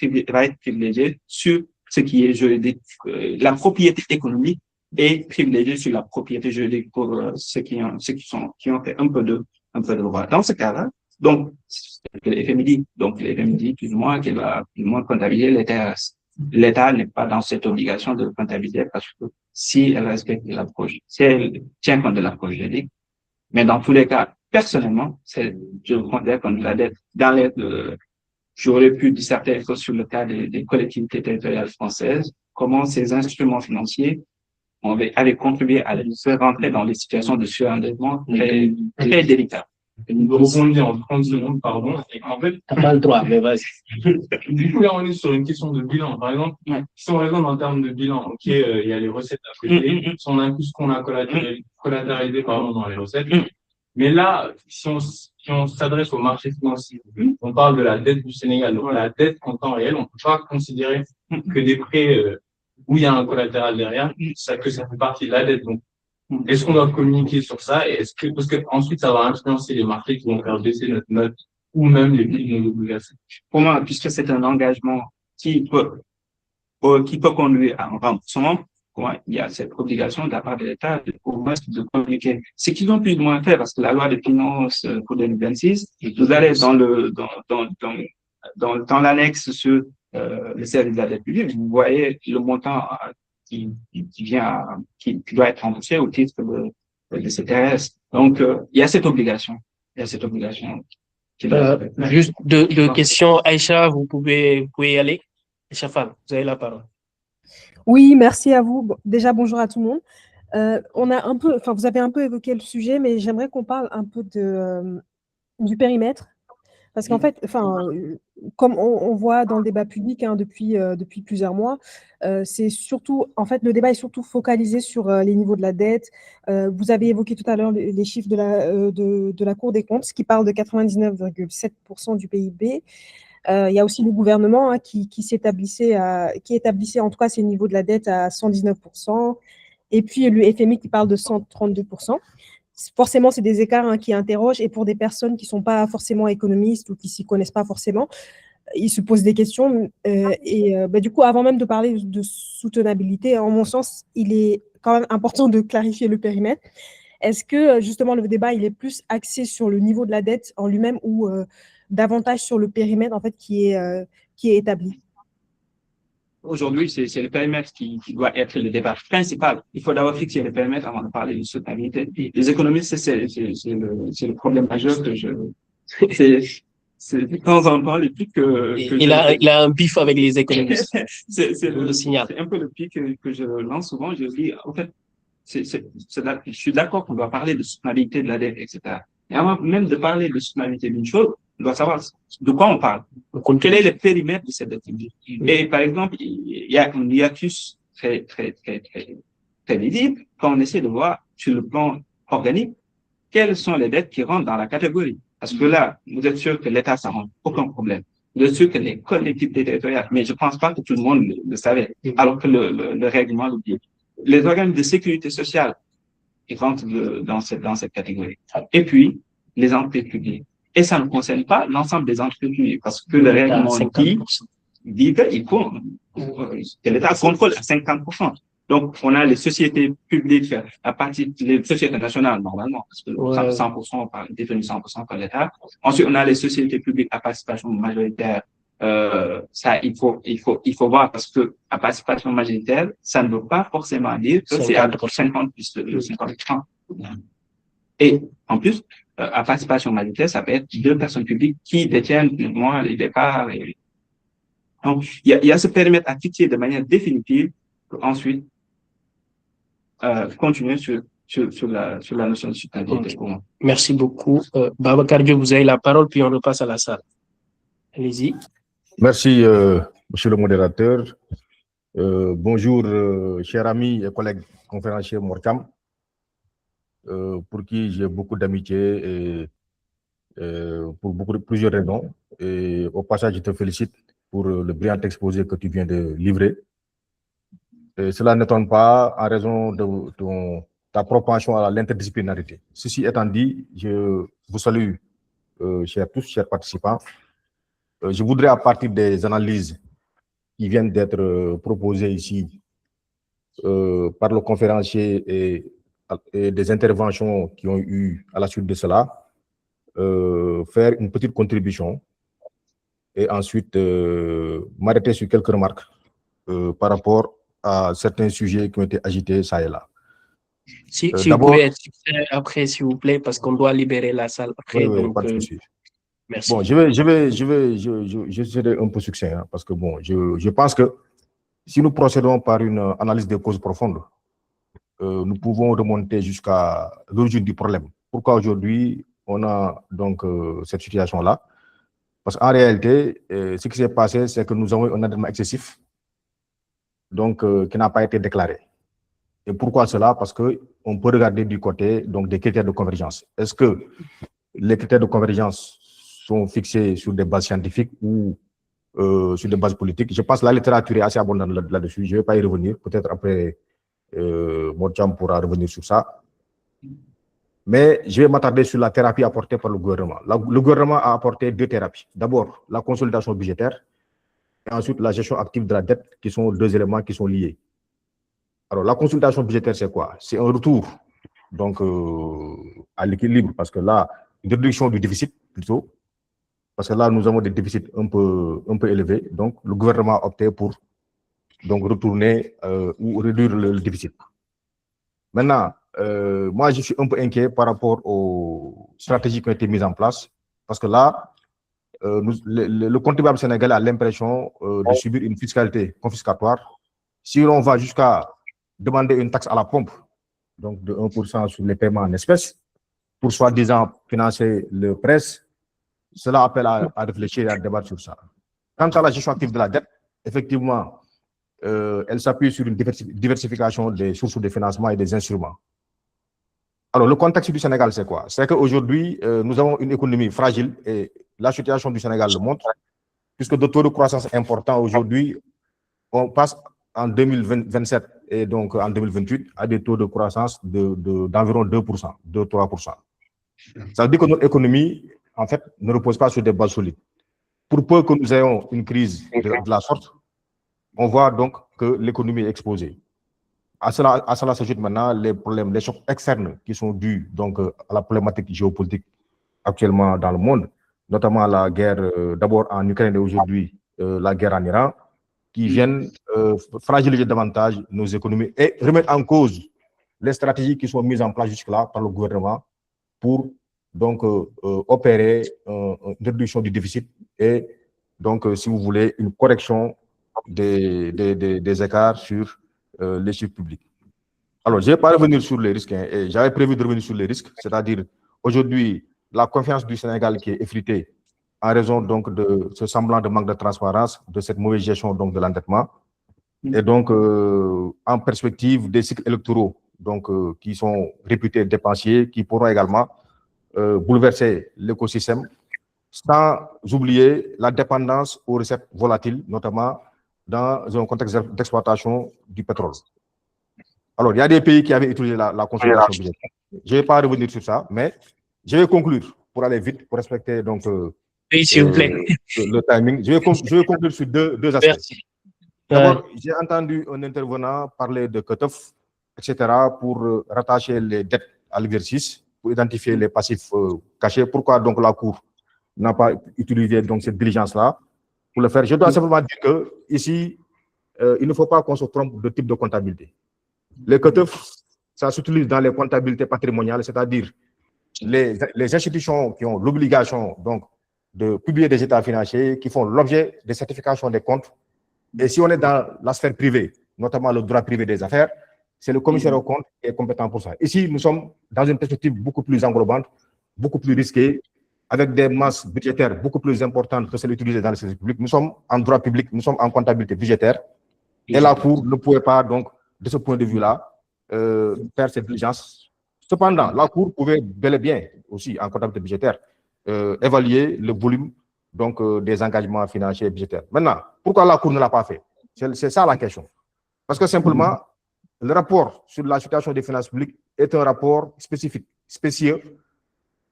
être privilégiée sur ce qui est juridique. La propriété économique est privilégiée sur la propriété juridique pour ceux qui ont fait un peu de droit. Dans ce cas-là, donc, le FMI dit plus ou moins qu'il va plus ou moins comptabiliser les TRS. L'État n'est pas dans cette obligation de comptabiliser parce que si elle respecte l'approche, si elle tient compte de l'approche juridique, mais dans tous les cas, personnellement, je considère comme de la dette. J'aurais pu disserter sur le cas des collectivités territoriales françaises, comment ces instruments financiers avaient contribué à les faire rentrer dans des situations de surendettement très, très délicates. Nous rebondir en 30 secondes, pardon. Et en fait, t'as pas le droit, mais vas-y. Du coup, là, on est sur une question de bilan. Par exemple, si on raisonne en termes de bilan, ok, il y a les recettes à côté, si on inclut ce qu'on a collatéralisé, dans les recettes. Mais là, si on s'adresse au marché financier, on parle de la dette du Sénégal. Donc, la dette en temps réel, on ne peut pas considérer que des prêts où il y a un collatéral derrière, que ça fait partie de la dette. Donc, est-ce qu'on doit communiquer sur ça? Et parce que ensuite, ça va influencer les marchés qui vont faire baisser notre note ou même les prix de nos obligations? Pour moi, puisque c'est un engagement qui peut conduire à un remboursement, il y a cette obligation de la part de l'État de communiquer. Ce qu'ils ont plus ou moins fait, parce que la loi de finances pour 2026, vous allez dans l'annexe sur le service de la dette publique, vous voyez le montant qui doit être remboursé au titre de CTRS. Donc, il y a cette obligation. Juste deux questions. Aïcha, vous pouvez y aller. Aïcha Fall, vous avez la parole. Oui, merci à vous. Déjà, bonjour à tout le monde. Vous avez un peu évoqué le sujet, mais j'aimerais qu'on parle un peu du périmètre. Parce qu'en fait, comme on voit dans le débat public depuis plusieurs mois, c'est surtout, en fait, le débat est surtout focalisé sur les niveaux de la dette. Vous avez évoqué tout à l'heure les chiffres de la Cour des comptes, qui parle de 99,7% du PIB. Il y a aussi le gouvernement qui établissait en tout cas ces niveaux de la dette à 119%, et puis le FMI qui parle de 132%. Forcément, c'est des écarts qui interrogent, et pour des personnes qui ne sont pas forcément économistes ou qui ne s'y connaissent pas forcément, ils se posent des questions. Du coup, avant même de parler de soutenabilité, en mon sens, il est quand même important de clarifier le périmètre. Est-ce que justement le débat il est plus axé sur le niveau de la dette en lui-même ou davantage sur le périmètre en fait qui est établi? aujourd'hui, c'est le périmètre qui doit être le débat principal. Il faut d'abord fixer le périmètre avant de parler de soutenabilité. Les économistes, c'est le problème majeur que c'est de temps en temps le pic il a un bif avec les économistes. C'est un peu le pic que je lance souvent. Je dis, en fait, je suis d'accord qu'on doit parler de soutenabilité de la dette, etc. Et avant même de parler de soutenabilité d'une chose, on doit savoir de quoi on parle. Quel est le périmètre de cette dette publique? Et par exemple, il y a un hiatus très visible quand on essaie de voir sur le plan organique quelles sont les dettes qui rentrent dans la catégorie. Parce que là, vous êtes sûr que l'État, ça rend aucun problème. Vous êtes sûr que les collectivités territoriales, mais je pense pas que tout le monde le savait, alors que le règlement le dit. Les organes de sécurité sociale, ils rentrent dans cette catégorie. Et puis, les entreprises publiques. Et ça ne concerne pas l'ensemble des entreprises publiques, parce que le règlement dit que l'État contrôle à 50%. Donc, on a les sociétés publiques à partir des sociétés nationales, normalement, parce que 100% détenu 100% par l'État. Ensuite, on a les sociétés publiques à participation majoritaire. Ça, il faut voir, parce que à participation majoritaire, ça ne veut pas forcément dire que c'est à 50 plus de 50%. Et en plus, à participation majoritaire, ça peut être 2 personnes publiques qui détiennent plus ou moins les départs. Donc, il y a ce périmètre à fixer de manière définitive pour ensuite continuer sur la notion de soutenabilité. Okay. Merci beaucoup. Babacar Diop, vous avez la parole, puis on repasse à la salle. Allez-y. Merci, monsieur le modérateur. Bonjour, chers amis et collègues conférenciers Mor Thiam, pour qui j'ai beaucoup d'amitié et pour plusieurs raisons. Et au passage, je te félicite pour le brillant exposé que tu viens de livrer. Et cela n'étonne pas en raison de ta propension à l'interdisciplinarité. Ceci étant dit, je vous salue, chers participants. Je voudrais, à partir des analyses qui viennent d'être proposées ici par le conférencier et des interventions qui ont eu à la suite de cela, faire une petite contribution et ensuite m'arrêter sur quelques remarques par rapport à certains sujets qui ont été agités ça et là. Si vous pouvez être après, s'il vous plaît, parce qu'on doit libérer la salle après. Oui, donc, pas de souci. Merci. Bon, je serai un peu succinct, hein, parce que bon, je pense que si nous procédons par une analyse des causes profondes, nous pouvons remonter jusqu'à l'origine du problème. Pourquoi aujourd'hui on a donc cette situation-là? Parce qu'en réalité, ce qui s'est passé, c'est que nous avons un endettement excessif, donc qui n'a pas été déclaré. Et pourquoi cela? Parce que on peut regarder du côté donc des critères de convergence. Est-ce que les critères de convergence sont fixés sur des bases scientifiques ou sur des bases politiques? Je pense que la littérature est assez abondante là-dessus. Je ne vais pas y revenir. Peut-être après, Mor Thiam pourra revenir sur ça. Mais je vais m'attarder sur la thérapie apportée par le gouvernement. Le gouvernement a apporté 2 thérapies. D'abord, la consolidation budgétaire et ensuite la gestion active de la dette, qui sont 2 éléments qui sont liés. Alors, la consolidation budgétaire, c'est quoi? C'est un retour donc, à l'équilibre, parce que là, une réduction du déficit plutôt, parce que là, nous avons des déficits un peu élevés. Donc, le gouvernement a opté pour donc, retourner ou réduire le déficit. Maintenant, moi, je suis un peu inquiet par rapport aux stratégies qui ont été mises en place, parce que là, le contribuable sénégalais a l'impression de subir une fiscalité confiscatoire. Si l'on va jusqu'à demander une taxe à la pompe, donc de 1% sur les paiements en espèces, pour soi-disant financer le presse, cela appelle à réfléchir et à débattre sur ça. Quant à la gestion active de la dette, effectivement, elle s'appuie sur une diversification des sources de financement et des instruments. Alors, le contexte du Sénégal, c'est quoi? C'est qu'aujourd'hui, nous avons une économie fragile et la situation du Sénégal le montre, puisque de taux de croissance importants aujourd'hui, on passe en 2027 et donc en 2028 à des taux de croissance d'environ 2%, 2-3%. Ça veut dire que notre économie, en fait, ne repose pas sur des bases solides. Pour peu que nous ayons une crise de la sorte, on voit donc que l'économie est exposée. À cela s'ajoutent maintenant les problèmes, les chocs externes qui sont dus donc à la problématique géopolitique actuellement dans le monde, notamment la guerre d'abord en Ukraine et aujourd'hui la guerre en Iran, qui viennent fragiliser davantage nos économies et remettre en cause les stratégies qui sont mises en place jusque-là par le gouvernement pour donc opérer une réduction du déficit et donc, si vous voulez, une correction des écarts sur les chiffres publics. Alors, je ne vais pas revenir sur les risques, hein, et j'avais prévu de revenir sur les risques, c'est-à-dire aujourd'hui, la confiance du Sénégal qui est effritée en raison donc de ce semblant de manque de transparence, de cette mauvaise gestion donc de l'endettement, et donc en perspective des cycles électoraux donc qui sont réputés dépensiers, qui pourront également bouleverser l'écosystème, sans oublier la dépendance aux recettes volatiles, notamment dans un contexte d'exploitation du pétrole. Alors, il y a des pays qui avaient utilisé la consolidation budgétaire. Je ne vais pas revenir sur ça, mais je vais conclure pour aller vite, pour respecter donc oui, s'il vous plaît. Le timing. Je vais conclure sur deux aspects. Merci. D'abord, j'ai entendu un intervenant parler de cut-off, etc., pour rattacher les dettes à l'exercice, pour identifier les passifs cachés. Pourquoi donc la Cour n'a pas utilisé donc cette diligence-là pour le faire? Je dois simplement dire que ici, il ne faut pas qu'on se trompe de type de comptabilité. Les cut-off, ça s'utilise dans les comptabilités patrimoniales, c'est-à-dire les institutions qui ont l'obligation donc de publier des états financiers, qui font l'objet des certifications des comptes. Et si on est dans la sphère privée, notamment le droit privé des affaires, c'est le commissaire aux comptes qui est compétent pour ça. Ici, nous sommes dans une perspective beaucoup plus englobante, beaucoup plus risquée, avec des masses budgétaires beaucoup plus importantes que celles utilisées dans le service public. Nous sommes en droit public, nous sommes en comptabilité budgétaire. Et la Cour ne pouvait pas, donc, de ce point de vue-là, faire cette diligence. Cependant, la Cour pouvait bel et bien, aussi en comptabilité budgétaire, évaluer le volume donc, des engagements financiers et budgétaires. Maintenant, pourquoi la Cour ne l'a pas fait? C'est ça la question. Parce que simplement, le rapport sur la situation des finances publiques est un rapport spécifique, spécieux,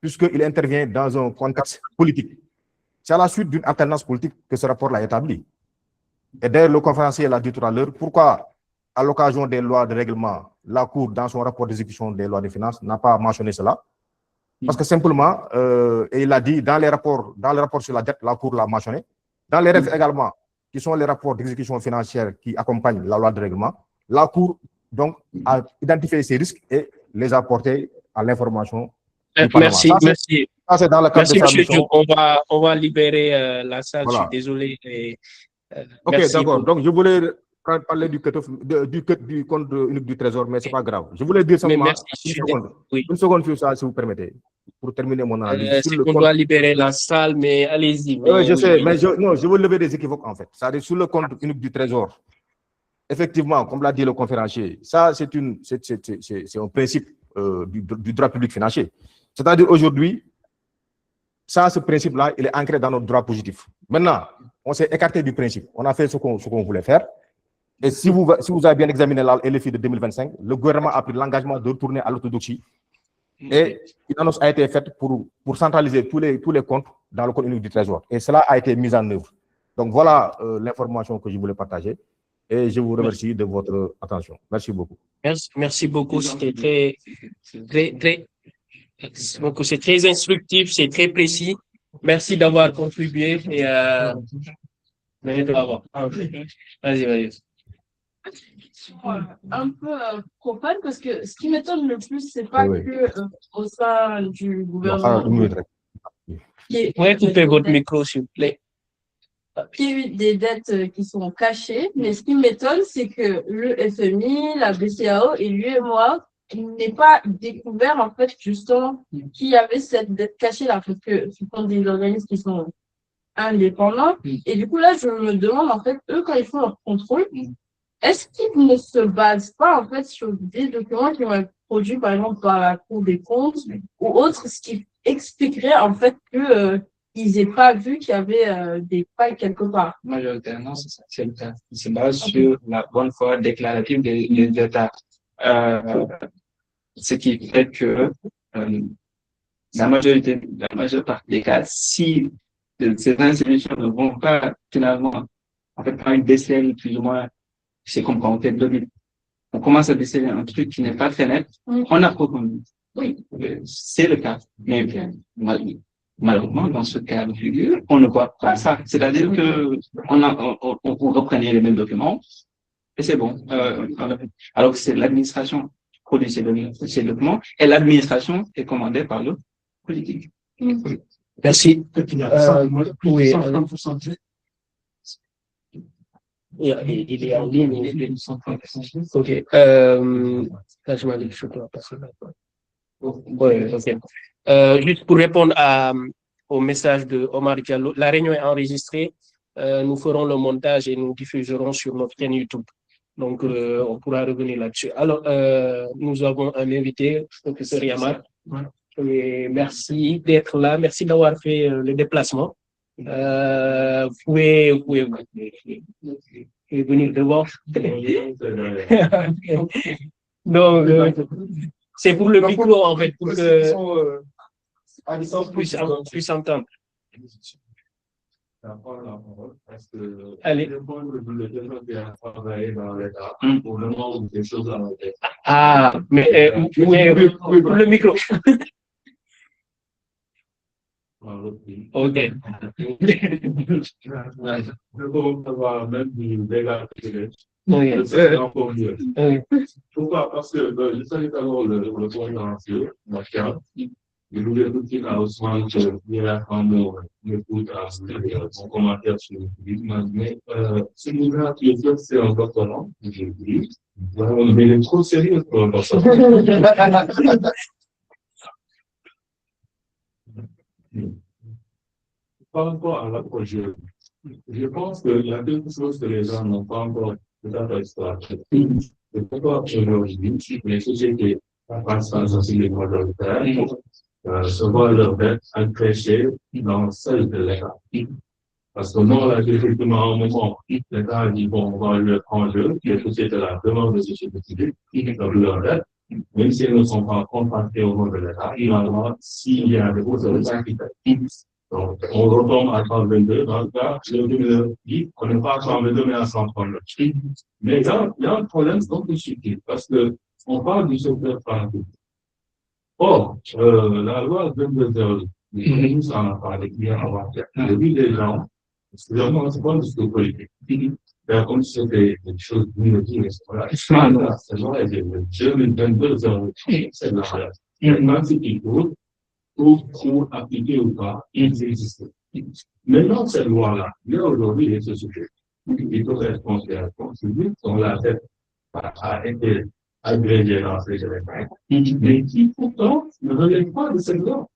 puisqu'il intervient dans un contexte politique. C'est à la suite d'une alternance politique que ce rapport l'a établi. Et d'ailleurs, le conférencier l'a dit tout à l'heure, pourquoi, à l'occasion des lois de règlement, la Cour, dans son rapport d'exécution des lois de finances, n'a pas mentionné cela? Parce que simplement, et il a dit, dans le rapport sur la dette, la Cour l'a mentionné. Dans les règles également, qui sont les rapports d'exécution financière qui accompagnent la loi de règlement, la Cour donc, a identifié ces risques et les a portés à l'information. Merci, ça, merci. Ça, c'est dans le cadre Merci, de sa mission. on va libérer la salle, Voilà. je suis désolé. Et, ok, d'accord. Donc, je voulais parler du compte unique du Trésor, mais ce n'est pas grave. Je voulais dire simplement une seconde sur ça, si vous permettez, pour terminer mon analyse. On doit libérer la salle, mais allez-y. Oui, je sais, mais je veux lever des équivoques, en fait. C'est-à-dire, sur le compte unique du Trésor, effectivement, comme l'a dit le conférencier, ça, c'est un principe du droit public financier. C'est-à-dire, aujourd'hui, ça, ce principe-là, il est ancré dans notre droit positif. Maintenant, on s'est écarté du principe. On a fait ce qu'on voulait faire. Et si vous avez bien examiné la LFI de 2025, le gouvernement a pris l'engagement de retourner à l'orthodoxie. Et une annonce a été faite pour centraliser tous les comptes dans le compte unique du Trésor. Et cela a été mis en œuvre. Donc, voilà l'information que je voulais partager. Et je vous remercie de votre attention. Merci beaucoup. Merci beaucoup. C'était c'est très instructif, c'est très précis. Merci d'avoir contribué et vas-y. Un peu profane parce que ce qui m'étonne le plus, c'est pas que au sein du gouvernement. Coupez votre micro, s'il vous plaît. Il y a eu des dettes qui sont cachées, mais ce qui m'étonne, c'est que le FMI, la BCAO et l'UEMOA n'aient pas découvert, en fait, justement, qu'il y avait cette dette cachée-là, parce que ce sont des organismes qui sont indépendants. Et du coup, là, je me demande, en fait, eux, quand ils font leur contrôle, est-ce qu'ils ne se basent pas, en fait, sur des documents qui vont être produits, par exemple, par la Cour des comptes ou autre, ce qui expliquerait, en fait, que ils n'aient pas vu qu'il y avait des failles quelque part. Majoritairement, c'est le cas. Ils se basent sur la bonne foi déclarative des États. Ce qui fait que la majeure partie des cas, si ces institutions ne vont pas finalement en fait prendre une décennie plus ou moins, c'est comme quand on fait de l'île. On commence à déceler un truc qui n'est pas très net, on approfondit. Oui, c'est le cas. Mais Malheureusement, dans ce cas de figure, on ne voit pas ça. C'est-à-dire que vous reprenez les mêmes documents et c'est bon. Alors que c'est l'administration qui produit ces documents et l'administration est commandée par le politique. Merci. Oui. Il est en ligne. Ok. Là, je m'avais dit chocolat. Ouais, ok. Juste pour répondre au message de Omar Diallo, la réunion est enregistrée. Nous ferons le montage et nous diffuserons sur notre chaîne YouTube. Donc, on pourra revenir là-dessus. Alors, nous avons un invité, professeur Yamar. Et merci d'être là. Merci d'avoir fait le déplacement. Vous pouvez venir devant. Donc, c'est pour le micro, en fait, pour que puisse entendre. Allez. Ah, mais pour le micro. Ok. Pourquoi? Parce que je savais d'abord le conférencier, je voulais tout de suite à Ousmane que il a m'écoute à son commentaire sur le film, mais ce livre qui est fait, c'est un doctorant, j'ai dit, mais il est trop sérieux pour un doctorant. Par rapport à l'approche, je pense qu'il y a quelque chose que les gens n'ont pas encore tout à fait exploité. C'est pourquoi aujourd'hui, les sociétés passent aussi les majoritaires se voient leur dette accrécher dans celle de l'État. Parce que nous, là, effectivement, à un moment, l'État a dit, bon, on va le prendre en jeu, les sociétés là demandent aux sociétés publiques de leur dette, même si elles ne sont pas contractées au nom de l'État, finalement, s'il y a des grosses activités. Donc, on retombe à 122, dans le cas, le dit, on n'est pas à 122, mais à 139. Mais il y a un problème donc subtil, parce que on parle du secteur privé. Or, la loi 2202, nous en a parlé hier avant-hier. J'ai vu des gens, c'est vraiment un discours politique. Comme si c'était des choses inutiles, mais voilà. Cette loi est de 2022, c'est la loi. Maintenant, c'est qu'il faut pour appliquer ou pas, ils existent. Maintenant, cette loi-là, il y a aujourd'hui des sociétés qui doivent être considérées comme publiques, dont la dette a été agrégée dans ces éléments, mais qui pourtant ne relèvent pas de cette loi.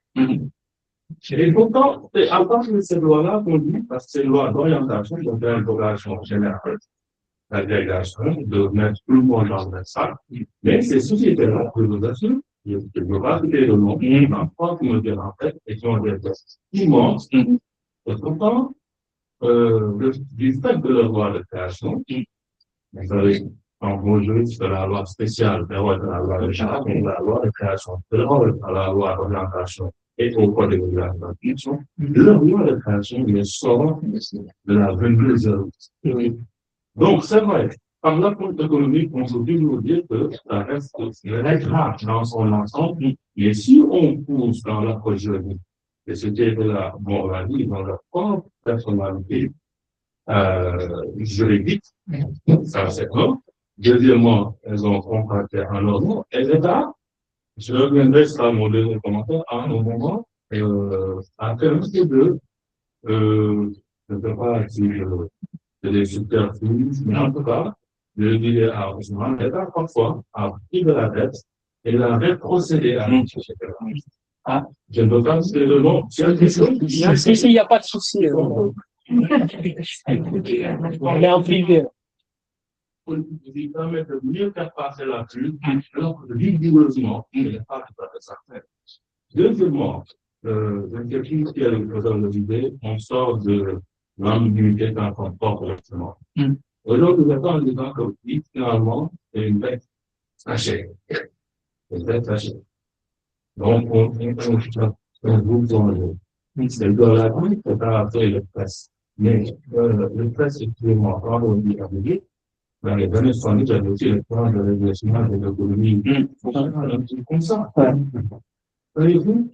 Et pourtant, c'est à part de cette loi-là qu'on dit, parce que c'est une loi d'orientation, donc l'intégration générale, l'agrégation, de mettre tout le monde dans le sac, mais ces sociétés-là, je vous assure, je ne veux pas citer le nom, mais pas qui me dire en fait, et qui ont des tests immenses, et pourtant, du fait de leur loi de création, vous avez en gros juriste de la loi spéciale, de la loi de charge, de la loi de création, de la loi d'orientation et au code de l'orientation, leur loi de création ne sort de la 22e. Donc, c'est vrai. Par l'approche économique, on peut toujours dire que ça reste rare dans son ensemble. Et si on pousse dans l'approche juridique, et c'était de la moralité dans leur propre personnalité juridique, ça c'est un. Deuxièmement, elles ont contracté en leur nom. Et l'État, je reviendrai sur mon deuxième commentaire, à un moment, à faire un petit peu je ne sais pas si c'est des subterfuges, mais en tout cas, je dirais à Ousmane, l'État parfois a pris de la dette et l'a rétrocédé à une société. Ah, je ne veux pas citer le nom. Si, il n'y a pas de souci. On est en privé. Pour lui permettre de mieux faire passer la pluie, alors que rigoureusement, il n'est pas tout à fait certain. Deuxièmement, l'inquiétude qui est le présent de l'idée, on sort de l'ambiguïté qu'on comporte directement. Aujourd'hui, nous avons en disant que finalement, c'est une bête cachée. Une bête cachée. Donc, on groupe dans c'est dans la vie, c'est pas après le presse. Mais le presse, effectivement, quand on dit ambiguïté, dans les années 70, j'avais aussi le plan de régulation de l'économie. Un petit comme ça. Voyez-vous,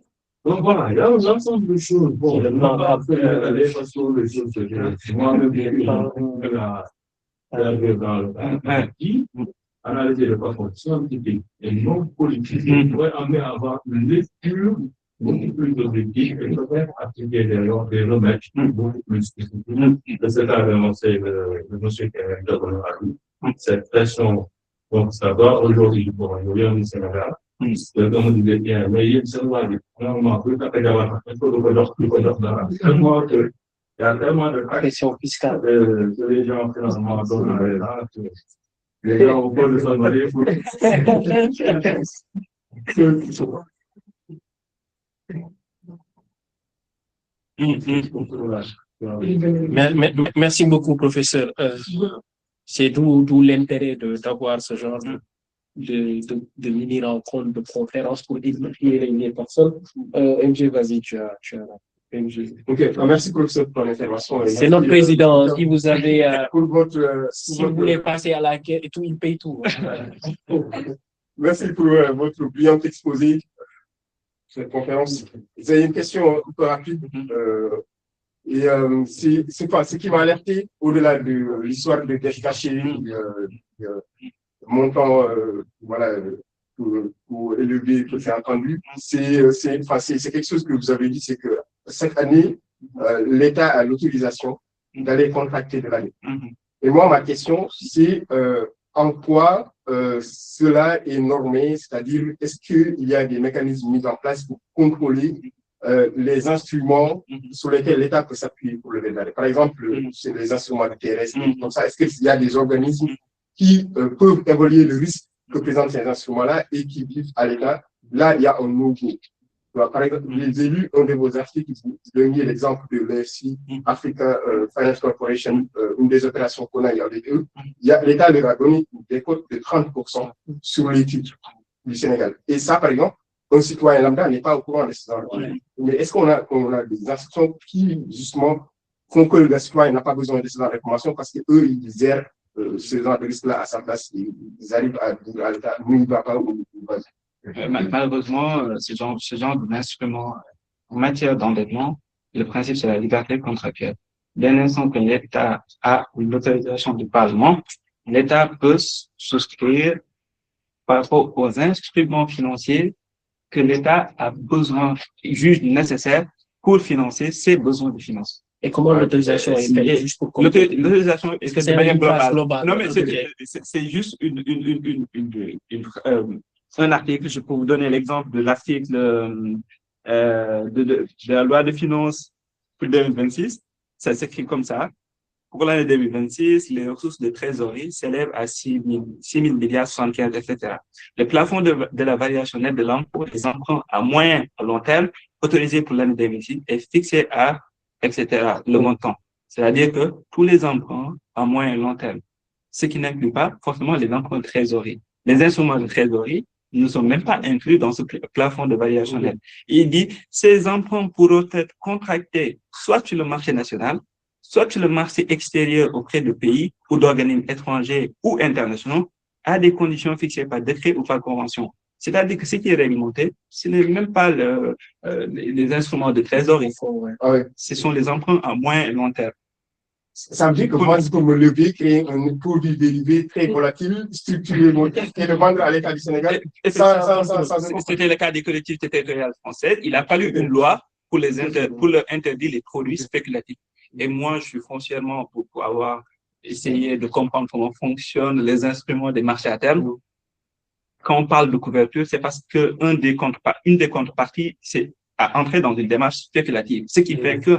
Donc voilà, il y a un ensemble de choses. Bon, après, les façons de choses, moi-même, j'ai eu analyser de façon scientifique et non politique, on pourrait amener à avoir une lecture beaucoup plus objective et peut-être appliquer des remèdes beaucoup plus spécifiques. C'est ça vraiment, c'est le monsieur qui a dit cette pression. Donc, ça va aujourd'hui, bon, il y a un Sénégal. Comme on disait bien, mais il y a une Sénégal, vraiment, il y a tellement de Pression fiscale. que les gens, finalement, donnent là, les gens au point de s'en aller pour. Merci beaucoup, professeur. C'est d'où l'intérêt d'avoir ce genre de mini-rencontre, de conférence pour identifier les personnes. MG, vas-y, tu as MG. Ok, merci professeur pour l'intervention. C'est notre président. Si vous avez, pour votre, si vous voulez passer à la quête et tout, il paye tout. Merci pour votre brillant exposé. Cette conférence. Vous avez une question un peu rapide. Ce qui m'a alerté, au-delà de l'histoire de cash caché, montant, voilà, pour élever, que c'est entendu, c'est quelque chose que vous avez dit, c'est que cette année, l'État a l'autorisation d'aller contracter de l'année. Et moi, ma question, c'est en quoi cela est normé, c'est-à-dire est-ce qu'il y a des mécanismes mis en place pour contrôler les instruments sur lesquels l'État peut s'appuyer pour lever l'arrêt. Par exemple, c'est les instruments de TRS, comme ça. Est-ce qu'il y a des organismes qui peuvent évaluer le risque que présentent ces instruments-là et qui disent à l'État, là, il y a un no-go. Par exemple, j'ai lu un de vos articles, vous donniez l'exemple de l'EFC, Africa Finance Corporation, une des opérations qu'on a avec eux. L'État leur a donné des cotes de 30% sur les titres du Sénégal. Et ça, par exemple, un citoyen lambda n'est pas au courant de ces enjeux. Mais est-ce qu'on a des instructions qui, justement, font que le citoyen n'a pas besoin de ces informations parce qu'eux, ils gèrent ce genre de risque-là à sa place, ils arrivent à dire à l'État, nous, il ne va pas ou il va. Malheureusement, ce genre d'instrument en matière d'endettement, le principe, c'est la liberté contractuelle. Dès l'instant que l'État a l'autorisation du Parlement, l'État peut souscrire par rapport aux instruments financiers que l'État a besoin, juge nécessaire pour financer ses besoins de finances. Et comment l'autorisation est payée, juste pour comprendre? L'autorisation est de manière globale. Non, mais c'est juste un article. Je peux vous donner l'exemple de l'article de la loi de finances pour 2026. Ça s'écrit comme ça. Pour l'année 2026, les ressources de trésorerie s'élèvent à 6 000 milliards 75, etc. Le plafond de la variation nette de l'emploi des emprunts à moyen à long terme autorisé pour l'année 2026 est fixé à, etc., le montant. C'est-à-dire que tous les emprunts à moyen et long terme, ce qui n'inclut pas forcément les emprunts de trésorerie. Les instruments de trésorerie ne sont même pas inclus dans ce plafond de variation nette. Il dit, ces emprunts pourront être contractés soit sur le marché national, soit sur le marché extérieur auprès de pays ou d'organismes étrangers ou internationaux à des conditions fixées par décret ou par convention. C'est-à-dire que ce qui est réglementé, ce n'est même pas les instruments de trésorerie. Ce sont les emprunts à moyen et long terme. Ça veut dire que moi, je peux me lever, créer un produit dérivé très volatile, structuré, et le vendre à l'État du Sénégal. C'était le cas des collectivités territoriales françaises. Il a fallu une loi pour leur interdire les produits spéculatifs. Et moi, je suis foncièrement pour avoir essayé de comprendre comment fonctionnent les instruments des marchés à terme. Quand on parle de couverture, c'est parce que une des contreparties, c'est à entrer dans une démarche spéculative. Ce qui fait que,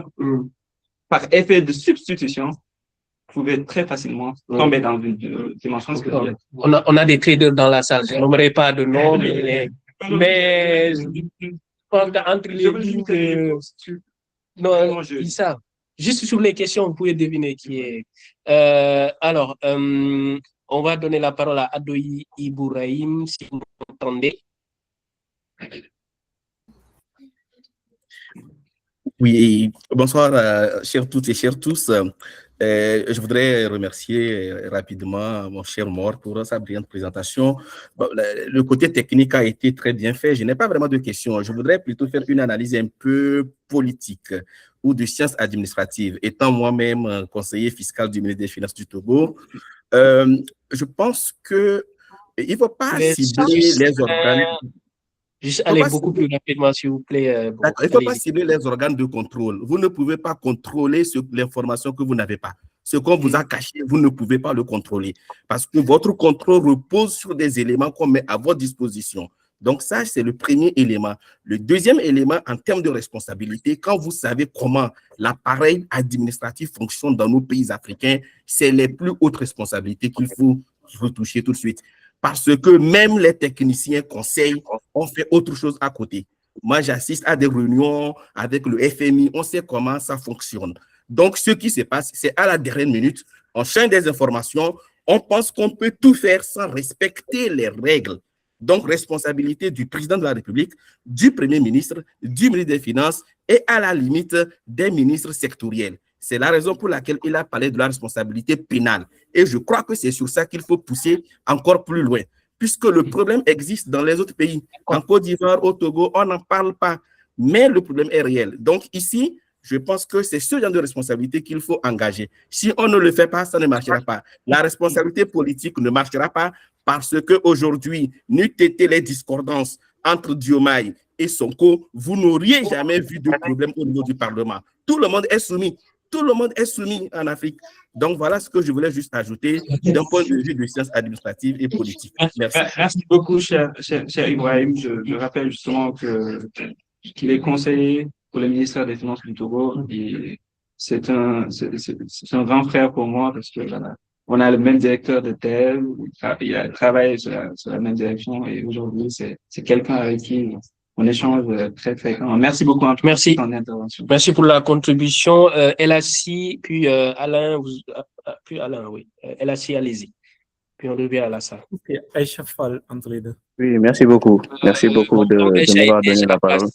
par effet de substitution, vous pouvez très facilement tomber dans une dimension spéculative. On a des traders dans la salle. Je n'aimerais pas de nom, mais entre les lignes, non, ils savent. Juste sur les questions, vous pouvez deviner qui est. Alors, on va donner la parole à Adoyi Ibourahim, si vous m'entendez. Oui, bonsoir, chers toutes et chers tous. Je voudrais remercier rapidement mon cher Mor pour sa brillante présentation. Bon, le côté technique a été très bien fait. Je n'ai pas vraiment de questions. Je voudrais plutôt faire une analyse un peu politique ou de sciences administratives. Étant moi-même conseiller fiscal du ministère des Finances du Togo, je pense qu'il ne faut pas cibler les organes. Juste aller beaucoup plus rapidement, s'il vous plaît. Bon, il ne faut pas cibler les organes de contrôle. Vous ne pouvez pas contrôler l'information que vous n'avez pas. Ce qu'on vous a caché, vous ne pouvez pas le contrôler. Parce que votre contrôle repose sur des éléments qu'on met à votre disposition. Donc ça, c'est le premier élément. Le deuxième élément, en termes de responsabilité, quand vous savez comment l'appareil administratif fonctionne dans nos pays africains, c'est les plus hautes responsabilités qu'il faut retoucher tout de suite. Parce que même les techniciens conseils ont fait autre chose à côté. Moi, j'assiste à des réunions avec le FMI, on sait comment ça fonctionne. Donc, ce qui se passe, c'est à la dernière minute, on change des informations, on pense qu'on peut tout faire sans respecter les règles. Donc, responsabilité du président de la République, du Premier ministre, du ministre des Finances et à la limite des ministres sectoriels. C'est la raison pour laquelle il a parlé de la responsabilité pénale. Et je crois que c'est sur ça qu'il faut pousser encore plus loin, puisque le problème existe dans les autres pays. En Côte d'Ivoire, au Togo, on n'en parle pas, mais le problème est réel. Donc ici, je pense que c'est ce genre de responsabilité qu'il faut engager. Si on ne le fait pas, ça ne marchera pas. La responsabilité politique ne marchera pas parce qu'aujourd'hui, n'eût été les discordances entre Diomaye et Sonko, vous n'auriez jamais vu de problème au niveau du Parlement. Tout le monde est soumis. Tout le monde est soumis en Afrique. Donc, voilà ce que je voulais juste ajouter d'un point de vue de sciences administratives et politiques. Merci. Merci beaucoup, cher Ibrahim. Je rappelle justement qu'il est conseiller pour le ministère des Finances du Togo. Et c'est un grand frère pour moi parce que voilà, on a le même directeur de thèse, il a travaillé sur la même direction et aujourd'hui, c'est quelqu'un avec qui on échange très fréquemment. Merci beaucoup pour ton intervention. Merci pour la contribution. Elassi, puis Alain, puis Alain, oui. Elassi, allez-y. Puis on revient à la salle. Aïcha Fall, entre les deux. Oui, merci beaucoup. Merci beaucoup de m'avoir donné la parole.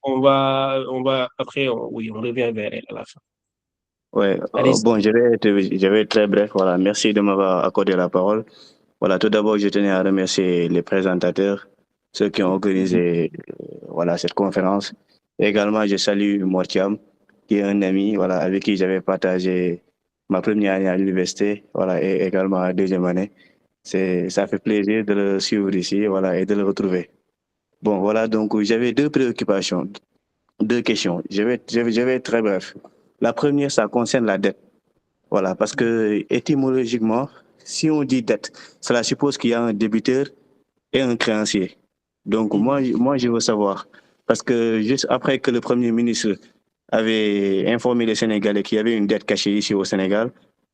On va après, oui, on revient vers elle à la fin. Ouais, bon, je vais être très bref. Voilà, merci de m'avoir accordé la parole. Voilà, tout d'abord, je tenais à remercier les présentateurs, ceux qui ont organisé voilà, cette conférence. Et également, je salue Mortiam, qui est un ami voilà, avec qui j'avais partagé ma première année à l'université voilà, et également la deuxième année. Ça fait plaisir de le suivre ici voilà, et de le retrouver. Bon, voilà, donc j'avais deux préoccupations, deux questions. Je vais être très bref. La première, ça concerne la dette. Voilà, parce que étymologiquement, si on dit dette, cela suppose qu'il y a un débiteur et un créancier. Donc, moi, je veux savoir, parce que juste après que le Premier ministre avait informé les Sénégalais qu'il y avait une dette cachée ici au Sénégal,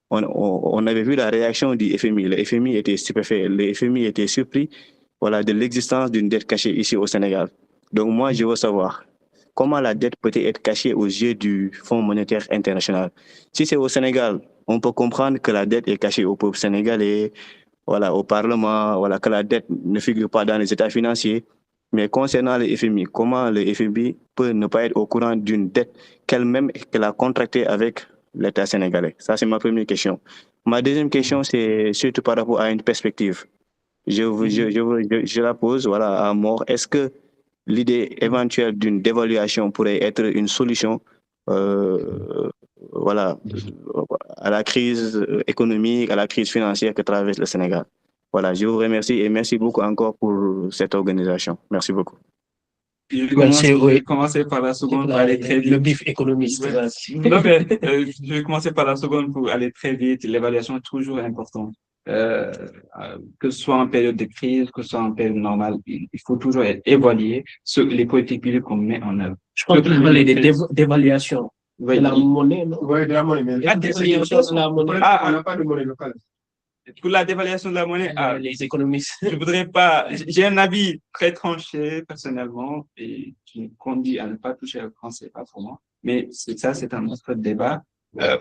on avait vu la réaction du FMI. Le FMI était stupéfait, le FMI était surpris voilà, de l'existence d'une dette cachée ici au Sénégal. Donc, moi, je veux savoir comment la dette peut être cachée aux yeux du Fonds monétaire international. Si c'est au Sénégal, on peut comprendre que la dette est cachée au peuple sénégalais, voilà, au Parlement, voilà, que la dette ne figure pas dans les états financiers. Mais concernant le FMI, comment le FMI peut ne pas être au courant d'une dette qu'elle a contractée avec l'État sénégalais? Ça, c'est ma première question. Ma deuxième question, c'est surtout par rapport à une perspective. Je la pose voilà, à mort. Est-ce que l'idée éventuelle d'une dévaluation pourrait être une solution voilà, à la crise économique, à la crise financière que traverse le Sénégal? Voilà, je vous remercie et merci beaucoup encore pour cette organisation. Merci beaucoup. Je vais commencer par la seconde pour aller très vite. Le bif économiste. Je vais commencer par la seconde pour aller très vite. L'évaluation est toujours importante. Que ce soit en période de crise, que ce soit en période normale, il faut toujours évaluer les politiques publiques qu'on met en œuvre. Je pense que vous parlez d'évaluation. Oui, de la monnaie, non? Oui, de la monnaie. Mais on n'a pas de monnaie locale. Pour la dévaluation de la monnaie, les économistes. Je voudrais pas. J'ai un avis très tranché personnellement et qui conduit à ne pas toucher le franc CFA pour moi. Mais c'est un autre débat.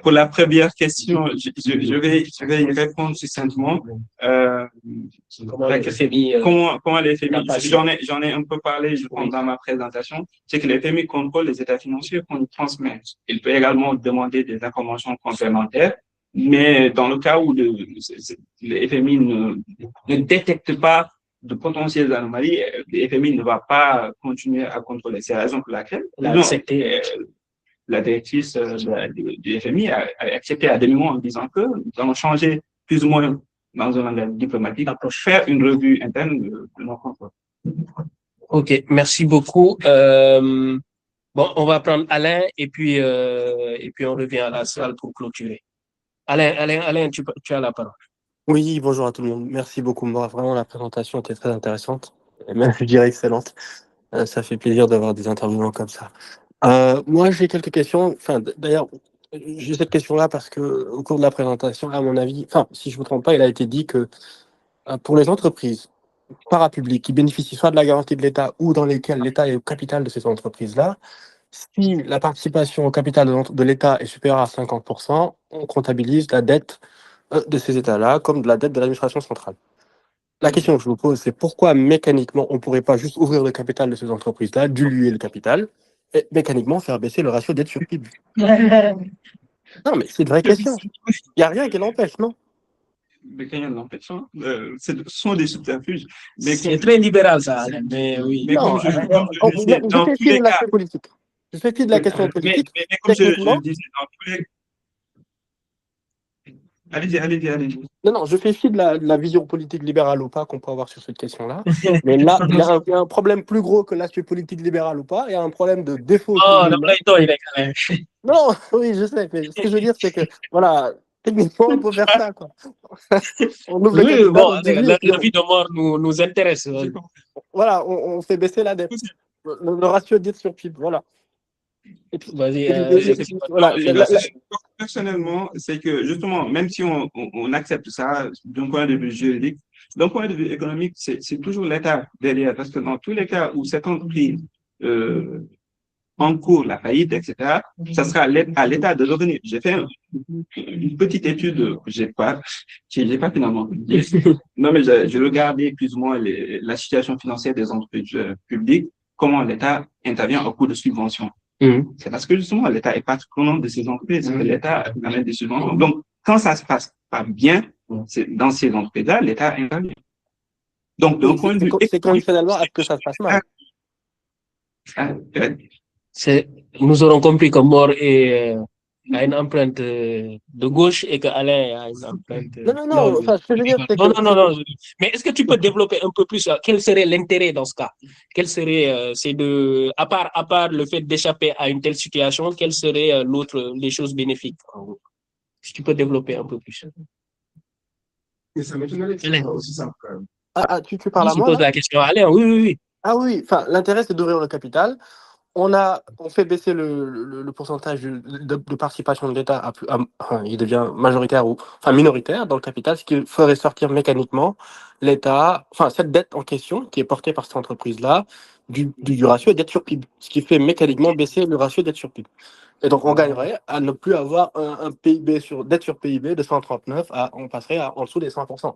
Pour la première question, je vais y répondre succinctement. Comment les FMI, j'en ai un peu parlé dans ma présentation. C'est que les FMI contrôlent les états financiers qu'on transmet. Il peut également demander des informations complémentaires Mais dans le cas où le FMI ne détecte pas de potentielles anomalies, le FMI ne va pas continuer à contrôler. C'est la raison pour laquelle la directrice du FMI a accepté à demi-mot en disant que nous allons changer plus ou moins dans un langage diplomatique, faire une revue interne de nos contrôles. Ok, merci beaucoup. Bon, on va prendre Alain et puis on revient à la salle pour clôturer. Alain, tu as la parole. Oui, bonjour à tout le monde. Merci beaucoup. Moi, vraiment, la présentation était très intéressante. Et même, je dirais excellente. Ça fait plaisir d'avoir des intervenants comme ça. Moi, j'ai quelques questions. Enfin, d'ailleurs, j'ai cette question-là parce que au cours de la présentation, à mon avis, enfin, si je ne me trompe pas, il a été dit que pour les entreprises parapubliques qui bénéficient soit de la garantie de l'État ou dans lesquelles l'État est au capital de ces entreprises-là, si la participation au capital de l'État est supérieure à 50%, on comptabilise la dette de ces États-là comme de la dette de l'administration centrale. La question que je vous pose, c'est pourquoi mécaniquement, on ne pourrait pas juste ouvrir le capital de ces entreprises-là, diluer le capital, et mécaniquement faire baisser le ratio dette sur PIB. Non, mais c'est une vraie question. Il n'y a rien qui l'empêche, non? Mais quand il y a l'empêchement, ce sont des subterfuges. C'est très libéral, ça, mais oui. Mais comme je disais, dans tous les cas... politique. Je fais fi de la question politique. Mais comme je disais, dans tous les... Allez-y. Non, je fais fi de la vision politique libérale ou pas qu'on peut avoir sur cette question-là. Mais là, il y a un problème plus gros que l'aspect politique libéral ou pas. Il y a un problème de défaut. Non, oui, je sais. Mais ce que je veux dire, c'est que, voilà, techniquement, on peut faire ça, quoi. On ouvre oui, bon, la vie de mort nous intéresse. Voilà, on fait baisser la dette. Le ratio dette sur PIB, voilà. Et puis, vas-y, personnellement, c'est que justement, même si on accepte ça d'un point de vue juridique, d'un point de vue économique, c'est toujours l'État derrière. Parce que dans tous les cas où cette entreprise encourt la faillite, etc., ça sera à l'État de revenir. J'ai fait une petite étude que j'ai pas finalement publiée. Non, mais je regardais plus ou moins la situation financière des entreprises publiques, comment l'État intervient au cours de subventions. C'est parce que justement, l'État est partie prenante de ces entreprises, que l'État amène des subventions. Donc, quand ça se passe pas bien, dans ces entreprises-là, l'État intervient. Donc, d'un point de vue... C'est conditionnellement à ce que ça se passe mal. Nous aurons compris que Mor a une empreinte de gauche et que Alain a une empreinte... Non, enfin, ce que je veux dire, c'est que... Non. Mais est-ce que tu peux développer un peu plus quel serait l'intérêt dans ce cas? Quel serait, à part le fait d'échapper à une telle situation, quelles seraient les choses bénéfiques? Si tu peux développer un peu plus. Et ça m'étonnerait que c'est aussi simple quand même. Tu parles à moi? Je pose la question à Alain, oui. Ah oui, enfin, l'intérêt, c'est d'ouvrir le capital. On fait baisser le pourcentage de participation de l'État il devient majoritaire minoritaire dans le capital, ce qui ferait sortir mécaniquement l'État, cette dette en question qui est portée par cette entreprise-là du ratio dette sur PIB, ce qui fait mécaniquement baisser le ratio dette sur PIB. Et donc on gagnerait à ne plus avoir un PIB dette sur PIB de 139, on passerait en dessous des 100%.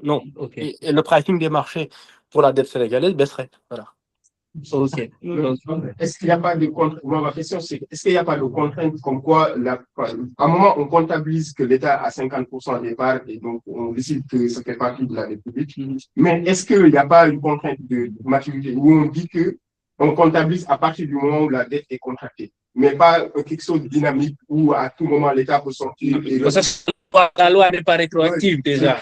Non. Okay. Et le pricing des marchés pour la dette sénégalaise baisserait. Voilà. Ok. Est-ce qu'il n'y a pas de contrainte? Ma question, c'est est-ce qu'il n'y a pas de contrainte comme quoi, à un moment, on comptabilise que l'État a 50% d'épargne et donc on décide que ça fait partie de la République. Mais est-ce qu'il n'y a pas une contrainte de maturité où on dit qu'on comptabilise à partir du moment où la dette est contractée, mais pas quelque chose de dynamique où à tout moment l'État peut sortir? La loi n'est pas rétroactive déjà.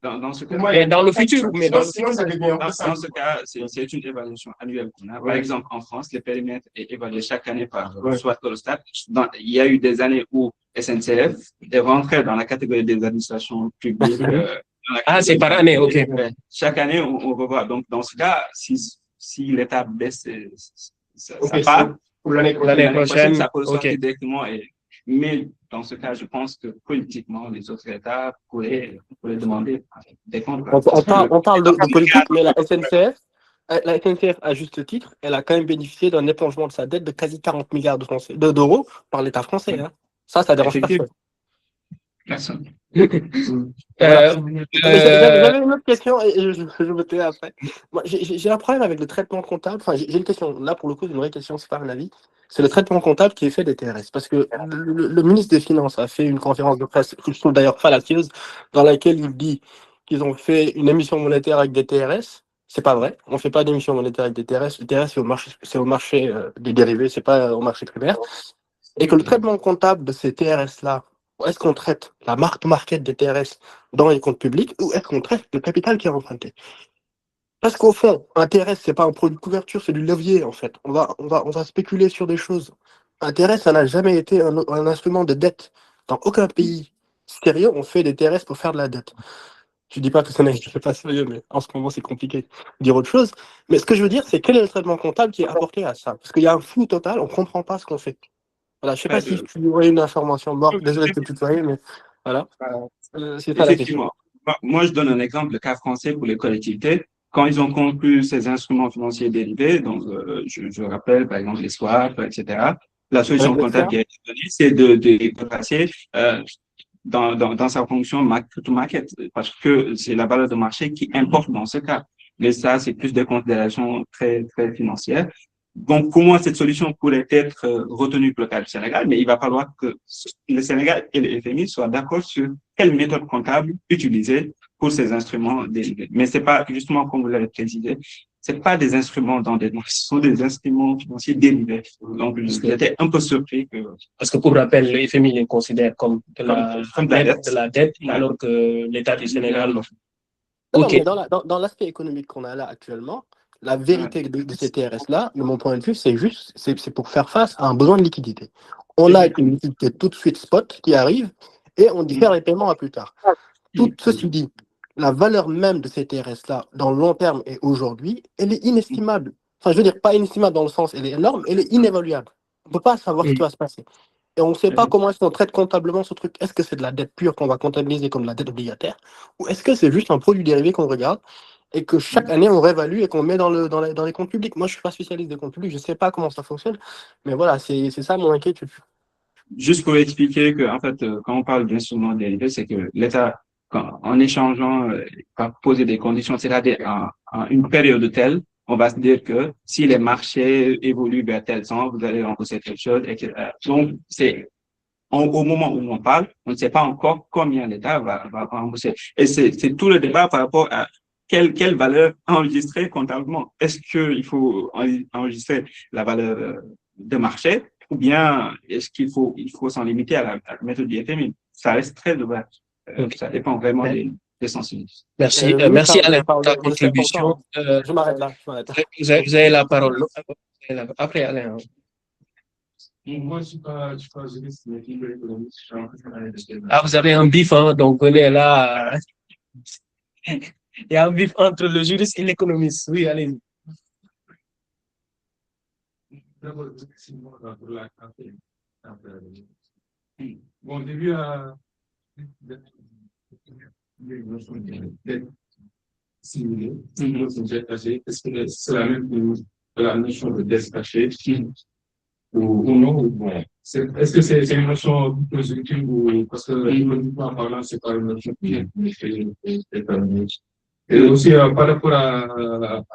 Dans ce cas, dans le futur, dans ce cas, c'est une évaluation annuelle qu'on a. Par exemple, en France, le périmètre est évalué chaque année par soit Eurostat. Il y a eu des années où SNCF est rentré dans la catégorie des administrations publiques. C'est par année, ok. Chaque année, on revoit. Donc, dans ce cas, si l'État baisse sa part, pour l'année prochaine, ça peut sortir directement. Mais dans ce cas, je pense que politiquement, les autres États pourraient demander des comptes. On parle de politique, mais la SNCF, à juste titre, elle a quand même bénéficié d'un épongement de sa dette de quasi 40 milliards d'euros par l'État français. Hein. Ça dérange personne. Personne. J'avais une autre question et je me tais après. Moi, j'ai un problème avec le traitement comptable. Enfin, j'ai une question. Là, pour le coup, c'est une vraie question, c'est pas un avis. C'est le traitement comptable qui est fait des TRS. Parce que le ministre des Finances a fait une conférence de presse, que je trouve d'ailleurs fallacieuse, dans laquelle il dit qu'ils ont fait une émission monétaire avec des TRS. C'est pas vrai. On fait pas d'émission monétaire avec des TRS. Les TRS, c'est au marché des dérivés, c'est pas au marché primaire. Et que le traitement comptable de ces TRS-là, est-ce qu'on traite la marque market des TRS dans les comptes publics ou est-ce qu'on traite le capital qui est emprunté? Parce qu'au fond, un TRS, c'est pas un produit de couverture, c'est du levier, en fait. On va spéculer sur des choses. Un TRS, ça n'a jamais été un instrument de dette. Dans aucun pays sérieux, on fait des TRS pour faire de la dette. Je dis pas que ça n'est pas sérieux, mais en ce moment, c'est compliqué de dire autre chose. Mais ce que je veux dire, c'est quel est le traitement comptable qui est apporté à ça? Parce qu'il y a un flou total, on comprend pas ce qu'on fait. Voilà, je sais pas si tu aurais une information. Bon, désolé de te tutoyer, mais voilà. C'est ça la question. Effectivement. Moi, je donne un exemple, le cas français pour les collectivités. Quand ils ont conclu ces instruments financiers dérivés, donc je rappelle par exemple les swaps, etc., la solution comptable qui a été donnée, c'est de passer dans sa fonction to market, parce que c'est la valeur de marché qui importe dans ce cas. Mais ça, c'est plus des considérations très, très financières. Donc, pour moi, cette solution pourrait être retenue pour le cas du Sénégal, mais il va falloir que le Sénégal et le FMI soient d'accord sur quelle méthode comptable utiliser pour ces instruments dérivés. Mais c'est pas, justement, comme vous l'avez précisé, c'est pas des instruments d'endettement, ce sont des instruments financiers dérivés. Donc, j'étais un peu surpris que... Parce que, pour rappel, le FMI les considère comme de la dette, alors que l'État du Sénégal... Non, mais dans l'aspect économique qu'on a là actuellement, la vérité de ces TRS-là, de mon point de vue, c'est pour faire face à un besoin de liquidité. On a une liquidité tout de suite spot qui arrive et on diffère les paiements à plus tard. Tout ceci dit, la valeur même de ces TRS-là, dans le long terme et aujourd'hui, elle est inestimable. Enfin, je veux dire, pas inestimable dans le sens, elle est énorme, elle est inévaluable. On ne peut pas savoir ce qui va se passer. Et on ne sait pas comment est-ce qu'on traite comptablement ce truc. Est-ce que c'est de la dette pure qu'on va comptabiliser comme de la dette obligataire ou est-ce que c'est juste un produit dérivé qu'on regarde et que chaque année on réévalue et qu'on met dans les comptes publics? Moi, je ne suis pas spécialiste des comptes publics, je ne sais pas comment ça fonctionne, mais voilà, c'est ça mon inquiétude. Juste pour expliquer que, en fait, quand on parle d'instruments dérivés, c'est que l'État, en échangeant, va poser des conditions, c'est-à-dire en une période telle, on va se dire que si les marchés évoluent vers tel sens, vous allez rembourser telle chose, etc. Donc, au moment où on parle, on ne sait pas encore combien l'État va rembourser. Et c'est tout le débat par rapport à quelle valeur enregistrer comptablement. Est-ce qu'il faut enregistrer la valeur de marché ou bien est-ce qu'il faut s'en limiter à la méthode du FMI? Ça reste très ouvert. Ça dépend vraiment des sensibilités. Merci. Merci Alain pour ta contribution. Je m'arrête là. Vous avez la parole. Après Alain. Moi, je suis pas juriste, mais économiste. Ah, vous avez un bif, hein, donc venez là. Il y a un bif entre le juriste et l'économiste. Oui, allez-y. D'abord, pour la bon, au début, d'être simulé, est-ce que c'est la même que la notion de dette cachée ou non? Bon, est-ce que c'est une notion positive ou parce que économiquement parlant, c'est pas une notion qui est économique? Et aussi, par rapport à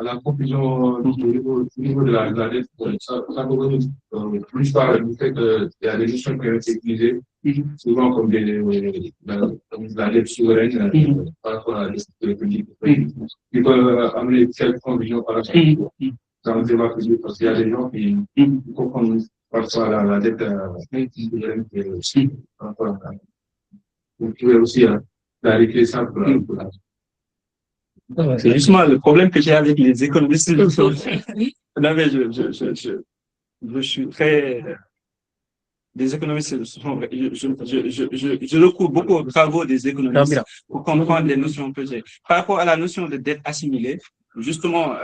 la conclusion au niveau de la dette, ça peut plus par du fait qu'il y a des notions qui ont été utilisées, souvent comme la dette souveraine par rapport à la dette publique, qui peuvent amener quelques conclusions par rapport dans le débat public, parce qu'il y a des gens qui comprennent parfois la dette souveraine par rapport à ça. Vous pouvez aussi clarifier ça pour la. C'est justement le problème que j'ai avec les économistes. Non, mais je suis très. Les économistes sont. Je recours beaucoup aux travaux des économistes pour comprendre les notions que j'ai. Par rapport à la notion de dette assimilée, justement,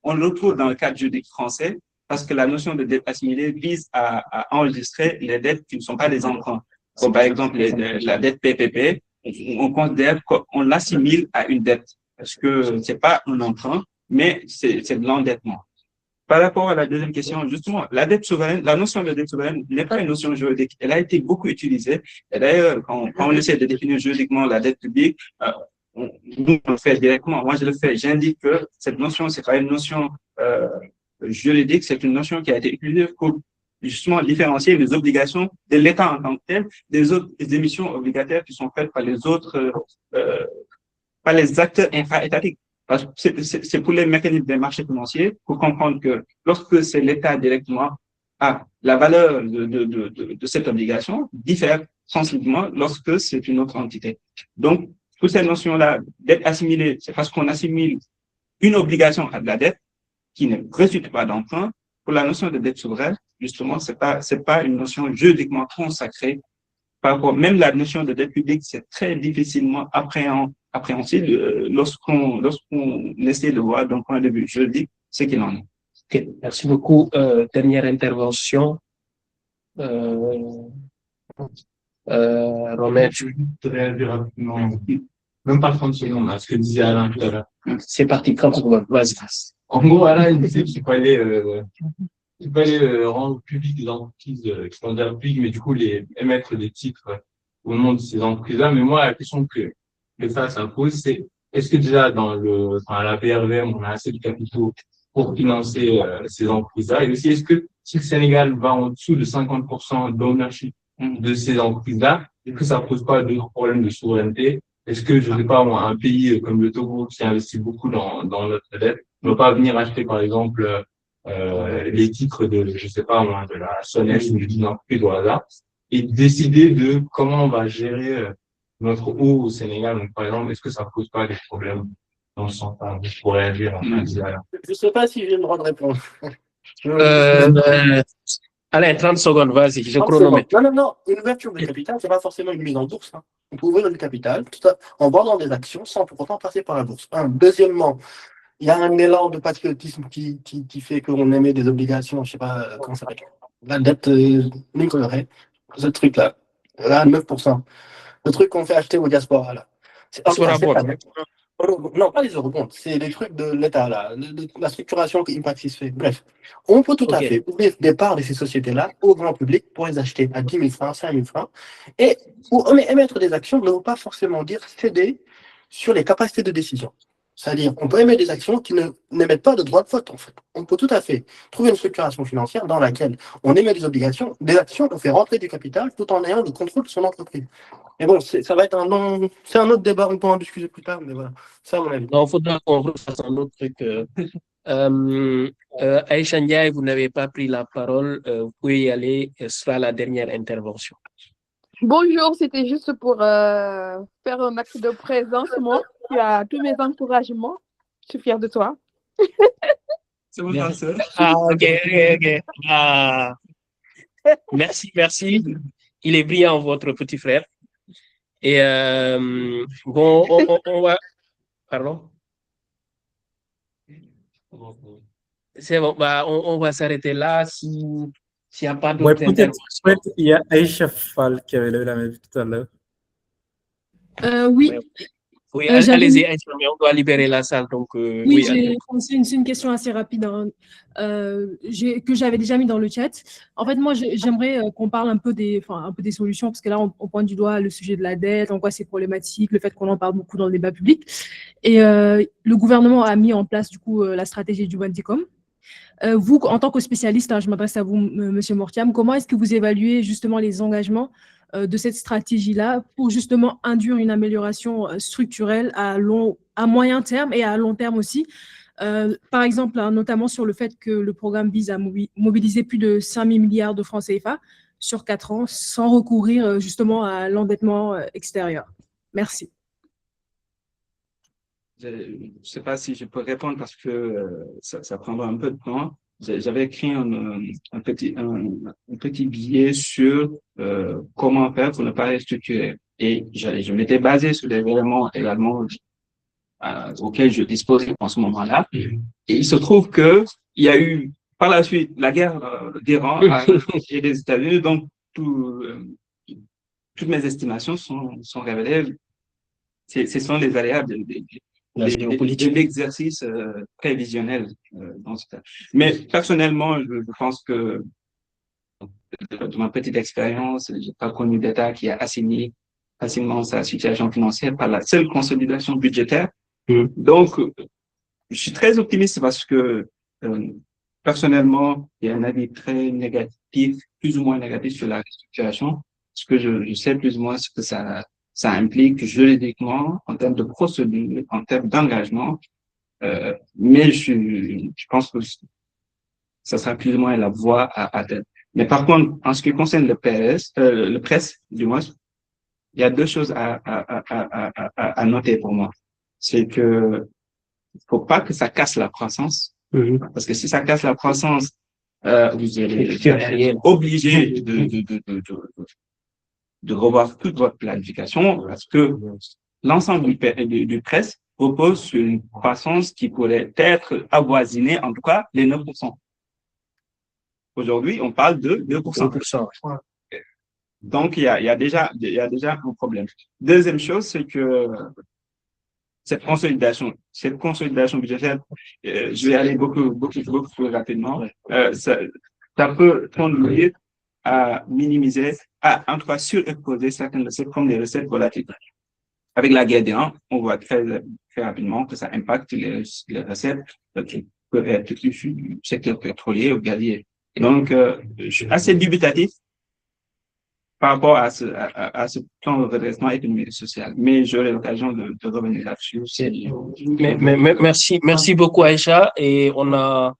on le retrouve dans le cadre juridique français parce que la notion de dette assimilée vise à enregistrer les dettes qui ne sont pas des emprunts. Comme par exemple la dette PPP, on considère qu'on l'assimile à une dette. Parce que c'est pas un emprunt, mais c'est de l'endettement. par rapport à la deuxième question, justement, la dette souveraine, la notion de dette souveraine n'est pas une notion juridique. Elle a été beaucoup utilisée. Et d'ailleurs, quand on essaie de définir juridiquement la dette publique, nous, on le fait directement. Moi, je le fais. J'indique que cette notion, c'est pas une notion juridique, c'est une notion qui a été utilisée pour justement différencier les obligations de l'État en tant que tel des autres émissions obligataires qui sont faites par les autres, par les acteurs infra-étatiques. Parce que c'est pour les mécanismes des marchés financiers pour comprendre que lorsque c'est l'État directement, la valeur de cette obligation diffère sensiblement lorsque c'est une autre entité. Donc, toute cette notion-là d'être assimilée, c'est parce qu'on assimile une obligation à de la dette qui ne résulte pas d'emprunt. Pour la notion de dette souveraine, justement, c'est pas une notion juridiquement consacrée. Par rapport, même la notion de dette publique, c'est très difficilement appréhensible lorsqu'on essaie de voir d'un point de vue juridique ce qu'il en est. Ok, merci beaucoup. Dernière intervention. Romain, je voudrais rapidement, même pas 30 secondes, à ce que disait Alain tout à l'heure. C'est parti, 30 secondes, vas-y. En gros, Alain, il disait qu'il fallait rendre public les entreprises qui sont déjà publiques, mais du coup, émettre des titres au nom de ces entreprises-là. Mais moi, la question que ça pose, c'est est-ce que déjà à la PRVM, on a assez de capitaux pour financer ces entreprises-là? Et aussi, est-ce que si le Sénégal va en dessous de 50% d'ownership de ces entreprises-là, est-ce que ça pose pas de problème de souveraineté? Est-ce que, je sais pas, moi, un pays comme le Togo, qui investit beaucoup dans notre dette, ne peut pas venir acheter, par exemple, les titres je sais pas, moi, de la SONES ou d'une entreprise au hasard, et décider de comment on va gérer notre eau au Sénégal? Donc, par exemple, est-ce que ça pose pas des problèmes dans le sens pour réagir? Je sais pas si j'ai le droit de répondre. Alain, 30 secondes, vas-y, je chronomètre. Non, une ouverture de capital, c'est pas forcément une mise en bourse. Hein. On peut ouvrir le capital en vendant des actions sans pour autant passer par la bourse. Deuxièmement, il y a un élan de patriotisme qui fait qu'on émet des obligations, je sais pas comment ça s'appelle. La dette nucléaire, ce truc-là, là, 9%. Le truc qu'on fait acheter aux diasporas, là. Non, pas les eurobonds, c'est les trucs de l'État, là, la structuration qu'Impact fait. Bref, on peut tout à fait ouvrir des parts de ces sociétés-là au grand public pour les acheter à 10 000 francs, 5 000 francs. Et émettre des actions ne veut pas forcément dire céder sur les capacités de décision. C'est-à-dire, on peut émettre des actions qui n'émettent pas de droit de vote, en fait. On peut tout à fait trouver une structuration financière dans laquelle on émet des obligations, des actions, on fait rentrer du capital tout en ayant le contrôle de son entreprise. Mais bon, ça va être c'est un autre débat, on peut en discuter plus tard, mais voilà, c'est à mon avis. Non, il faudra qu'on refasse un autre truc. Aïcha Ndiaye, vous n'avez pas pris la parole, vous pouvez y aller, ce sera la dernière intervention. Bonjour, c'était juste pour faire un acte de présence. Moi, tu as tous mes encouragements. Je suis fière de toi. C'est mon soeur. Ok. Merci. Il est brillant, votre petit frère. Et bon, on va... Pardon? C'est bon, on va s'arrêter là s'il n'y a pas d'autres interventions. Il y a Aïcha Fall qui avait levé la main tout à l'heure. Oui. Oui, allez-y, on doit libérer la salle. Donc, oui, c'est une question assez rapide que j'avais déjà mis dans le chat. En fait, moi, j'aimerais qu'on parle un peu des solutions, parce que là, on pointe du doigt le sujet de la dette, en quoi c'est problématique, le fait qu'on en parle beaucoup dans le débat public. Et le gouvernement a mis en place, du coup, la stratégie du Bandicom. Vous, en tant que spécialiste, je m'adresse à vous, Monsieur Mortiam, comment est-ce que vous évaluez justement les engagements de cette stratégie-là pour justement induire une amélioration structurelle à moyen terme et à long terme aussi? Par exemple, notamment sur le fait que le programme vise à mobiliser plus de 5 000 milliards de francs CFA sur 4 ans sans recourir justement à l'endettement extérieur. Merci. Je ne sais pas si je peux répondre parce que ça prendra un peu de temps. J'avais écrit un petit billet sur comment faire pour ne pas restructurer. Et je m'étais basé sur les éléments également auxquels je disposais en ce moment-là. Et il se trouve qu'il y a eu par la suite la guerre d'Iran et des États-Unis. Donc, toutes mes estimations sont révélées. Ce sont les aléas géopolitique. de l'exercice prévisionnel dans ce cas. Mais personnellement, je pense que de ma petite expérience, je n'ai pas connu d'État qui a assigné facilement sa situation financière par la seule consolidation budgétaire. Donc, je suis très optimiste parce que personnellement, il y a un avis très négatif, plus ou moins négatif sur la restructuration, parce que je sais plus ou moins ce que ça implique juridiquement, en termes de procédure, en termes d'engagement. Mais je pense que ça sera plus ou moins la voie à atteindre. Mais par contre, en ce qui concerne le presse, du moins, il y a deux choses à noter pour moi. C'est que il faut pas que ça casse la croissance, parce que si ça casse la croissance, vous êtes obligé de revoir toute votre planification, parce que l'ensemble du presse repose sur une croissance qui pourrait être avoisinée, en tout cas, les 9%. Aujourd'hui, on parle de 2%. Donc, il y a déjà un problème. Deuxième chose, c'est que cette consolidation budgétaire, je vais aller beaucoup plus rapidement, ça peut conduire à minimiser, en tout cas surexposer certaines recettes comme les recettes volatiles. Avec la guerre d'Iran, on voit très rapidement que ça impacte les recettes qui peuvent être issues du secteur pétrolier ou gazier. Donc, je suis assez dubitatif par rapport à ce plan de redressement économique et social. Mais j'aurai l'occasion de revenir là-dessus. Merci beaucoup, Aïcha. Et on a...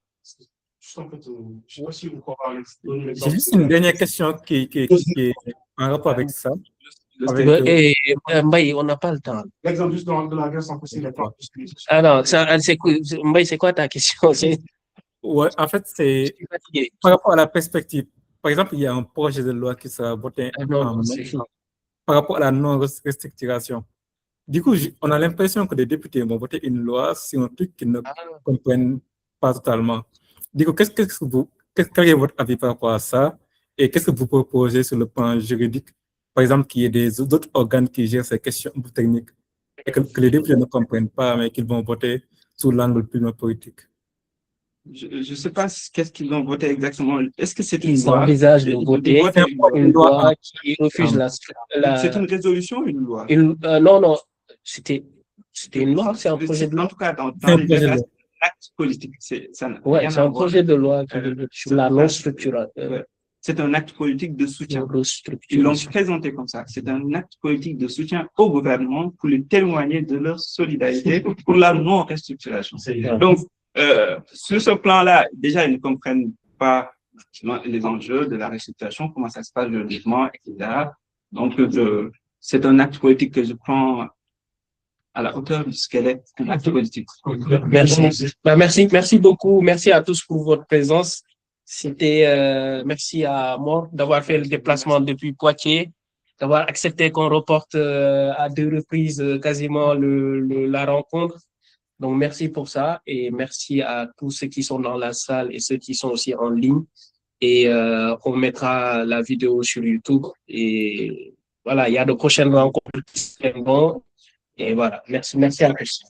J'ai juste une dernière question qui est en rapport avec ça. Mbaye, on n'a pas le temps. L'exemple juste de la guerre sans fossile. Alors, Mbaye, c'est quoi ta question? Ouais, en fait, c'est par rapport à la perspective. Par exemple, il y a un projet de loi qui sera voté par rapport à la non-restructuration. Du coup, on a l'impression que les députés vont voter une loi sur un truc qu'ils ne comprennent pas totalement. Du coup, quel est votre avis par rapport à ça? Et qu'est-ce que vous proposez sur le plan juridique? Par exemple, qu'il y ait d'autres organes qui gèrent ces questions techniques et que les députés ne comprennent pas, mais qu'ils vont voter sous l'angle plus politique. Je ne sais pas qu'est-ce qu'ils vont voter exactement. Est-ce que c'est une Ils loi? envisagent de voter une loi qui refuse la... C'est une résolution ou une loi? Non, c'était une loi, c'est un projet de loi. En tout cas, dans les deux cas, c'est un acte politique. C'est un projet de loi sur la non-structuration. C'est un acte politique de soutien. Ils l'ont présenté comme ça. C'est un acte politique de soutien au gouvernement pour lui témoigner de leur solidarité pour la non-restructuration. Donc, sur ce plan-là, déjà, ils ne comprennent pas les enjeux de la restructuration, comment ça se passe juridiquement, etc. Donc, c'est un acte politique que je prends à la hauteur de ce qu'elle est, un acte politique. Merci beaucoup. Merci à tous pour votre présence. Merci à Mor d'avoir fait le déplacement depuis Poitiers, d'avoir accepté qu'on reporte à 2 reprises quasiment la rencontre. Donc, merci pour ça et merci à tous ceux qui sont dans la salle et ceux qui sont aussi en ligne. Et on mettra la vidéo sur YouTube. Et voilà, il y a de prochaines rencontres qui seront. Et voilà, merci à tous.